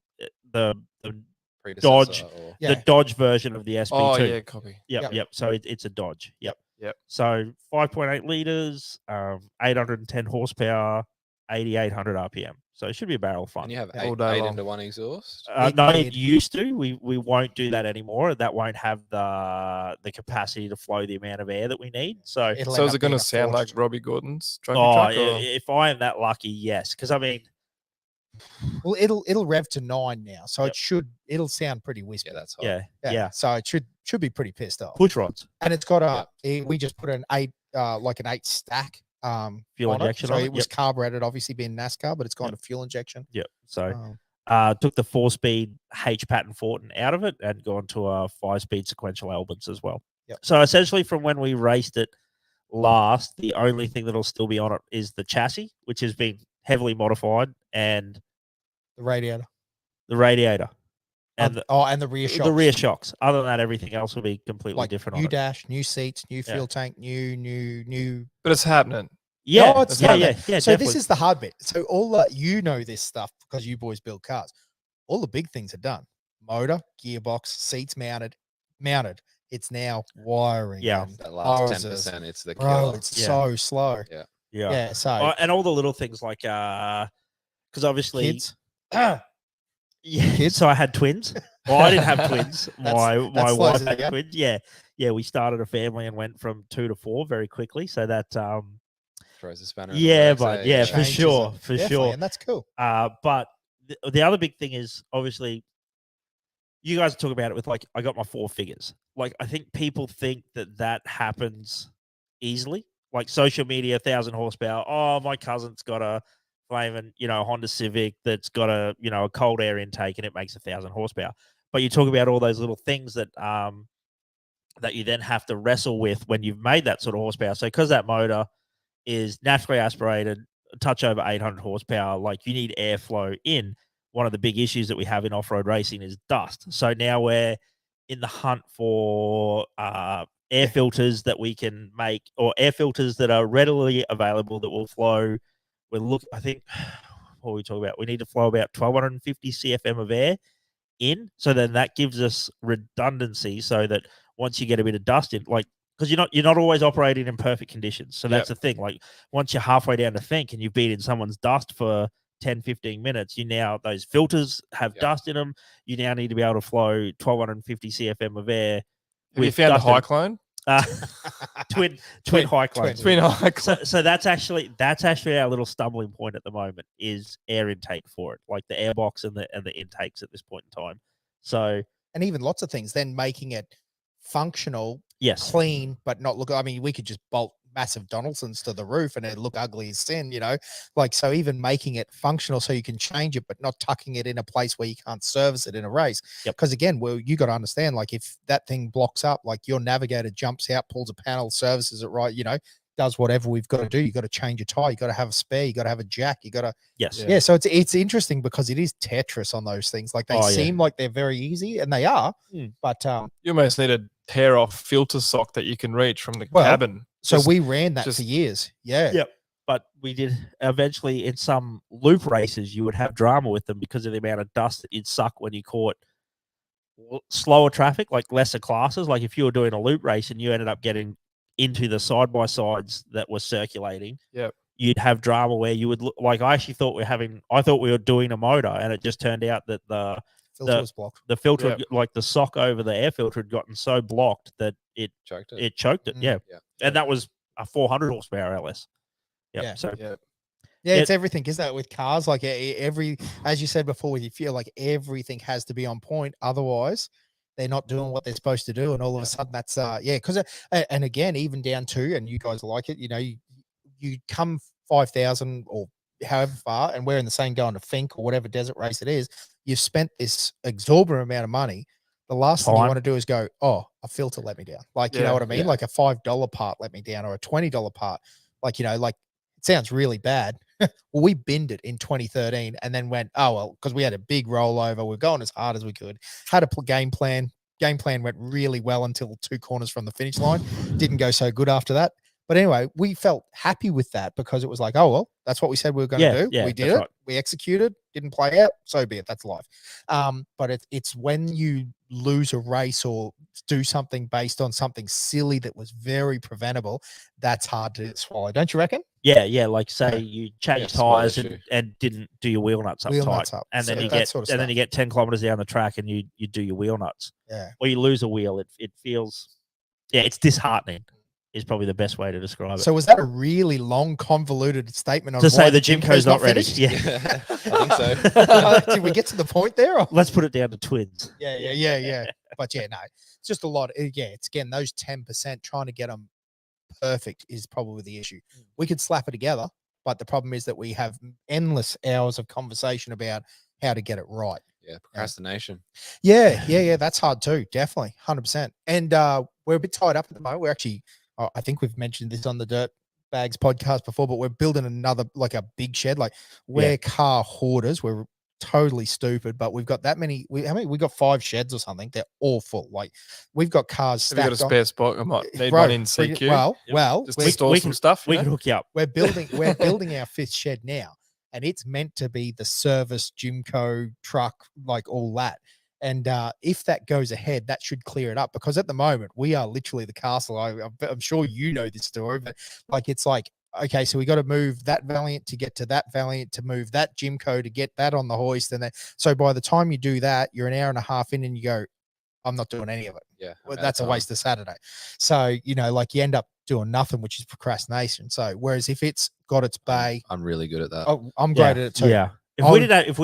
Dodge, the Dodge version of the SB2. Oh yeah, copy. Yep. So it's a Dodge. Yep. Yep. So 5.8 liters, 810 horsepower, 8,800 RPM. So it should be a barrel of fun. And you have all eight, day eight long. into one exhaust. No, it used to. We won't do that anymore. That won't have the capacity to flow the amount of air that we need. So, So is it going to sound like Robbie Gordon's trophy truck? Or? If I am that lucky, yes. Because I mean, well, it'll rev to 9 now, so it'll sound pretty wispy. Yeah, that's hot. Yeah. So it should be pretty pissed off. Push rods. And it's got we just put an 8 like an 8 stack fuel on injection. So on it was carbureted, obviously being NASCAR, but it's gone to fuel injection. Yep. So took the 4-speed H pattern Fortin out of it and gone to a 5-speed sequential Albans as well. Yep. So essentially, from when we raced it last, the only thing that'll still be on it is the chassis, which has been heavily modified, and the radiator, and and the rear shocks. The rear shocks. Other than that, everything else will be completely like different. New dash, new seats, new fuel tank, new. But it's happening. Yeah, oh, it's yeah. So definitely. this is the hard bit. So all that this stuff because you boys build cars. All the big things are done. Motor, gearbox, seats mounted. It's now wiring. Yeah, that last 10%. It's the killer. Bro, it's so slow. Yeah. So and all the little things like because obviously kids. Kids. So I had twins. Well, I didn't have twins. My wife had yeah. twins. Yeah. We started a family and went from 2 to 4 very quickly. So that throws a spanner. For sure, and that's cool. But the other big thing is obviously you guys talk about it with like I got my 4 figures. Like I think people think that happens easily. Like social media, 1,000 horsepower. Oh, my cousin's got a flaming, Honda Civic that's got a cold air intake and it makes 1,000 horsepower. But you talk about all those little things that that you then have to wrestle with when you've made that sort of horsepower. So because that motor is naturally aspirated, a touch over 800 horsepower, like you need airflow in. One of the big issues that we have in off-road racing is dust. So now we're in the hunt for air filters that we can make, or air filters that are readily available that will flow. I think, what are we talking about? We need to flow about 1,250 CFM of air in. So then that gives us redundancy so that once you get a bit of dust in, like, because you're not always operating in perfect conditions. So that's the thing. Like once you're halfway down the fink and you've been in someone's dust for 10, 15 minutes, those filters have dust in them. You now need to be able to flow 1,250 CFM of air. Have you found a high clone? Twin high clones. Twin high clone. So that's actually our little stumbling point at the moment is air intake for it, like the airbox and the intakes at this point in time. So and even lots of things, then making it functional, clean, but not look. I mean, we could just bolt massive Donaldsons to the roof and it'd look ugly as sin, like, so even making it functional so you can change it, but not tucking it in a place where you can't service it in a race. Because again, you got to understand, like if that thing blocks up, like your navigator jumps out, pulls a panel, services it right, does whatever we've got to do. You got to change a tire. You got to have a spare. You got to have a jack. You got to, yeah. So it's interesting because it is Tetris on those things. Like they seem like they're very easy and they are, but you almost need a tear off filter sock that you can reach from the cabin. So we ran that for years. Yeah. Yep. But we did eventually in some loop races, you would have drama with them because of the amount of dust that you'd suck when you caught slower traffic, like lesser classes. Like if you were doing a loop race and you ended up getting into the side-by-sides that were circulating, you'd have drama where you would look like I thought we were doing a motor and it just turned out that the filter was blocked. The filter, like the sock over the air filter had gotten so blocked that it choked it. Yeah. And that was a 400 horsepower LS. Yeah. So it's everything, isn't that, with cars? Like as you said before, you feel like everything has to be on point. Otherwise, they're not doing what they're supposed to do. And all of a sudden that's, because, and again, even down to, and you guys like it, you come 5,000 or however far, and we're in the same going to Fink or whatever desert race it is, you've spent this exorbitant amount of money. The last thing you want to do is go, oh, a filter let me down. Like, you know what I mean? Like a $5 part let me down or a $20 part. Like, like it sounds really bad. Well, we binned it in 2013 and then went, oh, well, because we had a big rollover. We're going as hard as we could. Had a game plan. Game plan went really well until 2 corners from the finish line. Didn't go so good after that. But anyway, we felt happy with that because it was like, oh, well, that's what we said we were going to do. Yeah, We did that's it. right. We executed, didn't play out. So be it. That's life. But it's when you lose a race or do something based on something silly that was very preventable, that's hard to swallow. Don't you reckon? Yeah. Like say you change spot tires issue. and didn't do your wheel nuts up Wheel tight, nuts up. and then So you that get sort of and then stuff. you get 10 kilometers down the track and you do your wheel nuts. Yeah. Or you lose a wheel. It feels, it's disheartening. Is probably the best way to describe it. So was that a really long, convoluted statement on To why say the Jimco's Jimco's not ready? finished? Yeah. I think so. Did we get to the point there? Or? Let's put it down to twins. Yeah. But yeah, no, it's just a lot. Yeah, it's again those 10% trying to get them perfect is probably the issue. We could slap it together, but the problem is that we have endless hours of conversation about how to get it right. Yeah, procrastination. Yeah, that's hard too. Definitely, 100%. And we're a bit tied up at the moment. We're actually, I think we've mentioned this on the Dirtbagz podcast before, but we're building another like a big shed. Like we're car hoarders. We're totally stupid, but we've got that many. We got 5 sheds or something. They're all full. Like we've got cars Have you got a stacked on. spare spot? I might need Bro, one in CQ. Well, just we- to store we some can- stuff. We you can know? hook you up. we're building our 5th shed now, and it's meant to be the service Jimco truck, like all that. And if that goes ahead, that should clear it up, because at the moment we are literally the castle. I'm sure you know this story, but like it's like, okay, so we got to move that Valiant to get to that Valiant, to move that Jimco to get that on the hoist, and then so by the time you do that, you're an hour and a half in, and you go, I'm not doing any of it. Yeah, Well, that's a waste of Saturday. So like you end up doing nothing, which is procrastination. So whereas if it's got its bay, I'm really good at that. oh, I'm great at it too. Yeah. If I'll- we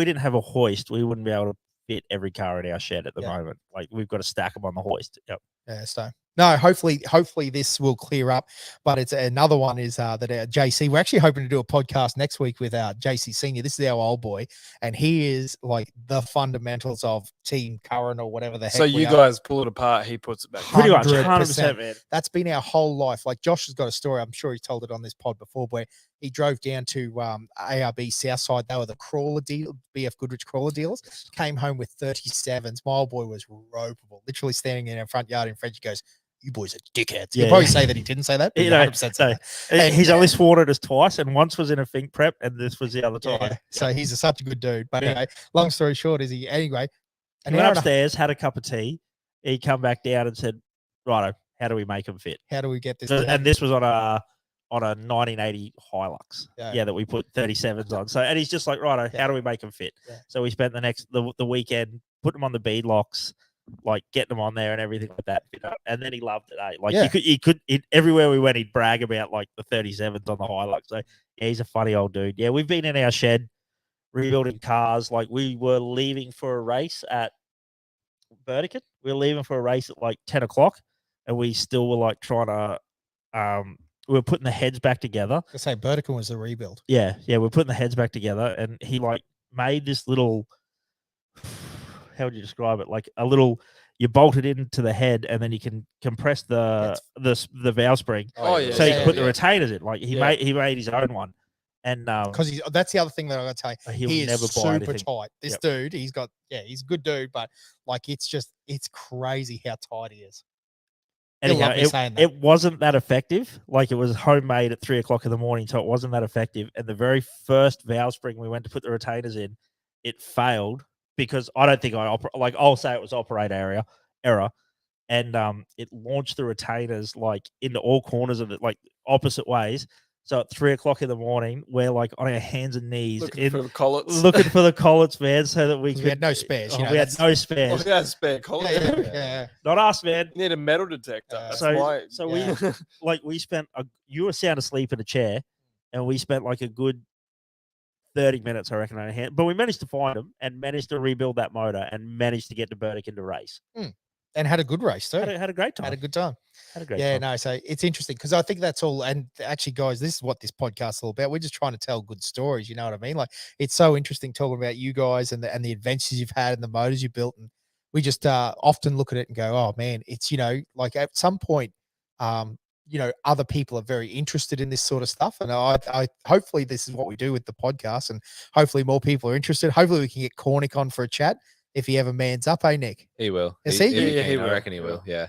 didn't have a hoist, we wouldn't be able to fit every car in our shed at the Yeah. moment. Like we've got to stack them on the hoist. Yep. Yeah, so no, hopefully this will clear up. But it's another one is that JC. We're actually hoping to do a podcast next week with our JC Senior. This is our old boy, and he is like the fundamentals of Team Current or whatever the heck. So you guys pull it apart, he puts it back. Pretty much 100%. 100%, man. That's been our whole life. Like Josh has got a story. I'm sure he's told it on this pod before, where he drove down to ARB Southside. They were the crawler deal, BF Goodrich crawler dealers. Came home with 37s. My old boy was ropeable, literally standing in our front yard in French. He goes, "You boys are dickheads." He'll probably say that he didn't say that. But You he know, 100% so said that. And- he's only sworn at us twice, and once was in a think prep, and this was the other time. Yeah, so he's such a good dude. But Yeah. anyway, long story short is anyway. He went upstairs, had a cup of tea. He come back down and said, "Righto, how do we make them fit?" How do we get this? So, down? and this was on a 1980 Hilux, Yeah. that we put 37s on. So, and he's just like, "Righto, Yeah. how do we make them fit?" Yeah. So we spent the weekend putting them on the bead locks, like getting them on there and everything like that. And then he loved it. Eh? Like Yeah. everywhere we went, he'd brag about like the 37s on the Hilux. So yeah, he's a funny old dude. Yeah, we've been in our shed rebuilding cars. Like we were leaving for a race at Breakage. We were leaving for a race at like 10 o'clock, and we still were like trying to we were putting the heads back together. I say Vertical was the rebuild. Yeah, we're putting the heads back together, and he like made this little, how would you describe it? Like a little, you bolt it into the head, and then you can compress the valve spring, Oh, yeah. so you yeah, can put yeah. the retainers in. Like he Yeah. made his own one, and Because that's the other thing that I got to tell you. he'll He is never buy super anything. tight. This Yep. dude, he's a good dude, but like it's crazy how tight he is. He'll Anyhow, love me saying that. it wasn't that effective. Like it was homemade at 3 o'clock in the morning, so it wasn't that effective. And the very first valve spring we went to put the retainers in, it failed because I don't think I'll say it was operator error, and it launched the retainers like into all corners of it, like opposite ways. So at 3 o'clock in the morning, we're like on our hands and knees Looking for the collets. looking for the collets, man, so that we 'Cause could. we had no spares, you know, we had that's- no Oh, spares. yeah, spare collets. Yeah. Not us, man. You need a metal detector. Uh, That's so- why. so Yeah. we spent you were sound asleep in a chair, and we spent like a good 30 minutes, I reckon, on our hand. But we managed to find them and managed to rebuild that motor and managed to get to Burdick into race. And had a good race too. Had a great time. Had a good time. Had a great Yeah, time. no, so it's interesting because I think that's all. And actually, guys, this is what this podcast is all about. We're just trying to tell good stories. You know what I mean? Like it's so interesting talking about you guys and the adventures you've had and the motors you built. And we just often look at it and go, oh man, it's, like at some point, other people are very interested in this sort of stuff. And I hopefully this is what we do with the podcast, and hopefully more people are interested. Hopefully we can get Cornick on for a chat if he ever mans up, Nick? He will. Is he? Yeah, he I will. reckon he will. Yeah.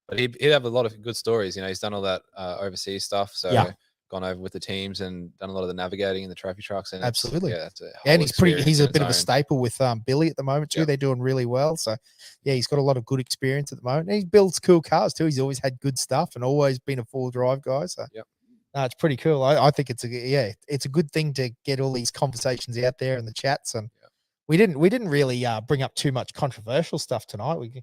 But he'd have a lot of good stories. You know, he's done all that overseas stuff. So gone over with the teams and done a lot of the navigating in the trophy trucks. And absolutely, that's and he's a bit of a staple with Billy at the moment too. They're doing really well. So yeah, he's got a lot of good experience at the moment. And he builds cool cars too. He's always had good stuff and always been a full drive guy. So it's pretty cool. I think it's a good thing to get all these conversations out there in the chats. And we didn't really bring up too much controversial stuff tonight. We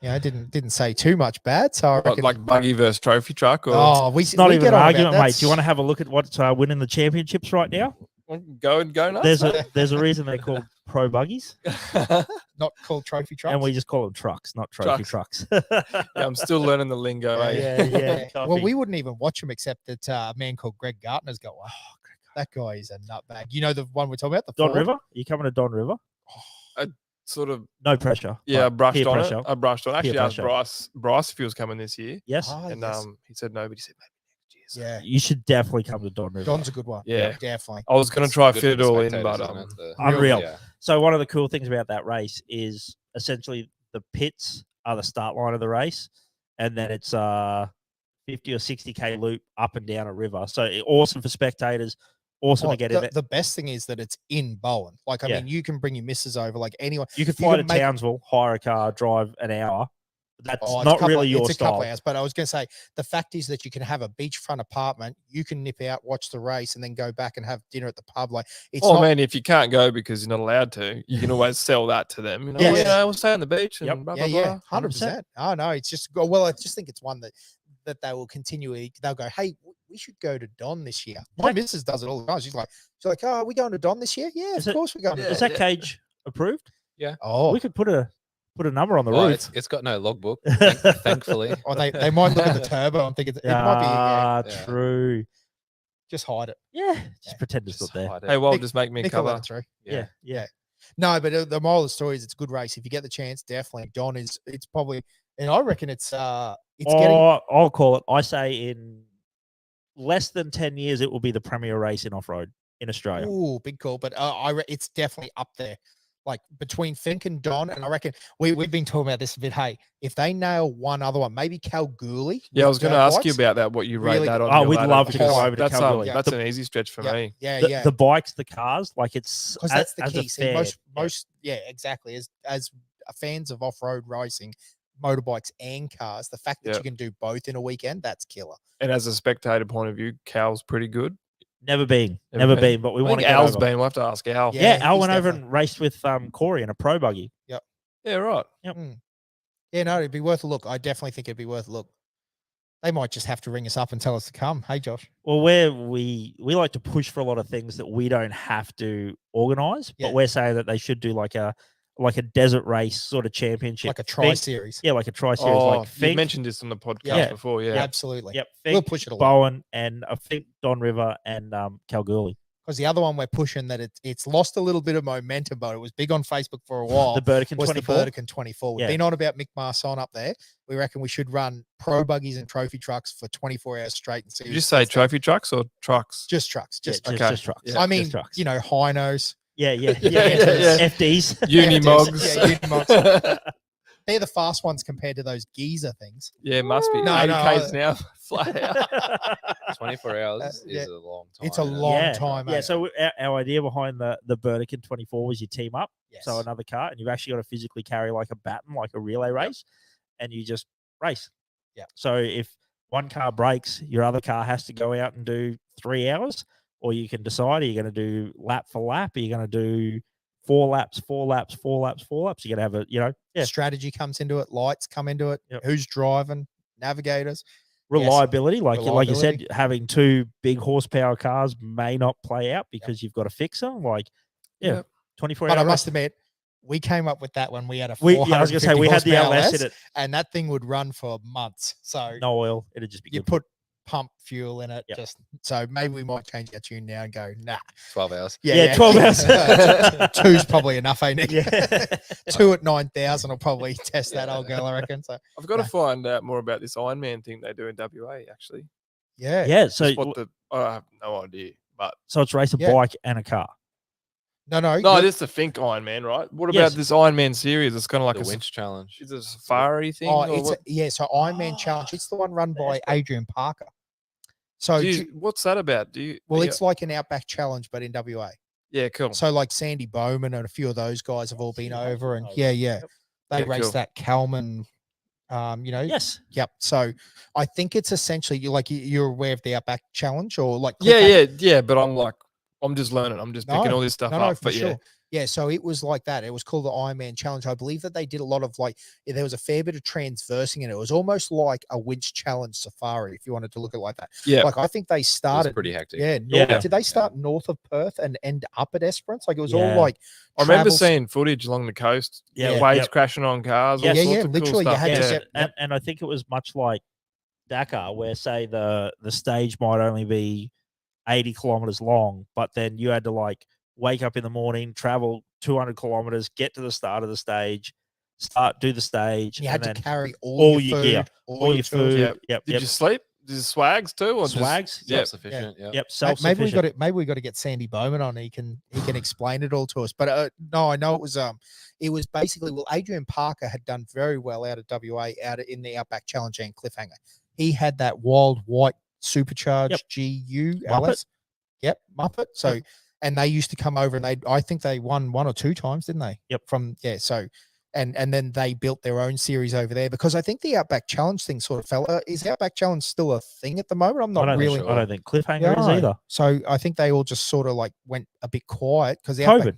didn't say too much bad. So I reckon, like buggy versus trophy truck. Or it's not even an argument, mate. Do you want to have a look at what's winning the championships right now? Go nuts. There's a reason they're called pro buggies, not called trophy trucks, and we just call them trucks, not trophy trucks. I'm still learning the lingo. Yeah. Well, we wouldn't even watch them except that a man called Greg Gartner's got one. Oh, that guy is a nutbag. You know the one we're talking about, the Don Ford? River. Are you coming to Don River? Sort of no pressure. Yeah, I brushed on pressure. it. I brushed on. Actually, Peer I asked Bryce if he was coming this year. Yes. And he said no, but he said maybe next year. So. Yeah. You should definitely come to Don River. Don's a good one. Yeah, definitely. I was going to try fit it all in, but unreal. Yeah. So one of the cool things about that race is essentially the pits are the start line of the race, and then it's 50 or 60K loop up and down a river. So awesome for spectators. Awesome to get in it. The best thing is that it's in Bowen. Like, I mean, you can bring your missus over, like anyone. You can fly to Townsville, hire a car, drive an hour. That's not really your style. It's a couple hours, but I was going to say, the fact is that you can have a beachfront apartment. You can nip out, watch the race, and then go back and have dinner at the pub. Like, it's man, if you can't go because you're not allowed to, you can always sell that to them. We'll stay on the beach. And blah, blah, blah. 100%. Oh, no, it's just, well, I just think it's one that they will continually, they'll go, hey, we should go to Don this year. My missus does it all the time. She's like, oh, are we going to Don this year? Yeah, of course we're going. Is that cage approved? Yeah. Oh, we could put a number on the roof. It's got no logbook, thankfully. Or they might look at the turbo and think it might be. True. Just hide it. Yeah. Just pretend it's not there. Hey, well, just make me a cover. Yeah. No, but the moral of the story is it's a good race. If you get the chance, definitely. Don it's probably, and I reckon it's getting. I'll call it. I say in less than 10 years, it will be the premier race in off-road in Australia. Ooh, big call. But it's definitely up there. Like between Fink and Don, and I reckon we've been talking about this a bit. Hey, if they nail one other one, maybe Kalgoorlie. Yeah, I was going to ask you about that. What you rate that on? Oh, we'd love to go over to Kalgoorlie. That's an easy stretch for me. Yeah. The bikes, the cars, like it's because that's the key. See, fan, most exactly. As fans of off-road racing, motorbikes and cars, the fact that you can do both in a weekend, that's killer. And as a spectator point of view, Cal's pretty good. Never been, but we want to get Al's over. been. We'll have to ask Al. Yeah, Al went over and raced with Corey in a pro buggy. Yep. Yeah, right. Yep. Yeah, no, it'd be worth a look. I definitely think it'd be worth a look. They might just have to ring us up and tell us to come. Hey, Josh. Well, we like to push for a lot of things that we don't have to organise, but we're saying that they should do like a desert race sort of championship, like a tri-series. Yeah, like a tri-series. Like you mentioned this on the podcast before. Yeah, absolutely. Yep, we'll push it along. Bowen and I think Don River and Kalgoorlie. Because the other one we're pushing that it's lost a little bit of momentum, but it was big on Facebook for a while. The Burdekin 24. The Burdekin 24. We've been on about Mick Marson up there. We reckon we should run pro buggies and trophy trucks for 24 hours straight. And see. Did you say trophy trucks or trucks? Just trucks. Just trucks. I mean, you know, Hynos. Yeah. FDs. Unimogs. They're the fast ones compared to those geezer things. Yeah, must be. 80Ks now, flat out. 24 hours is a long time. It's a long time. Yeah, so our idea behind the Burdekin 24 was you team up, so another car, and you've actually got to physically carry like a baton, like a relay race, and you just race. Yeah. So if one car breaks, your other car has to go out and do 3 hours, or you can decide, are you going to do lap for lap? Are you going to do 4 laps? You're going to have a, strategy comes into it. Lights come into it. Yep. Who's driving? Navigators. Reliability. Like you said, having 2 big horsepower cars may not play out because you've got to fix them. 24 hours. But I must admit, we came up with that when we had a I was going to say, we had the LS in it. And that thing would run for months. So no oil. It'd just be you put pump fuel in it. So maybe we might change our tune now and go 12 hours. Yeah, 12 hours. 2's probably enough, ain't it? Yeah. 2 at 9,000 will probably test that old girl, I reckon. So I've got to find out more about this Ironman thing they do in WA. Actually, so I have no idea. But so it's race a bike and a car. No, just the Think Iron Man, right? What about this Iron Man series? It's kind of like the a winch challenge. Is it a safari thing? Oh, or what? so Iron Man Challenge. It's the one run by Adrian Parker. So what's that about? It's like an Outback Challenge, but in WA. Yeah, cool. So like Sandy Bowman and a few of those guys have all been over, and they raced that Kalman. Yes. Yep. So I think it's essentially you're aware of the Outback Challenge or like yeah. But I'm just learning. I'm just picking all this stuff up. For sure. Yeah, so it was like that. It was called the Iron Man Challenge. I believe that they did a lot of there was a fair bit of transversing in it. It was almost like a winch challenge safari, if you wanted to look at it like that. Yeah. Like I think they started pretty hectic. Yeah. Did they start north of Perth and end up at Esperance? Like it was all like I remember seeing footage along the coast. Yeah. Waves crashing on cars. Yeah, all sorts of literally cool you had stuff. to and I think it was much like Dakar, where say the stage might only be 80 kilometers long, but then you had to wake up in the morning, travel 200 kilometers, get to the start of the stage, do the stage. You had to carry all your your food, gear, all your food. Yep. Did you sleep? Did you swags too? Or swags? Self-sufficient. Yep. Self-sufficient. Maybe we got to get Sandy Bowman on. He can explain it all to us. But no, I know it was basically Adrian Parker had done very well out of WA in the Outback Challenge and Cliffhanger. He had that wild white supercharged GU LS. Yep, Muppet. So and they used to come over and I think they won 1 or 2 times, didn't they? Yep. So and then they built their own series over there because I think the Outback Challenge thing sort of fell. Is Outback Challenge still a thing at the moment? I'm not really. I don't think Cliffhanger is either. So I think they all just sort of went a bit quiet because COVID.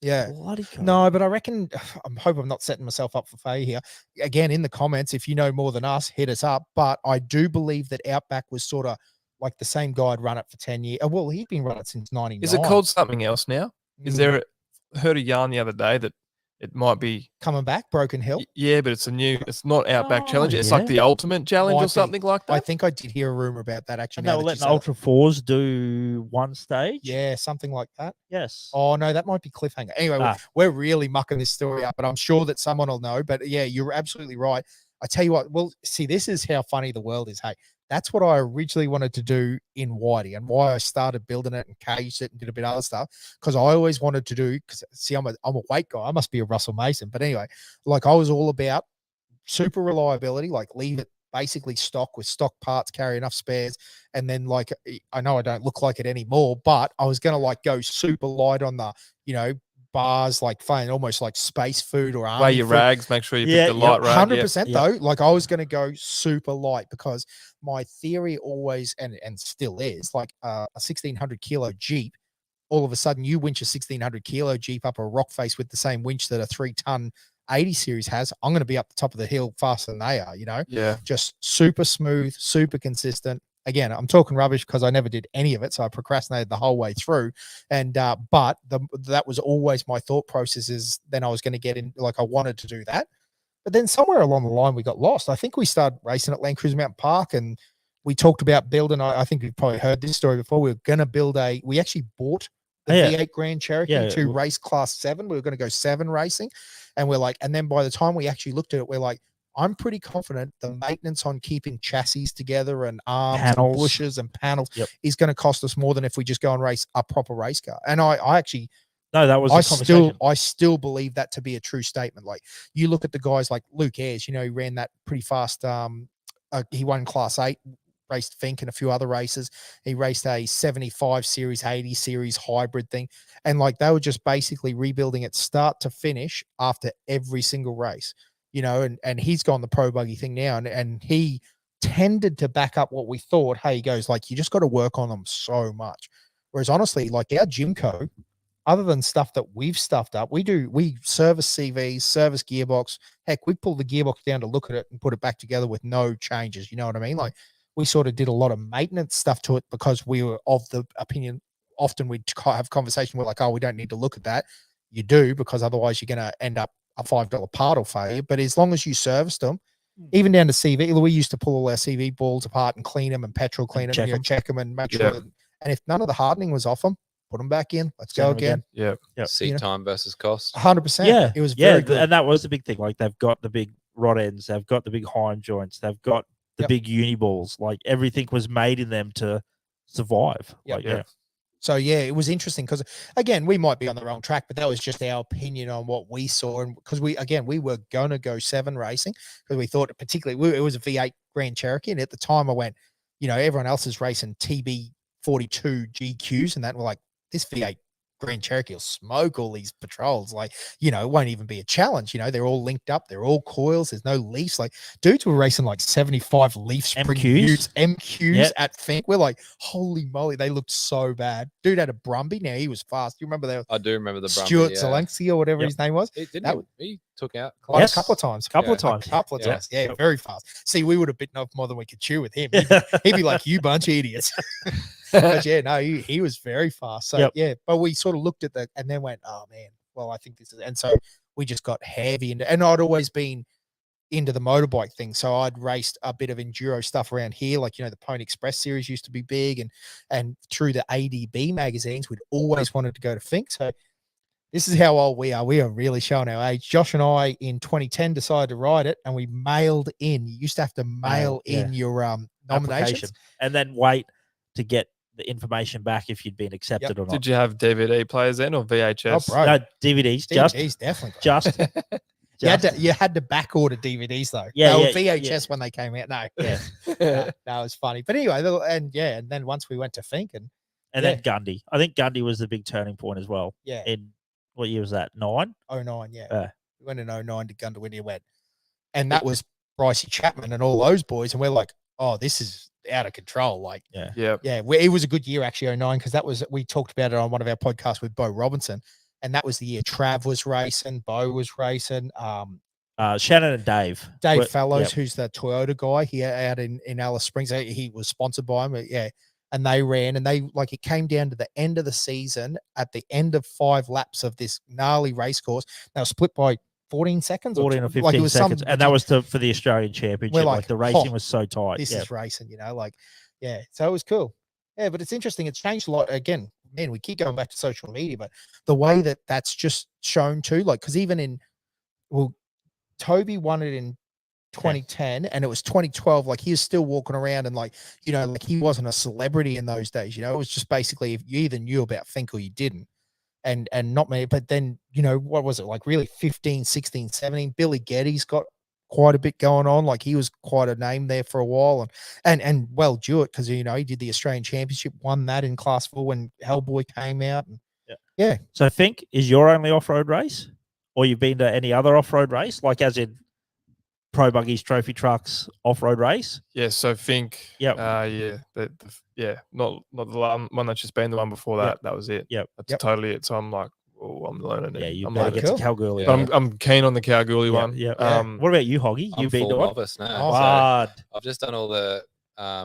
Yeah. Bloody COVID. No, but I reckon I hope I'm not setting myself up for failure here. Again, in the comments, if you know more than us, hit us up. But I do believe that Outback was sort of like the same guy had run it for 10 years. Well, he'd been running it since 99. Is it called something else now? Is there heard a yarn the other day that it might be coming back, Broken Hill? Yeah, but it's not Outback Challenge. It's like the Ultimate Challenge or something like that. I think I did hear a rumor about that actually. And they were letting Ultra 4s do one stage? Yeah, something like that. Yes. Oh, no, that might be Cliffhanger. Anyway, we're really mucking this story up, but I'm sure that someone will know. But yeah, you're absolutely right. I tell you what, well, see, this is how funny the world is. Hey, that's what I originally wanted to do in Whitey and why I started building it and caged it and did a bit of other stuff. Because I always wanted to do, because see, I'm a weight guy. I must be a Russell Mason. But anyway, I was all about super reliability, leave it basically stock with stock parts, carry enough spares. And then I know I don't look like it anymore, but I was going to go super light on the, bars, fine, almost like space food or army weigh your food. Rags, make sure you pick the light rag. 100% though. I was going to go super light because my theory always and still is a 1600 kilo Jeep. All of a sudden, you winch a 1600 kilo Jeep up a rock face with the same winch that a 3-ton 80 series has. I'm going to be up the top of the hill faster than they are. Yeah, just super smooth, super consistent. Again, I'm talking rubbish because I never did any of it, so I procrastinated the whole way through. And but that was always my thought process. Is then I was going to get in, I wanted to do that, but then somewhere along the line we got lost. I think we started racing at Land Cruiser Mountain Park, and we talked about building. I think you've probably heard this story before. We were going to build we actually bought the V8 Grand Cherokee to race Class 7. We were going to go 7 racing, and we're and then by the time we actually looked at it, we're I'm pretty confident the maintenance on keeping chassis together and arms and bushes and panels is going to cost us more than if we just go and race a proper race car. And I actually, no, that was I still believe that to be a true statement. You look at the guys like Luke Ayres, he ran that pretty fast. He won Class 8, raced Fink and a few other races. He raced a 75 series, 80 series hybrid thing. And they were just basically rebuilding it start to finish after every single race. And he's gone the pro buggy thing now, and he tended to back up what we thought. Hey, he goes you just got to work on them so much. Whereas honestly, our Gymco, other than stuff that we've stuffed up, we service CVs, service gearbox. Heck, we pulled the gearbox down to look at it and put it back together with no changes. You know what I mean? We sort of did a lot of maintenance stuff to it because we were of the opinion. Often we'd have conversation. We're oh, we don't need to look at that. You do, because otherwise you're going to end up a $5 part will fail. But as long as you serviced them, even down to CV, we used to pull all our CV balls apart and clean them and petrol clean them and check them and make sure that, and if none of the hardening was off them, put them back in. Let's go again. Yeah. Seat time versus cost. 100%. Yeah. It was very good. And that was the big thing. They've got the big rod ends, they've got the big hind joints, they've got the big uni balls. Everything was made in them to survive. So yeah, it was interesting because again, we might be on the wrong track, but that was just our opinion on what we saw. And because we were going to go 7 racing because we thought particularly it was a V8 Grand Cherokee. And at the time I went, everyone else is racing TB 42 GQs and that, we're like, this V8 Grand Cherokee will smoke all these patrols. Like, it won't even be a challenge. They're all linked up. They're all coils. There's no leafs. Like, dudes were racing like 75 leaf spring MQs at Fink. We're like, holy moly, they looked so bad. Dude had a Brumby. Now he was fast. You remember that? I do remember the Brumby. Stuart Zelensky or whatever his name was. He took out a couple of times. Yeah, very fast. See, we would have bitten off more than we could chew with him. He'd be like, you bunch of idiots. But yeah, no, he was very fast. So yeah, but we sort of looked at that and then went, oh man, well, I think this is, and so we just got heavy into, and I'd always been into the motorbike thing. So I'd raced a bit of enduro stuff around here. Like, the Pony Express series used to be big, and through the ADB magazines, we'd always wanted to go to Fink. So this is how old we are. We are really showing our age. Josh and I in 2010 decided to ride it, and we mailed in. You used to have to mail in your nominations and then wait to get the information back if you'd been accepted or not. Did you have DVD players then or VHS? Oh, bro. No, DVDs. Definitely. Just. You had to back order DVDs though. Yeah, they were VHS when they came out. No, that was funny. But anyway, and then once we went to Fink and then Gundy. I think Gundy was the big turning point as well. Yeah. In what year was that? 9? 09, yeah. We went in 09 to Gundawinnia went. And that was Brycey Chapman and all those boys. And we're like, oh, this is out of control. Like, it was a good year actually, 09, because we talked about it on one of our podcasts with Bo Robinson. And that was the year Trav was racing, Bo was racing. Shannon and Dave Fallows, who's the Toyota guy here out in Alice Springs. He was sponsored by him. Yeah. And they ran, and it came down to the end of the season at the end of 5 laps of this gnarly race course. They were split by 14 seconds, 14 or 15 seconds. And that was for the Australian Championship. Like the racing was so tight. This is racing, so it was cool. Yeah, but it's interesting. It's changed a lot. Again, man, we keep going back to social media, but the way that's just shown too, like, because even Toby won it in 2010 and it was 2012. Like, he was still walking around and like he wasn't a celebrity in those days. It was just basically if you either knew about Fink or you didn't, and not many. But then what was it, like really 15, 16, 17? Billy Geddes got quite a bit going on. Like, he was quite a name there for a while, and well, Jewett, because he did the Australian Championship, won that in Class 4 when Hellboy came out. And So Fink is your only off-road race, or you've been to any other off-road race, like as in Pro Buggies, Trophy Trucks, off-road race? Yeah, so Fink. Not the one that's just been the one before that. That was it. That's totally it. So I'm like, I'm learning it. Yeah, you better get to Kalgoorlie. But I'm keen on the Kalgoorlie one. What about you, Hoggy? You've been to one? I've just done all the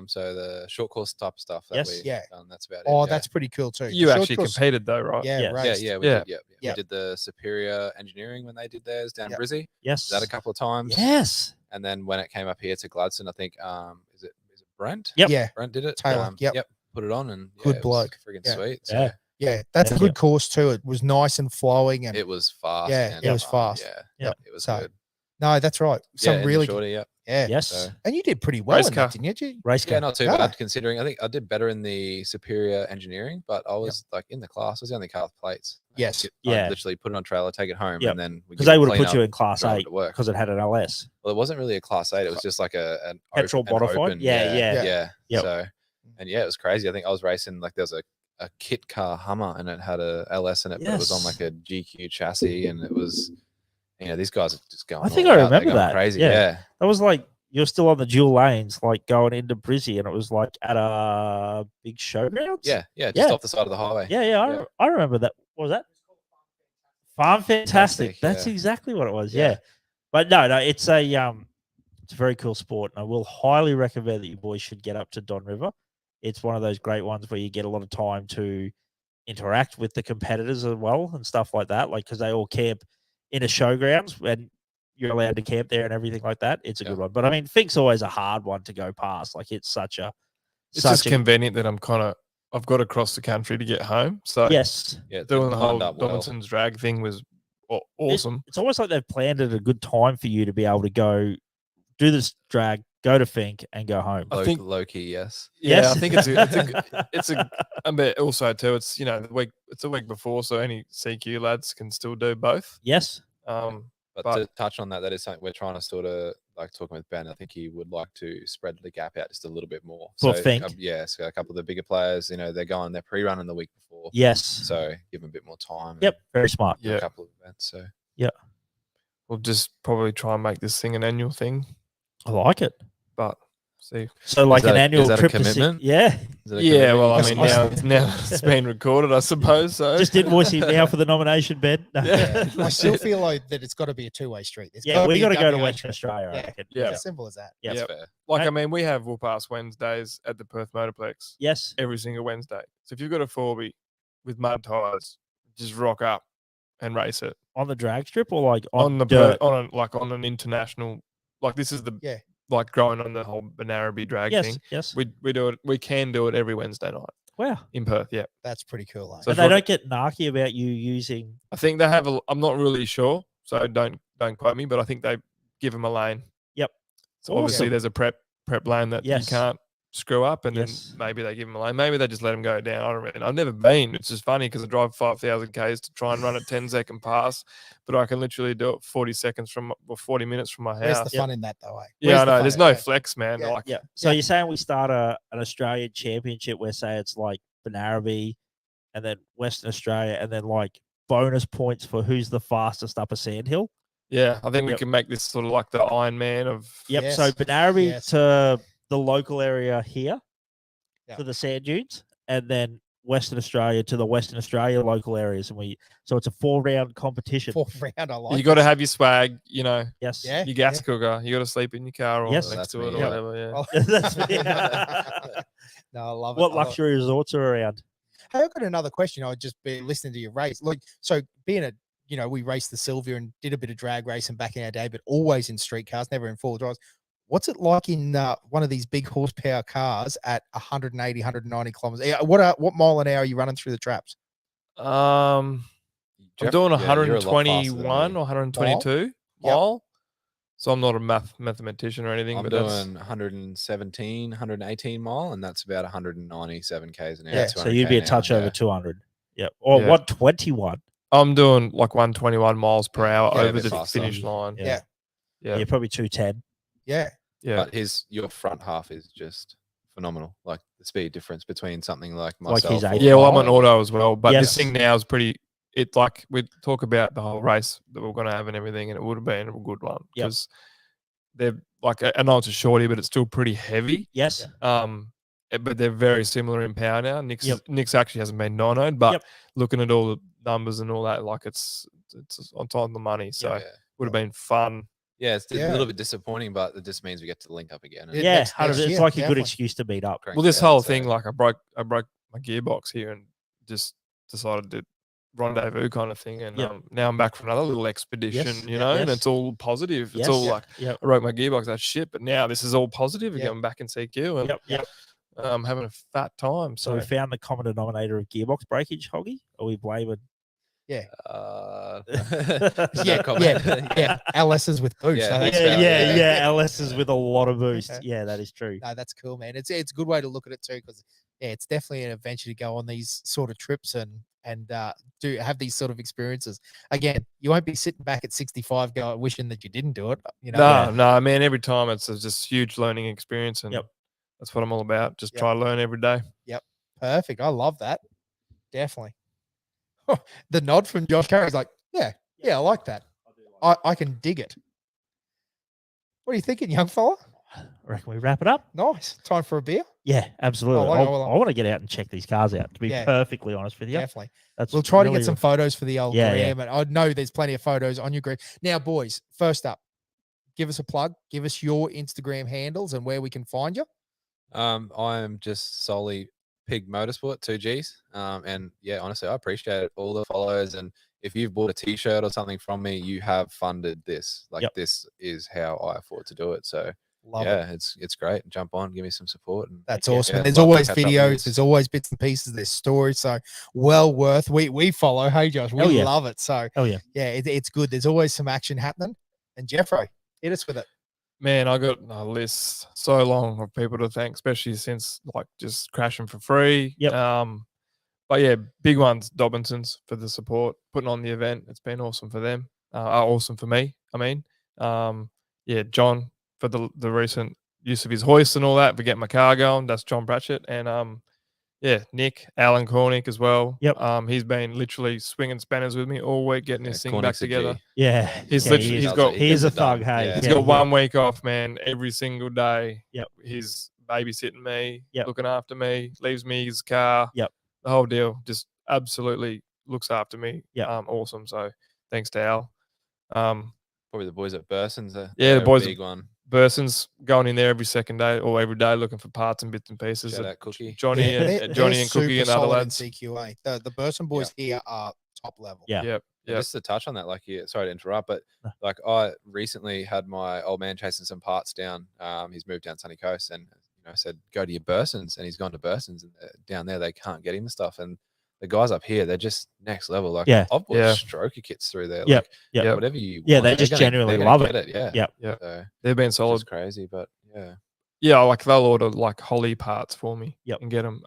so the short course type of stuff that we've done. That's about it. Oh, that's pretty cool too. You actually competed though, right? Yeah, we did. We did the Superior Engineering when they did theirs down in Brizzy. Yes, that a couple of times. Yes, and then when it came up here to Gladstone, I think is it Brent? Yep. Yeah, Brent did it. Taylor. Put it on and good bloke. Friggin' sweet. So. Yeah, that's a good course too. It was nice and flowing, and it was fast. Yeah, it was fast. It was good. No, that's right. Some really shorty, yes. So. And you did pretty well in that, didn't you? Race car. Yeah, not too bad considering. I think I did better in the Superior Engineering, but I was like in the class. I was the only car with plates. Yes. I literally put it on trailer, take it home, and then because they would have put you in Class 8 because it had an LS. Well, it wasn't really a Class 8. It was just like an petrol modified. Yeah. So, and it was crazy. I think I was racing like there was a kit car Hummer and it had a LS in it, but it was on like a GQ chassis, and it was, these guys are just going. I think I remember that. Crazy. Yeah. That was like you're still on the dual lanes, like going into Brizzy, and it was like at a big showgrounds. Yeah, just off the side of the highway. Yeah. I remember that. What was that? Farm Fantastic. That's exactly what it was. Yeah. But no, it's a very cool sport, and I will highly recommend that you boys should get up to Don River. It's one of those great ones where you get a lot of time to interact with the competitors as well and stuff like that. Like, because they all camp in a showgrounds and you're allowed to camp there and everything like that. It's a good one. But I mean, Fink's always a hard one to go past. Like, it's just convenient that I've got to cross the country to get home. So doing the whole Dobinson's drag thing was awesome. It's almost like they've planned it at a good time for you to be able to go do this drag, go to Fink, and go home. I think low key, yes. Yeah, Yes. I think it's a bit also too. It's it's a week before, so any CQ lads can still do both. Yes. But to touch on that, that is something we're trying to sort of like talking with Ben. I think he would like to spread the gap out just a little bit more. For So Fink. so a couple of the bigger players, they're pre-running the week before. Yes. So give them a bit more time. Yep. Very smart. Yeah. A couple of events. So We'll just probably try and make this thing an annual thing, I like it. but see. So like an annual is that a trip to commitment? yeah. Yeah, well, I mean, now it's been recorded, I suppose. So Just invoice him now for the nomination, Ben. No. Yeah. I still feel like that it's got to be a two-way street. Yeah, we got to go to WA Western trip. Australia. I Yeah. reckon. Yeah. It's as simple as that. Yeah. that's fair. Like, Right. I mean, we have Whoop-Ass Wednesdays at the Perth Motorplex Yes. every single Wednesday. So if you've got a 4B with mud tyres, just rock up and race it On the drag strip or like on the dirt? on an international. Like this is the like growing on the whole Banaraby drag Yes. thing. Yes. We do it. We can do it every Wednesday night Wow. in Perth. Yeah, That's pretty cool. So But they don't get narky about you using. I think they have. I'm not really sure, so don't quote me. But I think they give them a lane. Yep. So obviously Awesome. there's a prep lane that Yes. you can't screw up, and Yes. then maybe they give them a lane. Maybe they just let them go down. I don't really know. I've never been. It's just funny because I drive 5,000 Ks to try and run a 10-second pass, but I can literally do it 40 minutes from my Where's house. the fun in that, though? Eh? Yeah, Where's I the know. fun There's in no that? flex, man. Yeah. Like, Yeah. So you're saying we start an Australian championship where say it's like Banaraby and then Western Australia and then like bonus points for who's the fastest up a sandhill? yeah, I think we Yep. can make this sort of like the Iron Man of. Yep. Yes. So Banaraby Yes. to the local area here Yep. for the sand dunes, and then Western Australia to the Western Australia local areas, and so it's a 4-round competition. 4th round, I like. You got to this. have your swag, Yes. Yeah. your gas cooker. You got to sleep in your car or Yes. next That's to it me, or yeah. whatever. Yeah. Oh. That's No, I love it. what I love it. luxury resorts are around? Hey, I've got another question. I'd just be listening to your race. Like, so being we raced the Sylvia and did a bit of drag racing back in our day, but always in street cars, never in four drives. What's it like in one of these big horsepower cars at 180, 190 kilometers? What mile an hour are you running through the traps? I'm doing you're a lot faster than 121 me. or 122 mile. So I'm not a mathematician or anything. I'm but doing that's, 117, 118 mile, and that's about 197 Ks an hour. Yeah, So you'd be a 200K an touch hour, over yeah. 200. Yeah. Or Yeah. 121. I'm doing like 121 miles per hour Yeah, a over bit the faster. finish line. Yeah. Yeah. Yeah. Yeah, probably 210. Yeah. Yeah. But your front half is just phenomenal. Like the speed difference between something like Like myself. his or- 80. Yeah, well, I'm on auto as well, but Yes. this thing now is pretty. It's like we talk about the whole race that we're going to have and everything, and it would have been a good one Yep. because they're like I know it's a shorty, but it's still pretty heavy. Yes. But they're very similar in power now. Nick's actually hasn't been dynoed, but Yep. looking at all the numbers and all that, like it's on top of the money. So Yeah. would have been fun. Yeah, it's Yeah. a little bit disappointing, but it just means we get to link up again. and- Yeah, Yeah, next 100%. It's year, like a good definitely. excuse to meet up. Crank Well, this it out, whole so- thing, like I broke my gearbox here and just decided to rendezvous kind of thing. And Yep. now I'm back for another little expedition, Yes, you know, and yes. it's all positive. Yes. It's all like Yep. I broke my gearbox, that's shit. But now this is all positive Yep. again. I'm back in CQ and Yep. Yep. having a fat time. So So we found the common denominator of gearbox breakage, Hoggy? Or we blaming? No Yeah, comment. Yeah. LSs with boost. Yeah, so that's that's right. good. Yeah. LSs with a lot of boost. Yeah, that is true. No, that's cool, man. It's a good way to look at it too, because it's definitely an adventure to go on these sort of trips and do have these sort of experiences. Again, you won't be sitting back at 65 going wishing that you didn't do it. You know, no, man. Every time it's just huge learning experience, and Yep. that's what I'm all about. Just Yep. try to learn every day. perfect. I love that. Definitely. The nod from Josh Carey's like, yeah, I like that. I can dig it. What are you thinking, young fella? I reckon we wrap it up. Nice. Time for a beer? Yeah, absolutely. like it, I want to get out and check these cars out, to be Yeah. perfectly honest with you. Definitely. That's We'll try to really get some photos for the old Yeah, gram. And I know there's plenty of photos on your gram. Now, boys, first up, give us a plug. Give us your Instagram handles and where we can find you. I am just solely Pig Motorsport, 2Gs. And yeah, honestly, I appreciate it. All the follows. And if you've bought a t-shirt or something from me, you have funded this. Like Yep. this is how I afford to do it. So Love it. yeah, it's great. Jump on, give me some support. And That's Yeah, awesome. yeah, There's love to always catch up with videos. yous. There's always bits and pieces. There's stories. So well worth. We follow. Hey, Josh, we Hell yeah. love it. So Oh yeah. yeah, it's good. There's always some action happening. And Jeffro, hit us with it. Man, I got a list so long of people to thank, especially since like just crashing for free. Yep. But yeah, big ones, Dobinsons for the support, putting on the event. It's been awesome for them. Awesome for me. I mean, yeah, John for the recent use of his hoist and all that for getting my car going. That's John Pratchett. And yeah, Nick, Alan Cornick as well. Yep. He's been literally swinging spanners with me all week, getting this thing back Cornick's a G. together. Yeah. He's yeah, literally he he's got he's a gets it done. thug, hey. Yeah. he's Yeah, got yeah. 1 week off, man, every single day. Yep. He's babysitting me, Yep. looking after me, leaves me his car. Yep. The whole deal. Just absolutely looks after me. Yep. Awesome. So thanks to Al. Probably the boys at Burson's. Yeah, the boys big one. Burson's going in there every second day or every day looking for parts and bits and pieces. Shout out Cookie. Johnny Yeah, and they're Johnny and Cookie super and other solid in lads. CQA. The Burson boys here are top level. Yeah. Yep. Yeah, Yep. just to touch on that, like, sorry to interrupt, but No. like I recently had my old man chasing some parts down. He's moved down Sunny Coast, and I said, go to your Bursons, and he's gone to Bursons, and down there they can't get him the stuff. And the guys up here, they're just next level. Like, Yeah. I've bought Yeah. stroker kits through there. Yep. Like, Yep. whatever you Yeah, want, they they're just gonna- genuinely they're gonna love get Yeah. Yep. Yep. So They've been it's solid. just crazy, but yeah. Yeah, like they'll order like Holly parts for me. Yep. And get them.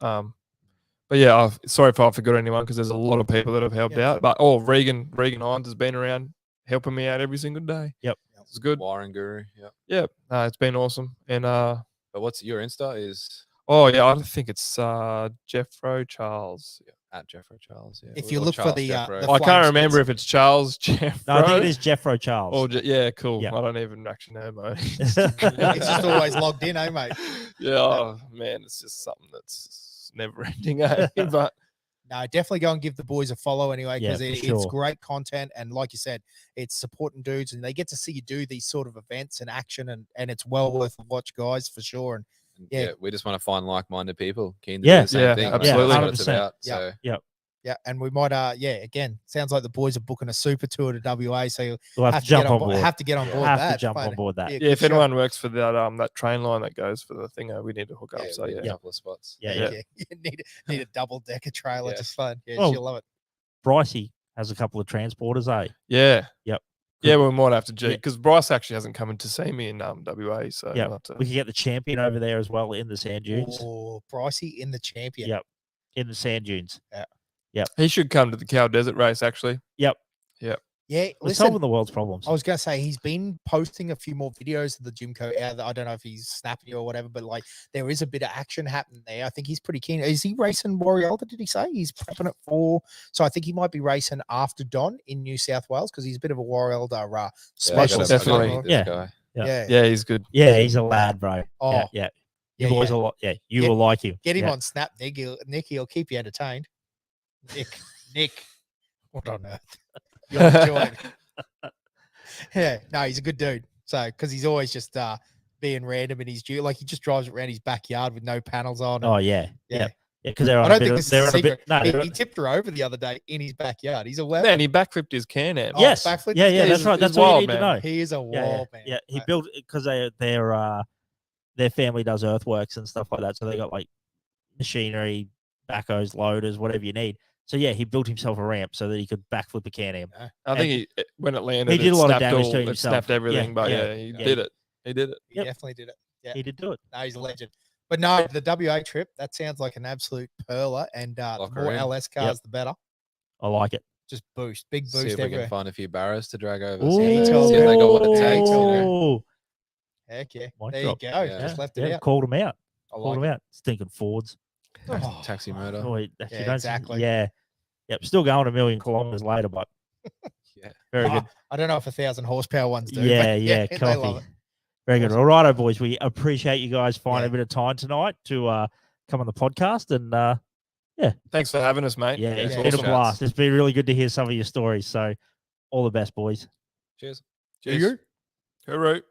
But yeah, sorry if I forgot anyone because there's a lot of people that have helped out. But Regan Hines has been around helping me out every single day. Yep. It's good. Wiring Guru. Yeah. Yeah, it's been awesome. And But what's your Insta is oh yeah, I think it's Jeffro Charles. at Jeffro Charles. Yeah. If Or you look for Charles the Jeffro. the I Flying can't remember Spitz. if it's Charles Jeffro. No, I think it is Jeffro Charles. Or yeah, cool. Yeah. I don't even actually know, mate. It's just always logged in, eh, mate? Yeah, oh, man, it's just something that's never ending. Eh? But No, definitely go and give the boys a follow anyway, because Yeah, for it's sure. great content. And like you said, it's supporting dudes and they get to see you do these sort of events and action, and it's well worth a watch, guys, for sure. And And, yeah. we just want to find like-minded people keen to Yeah. do the same Yeah, thing. absolutely. That's what it's 100%. about. Yeah. So yeah, and we might again, sounds like the boys are booking a super tour to WA, so you'll We'll have to jump on board. have to get on board Have that. to jump mate. on board that. Be a yeah, if good show. anyone works for that train line that goes for the thing, we need to hook up. yeah, So we need yeah, a couple of spots. Yeah, Yeah. you need a double decker trailer, Yeah. just fun. Yeah, Well, she'll love it. Brycey has a couple of transporters, eh? yeah, Yep. yeah. We might have to G Yeah. because Bryce actually hasn't come in to see me in WA. So Yeah. we'll have to- We could get the champion over there as well in the sand dunes. Oh, Pricey in the champion. Yep. In the sand dunes. he should come to the Cow Desert race actually. Yeah, We're listen, solving the world's problems. I was gonna say he's been posting a few more videos of the Jimco. I don't know if he's snapping you or whatever, but like there is a bit of action happening there. I think he's pretty keen. Is he racing Warrior? Did he say he's prepping it for? So I think he might be racing after Don in New South Wales because he's a bit of a Warrior specialist. definitely. meet this Yeah. guy. Yeah. Yeah, he's good. Yeah, he's a lad, bro. Oh, yeah, yeah. You yeah, boys yeah. will you Get- will like him. Get him Yeah. on Snap, Nick. He'll keep you entertained. Nick. What on earth? You'll enjoy it. Yeah, no, he's a good dude. So, because he's always just being random in his like he just drives around his backyard with no panels on. Oh yeah. Yeah. Yeah. Yeah, because they're I on don't a bit think of, this is they're a on a bit secret. no, He, they're- he tipped her over the other day in his backyard. He's a weapon. Man, he backflipped his Can-Am. Oh, yes. backflip? Yeah, yeah, Yeah, that's he's- right. he's That's all you wild, need to man. know. He is a Yeah, wall yeah, man. yeah. He Right. built because their family does earthworks and stuff like that. So they got like machinery, backhoes, loaders, whatever you need. So yeah, he built himself a ramp so that he could backflip a Can-Am. I think when it landed, did it a lot of snapped damage all- to it himself. snapped everything. Yeah, But yeah, he yeah. did it. He did it. He Yep. definitely did it. Yeah. He did do it. No, he's a legend. But no, the WA trip, that sounds like an absolute perler. And the Lock her more in. LS cars, the better. I like it. Just boost. Big See boost if we everywhere. can find a few barrows to drag over. Ooh. See if told they me. got what it takes. Oh, Heck yeah. Mic There drop. you go. Yeah. Just left it yeah, out. called him out. I Called like him it. out. Stinking Fords. Oh. Taxi motor. Oh, actually, Yeah, don't see- exactly. Yeah. Yep. Still going 1,000,000 kilometers later, but Yeah. very Oh, good. I don't know if 1,000 horsepower ones do. Yeah, but yeah, they love coffee. it. Very good. Awesome. All righto, boys. We appreciate you guys finding Yeah. a bit of time tonight to come on the podcast. And Thanks for having us, mate. yeah, It's it's yeah. been a awesome. blast. It's been really good to hear some of your stories. So all the best, boys. Cheers. Cheers. Hooroo.